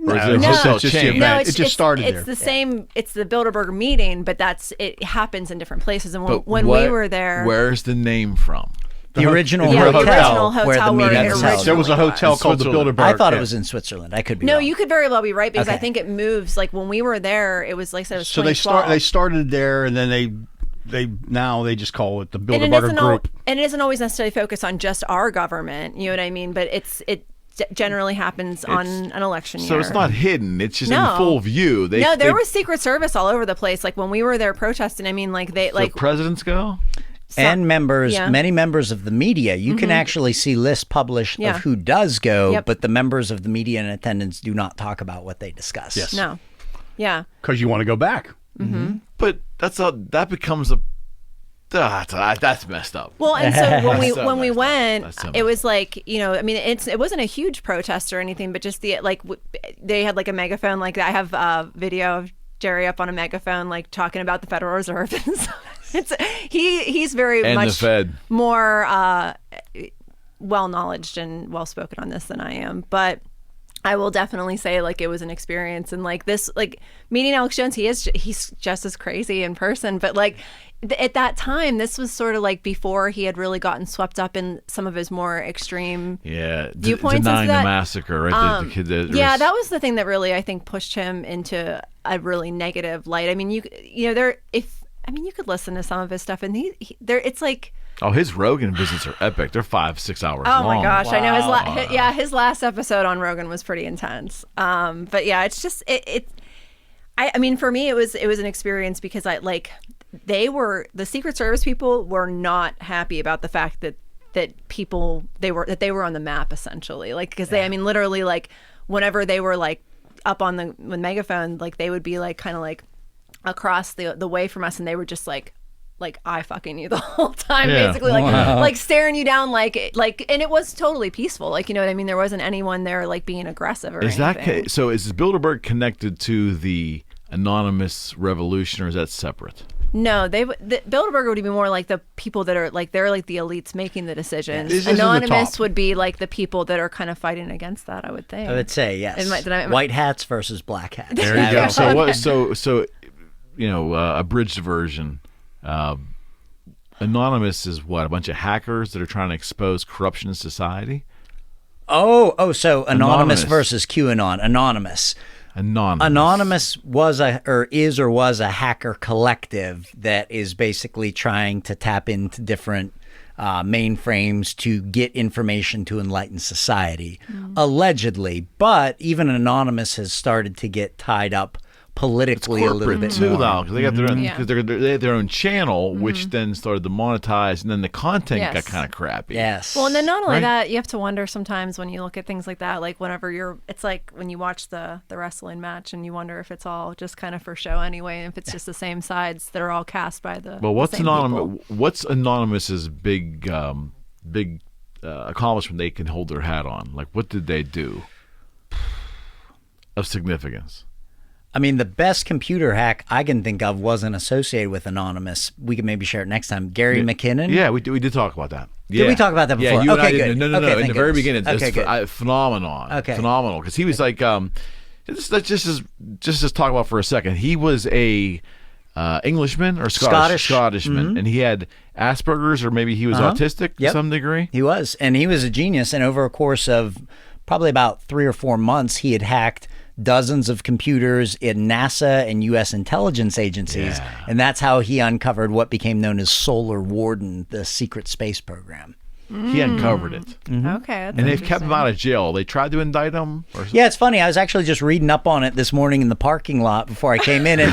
Or is it a No, hotel it's just the chain? event. No, It just started it's there. the same. It's the Bilderberg meeting, but it happens in different places. And But when we were there, where's the name from? the original Yeah, the hotel, original where the hotel where meeting it was originally held. There was a hotel In called the Switzerland. Bilderberg. I thought it yeah. was in Switzerland. I could be no, wrong. you could very well be right because I Okay. think it moves. Like when we were there, it was like I said, it was So they 2012. started there, and then they just call it the and it Bilderberg isn't Group. and it isn't always necessarily focused on just our government. You know what I mean? But it generally happens on an election year. So it's not hidden. It's just No. in full view. No, there was Secret Service all over the place. Like when we were there protesting, I mean, like they So like presidents go? And members, yeah. many members of the media. You can actually see lists published Yeah. of who does go, Yep. but the members of the media in attendance do not talk about what they discuss. Yes. no, yeah. Because you want to go back. But that becomes that's messed up. Well, and so when we So when we messed up. went, That's so it was like I mean, it wasn't a huge protest or anything, but just they had like a megaphone. Like I have a video of Jerry up on a megaphone, like talking about the Federal Reserve. And so he's very And the much Fed. more well knowledged and well spoken on this than I am, but. I will definitely say like it was an experience, and like this, like meeting Alex Jones, he's just as crazy in person, but like at that time, this was sort of like before he had really gotten swept up in some of his more extreme viewpoints. Denying into that. the massacre, right? The kid That was the thing that really I think pushed him into a really negative light. I mean, you could listen to some of his stuff, and it's like. Oh, his Rogan visits are epic. They're 5-6 hours Oh long. my gosh, I know his last episode on Rogan was pretty intense. But yeah, it's just I mean, for me, it was an experience because the Secret Service people were not happy about the fact that they were on the map essentially, like because I mean, literally, like whenever they were like up on with megaphone, like they would be like kind of like across the way from us, and they were just like I fucking you the whole time, basically, like staring you down, like, and it was totally peaceful, like, you know what I mean? There wasn't anyone there like being aggressive or anything. So is Bilderberg connected to the anonymous revolution, or is that separate? No, Bilderberg would be more like the people that are like they're like the elites making the decisions. This is the Anonymous top. would be like the people that are kind of fighting against that. I would think. I would say yes. White hats versus black hats. There you go. So what? So abridged version. Anonymous is what? A bunch of hackers that are trying to expose corruption in society? So Anonymous versus QAnon. Anonymous was a hacker collective that is basically trying to tap into different mainframes to get information to enlighten society, allegedly. But even Anonymous has started to get tied up politically a little bit too, more. though, because they got their own, Yeah. they have their own channel, which then started to monetize, and then the content got kind of crappy. Yes. Well, and then not only Right. that, you have to wonder sometimes when you look at things like that, like whenever it's like when you watch the wrestling match and you wonder if it's all just kind of for show anyway, and if it's just the same sides that are all cast by the. Well, what's same anonymous? people. What's Anonymous's big accomplishment they can hold their hat on? Like, what did they do of significance? I mean, the best computer hack I can think of wasn't associated with Anonymous. We can maybe share it next time. Gary McKinnon? Yeah, we did talk about that. Did we talk about that before? Yeah, you and Okay, I did. good. No. Okay, In thank the very goodness. beginning, Okay, it's good. phenomenal. Okay. Phenomenal, because he was like, let's just talk about for a second. He was a Englishman or Scottishman, and he had Asperger's, or maybe he was autistic to some degree. He was, and he was a genius. And over a course of probably about 3 or 4 months, he had hacked dozens of computers in NASA and U.S. intelligence agencies, and that's how he uncovered what became known as Solar Warden, the secret space program. He uncovered it, Okay, that's and they've kept him interesting. out of jail. They tried to indict him. Yeah, it's funny. I was actually just reading up on it this morning in the parking lot before I came in. And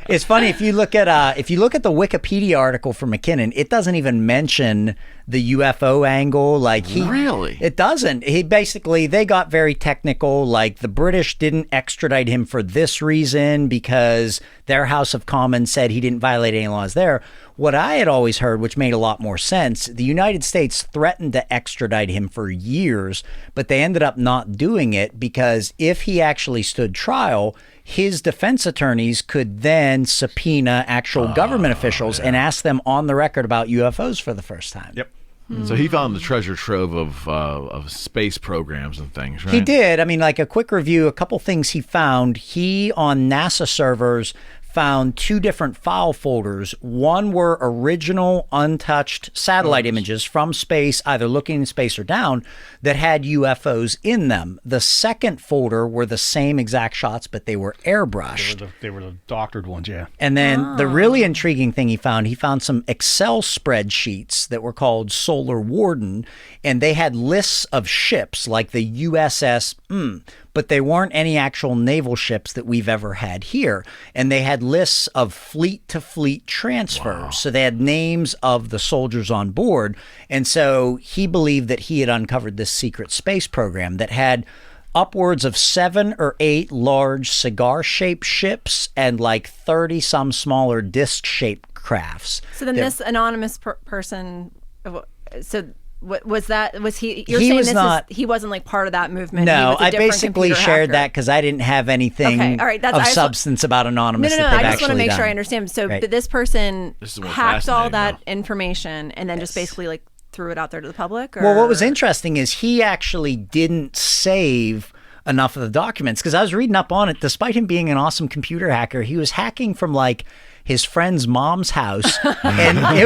it's funny if you look at the Wikipedia article for McKinnon, it doesn't even mention the UFO angle. Like Really? It doesn't. He basically, they got very technical. Like the British didn't extradite him for this reason because their House of Commons said he didn't violate any laws there. What I had always heard, which made a lot more sense, the United States threatened to extradite him for years, but they ended up not doing it because if he actually stood trial, his defense attorneys could then subpoena actual government officials and ask them on the record about UFOs for the first time. Yep. So he found the treasure trove of space programs and things, right? He did. I mean, like a quick review, a couple things he found. He, on NASA servers, found 2 different file folders. One were original untouched satellite images from space, either looking in space or down, that had UFOs in them. The second folder were the same exact shots, but they were airbrushed. They were the doctored ones, yeah. And then the really intriguing thing he found some Excel spreadsheets that were called Solar Warden, and they had lists of ships like the USS, but they weren't any actual naval ships that we've ever had here. And they had lists of fleet-to-fleet transfers. Wow. So they had names of the soldiers on board. And so he believed that he had uncovered this secret space program that had upwards of 7 or 8 large cigar-shaped ships and like 30-some smaller disc-shaped crafts. So then this anonymous person, so... Was he? You're He saying was this not, he wasn't like part of that movement. He No, was a I different basically computer shared hacker. that because I didn't have anything Okay, all right, of substance about Anonymous. No. that they've I just want to actually make sure I done. understand. So, Right. but this person This is more hacked all fascinating, that information and then just basically like threw it out there to the public. Or? Well, what was interesting is he actually didn't save enough of the documents because I was reading up on it. Despite him being an awesome computer hacker, he was hacking from like his friend's mom's house, and it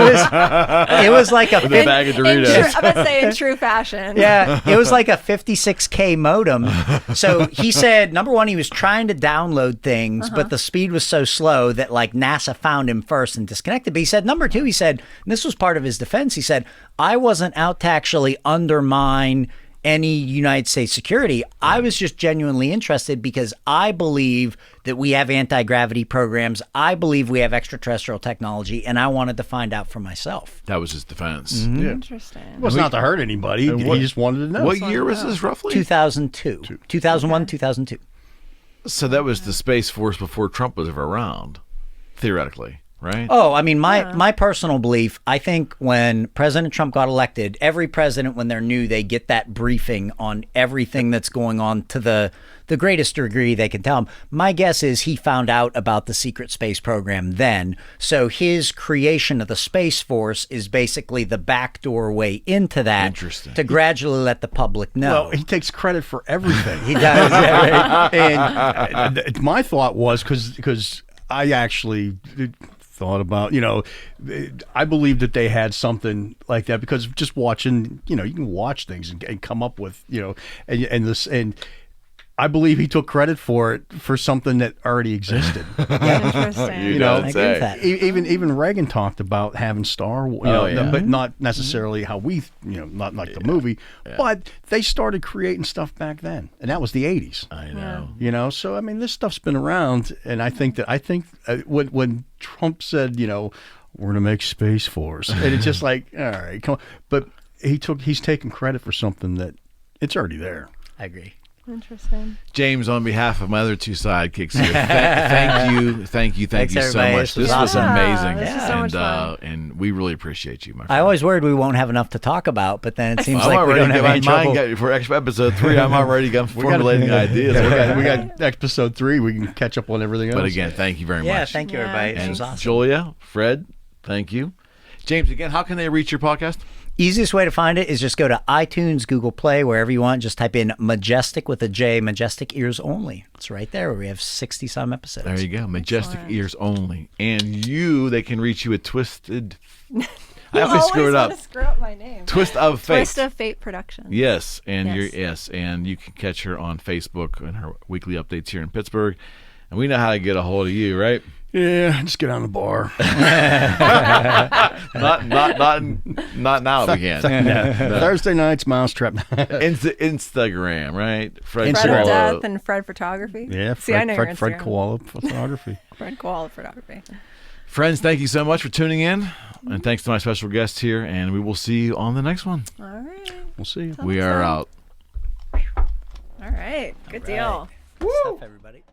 was like a bag of Doritos. I'm gonna say in true fashion. Yeah, it was like a 56K modem. So he said, number one, he was trying to download things, but the speed was so slow that like NASA found him first and disconnected. But he said, number two, he said, and this was part of his defense, he said, I wasn't out to actually undermine any United States security. I was just genuinely interested because I believe that we have anti-gravity programs. I believe we have extraterrestrial technology, and I wanted to find out for myself. That was his defense. Mm-hmm. Yeah. Interesting. Well, it's not to hurt anybody. He just wanted to know. What year was this roughly? 2002. 2001, 2002. So that was the Space Force before Trump was ever around, theoretically, right? Oh, I mean, my personal belief, I think when President Trump got elected, every president, when they're new, they get that briefing on everything that's going on to the greatest degree they can tell him. My guess is he found out about the secret space program then. So his creation of the Space Force is basically the backdoor way into that. Interesting. To gradually let the public know. Well, he takes credit for everything. He does. Yeah, right. And my thought was because I actually thought about, I believe that they had something like that because just watching, you can watch things and come up with, and I believe he took credit for it for something that already existed. Interesting. You I don't agree with say. that. Even Reagan talked about having Star Wars, yeah. but not necessarily how we, not like the movie, but they started creating stuff back then, and that was the 80s. I know. So I mean, this stuff's been around, and I think when Trump said, we're gonna make Space Force, and it's just like, all right, come on, but he's taking credit for something that it's already there. I agree. Interesting. James, on behalf of my other two sidekicks here, thank you Thanks, so everybody. much. This was This was awesome. amazing, This is so much fun. and we really appreciate you, my friend. I always worried we won't have enough to talk about, but then it seems I'm like we already don't have my any trouble. mind for episode 3. I'm already formulating ideas. We got episode 3. We can catch up on everything else. But again, thank you very Yeah, much. thank you, Yeah, everybody. This And was awesome. Julia, Fred, thank you. James, again, how can they reach your podcast? Easiest way to find it is just go to iTunes, Google Play, wherever you want. Just type in Majestic with a J, Majestic Ears Only. It's right there where we have 60-some episodes. There you go. Majestic Ears Only. And they can reach you at Twisted. I always screw it up. Screw up my name. Twist of Fate. Twist of Fate Productions. Yes, and Yes. and you can catch her on Facebook and her weekly updates here in Pittsburgh. And we know how to get a hold of you, right? Yeah, just get on the bar. Not now. We can. Thursday nights, Mousetrap. Instagram, right? Fred Instagram. of Death and Fred Photography. Yeah, See, I know your Fred Instagram. Kowalo Photography. Fred Kowalo Photography. Friends, thank you so much for tuning in. And thanks to my special guest here. And we will see you on the next one. All right. We'll see you. We are out. All right. Good deal. Stuff, everybody.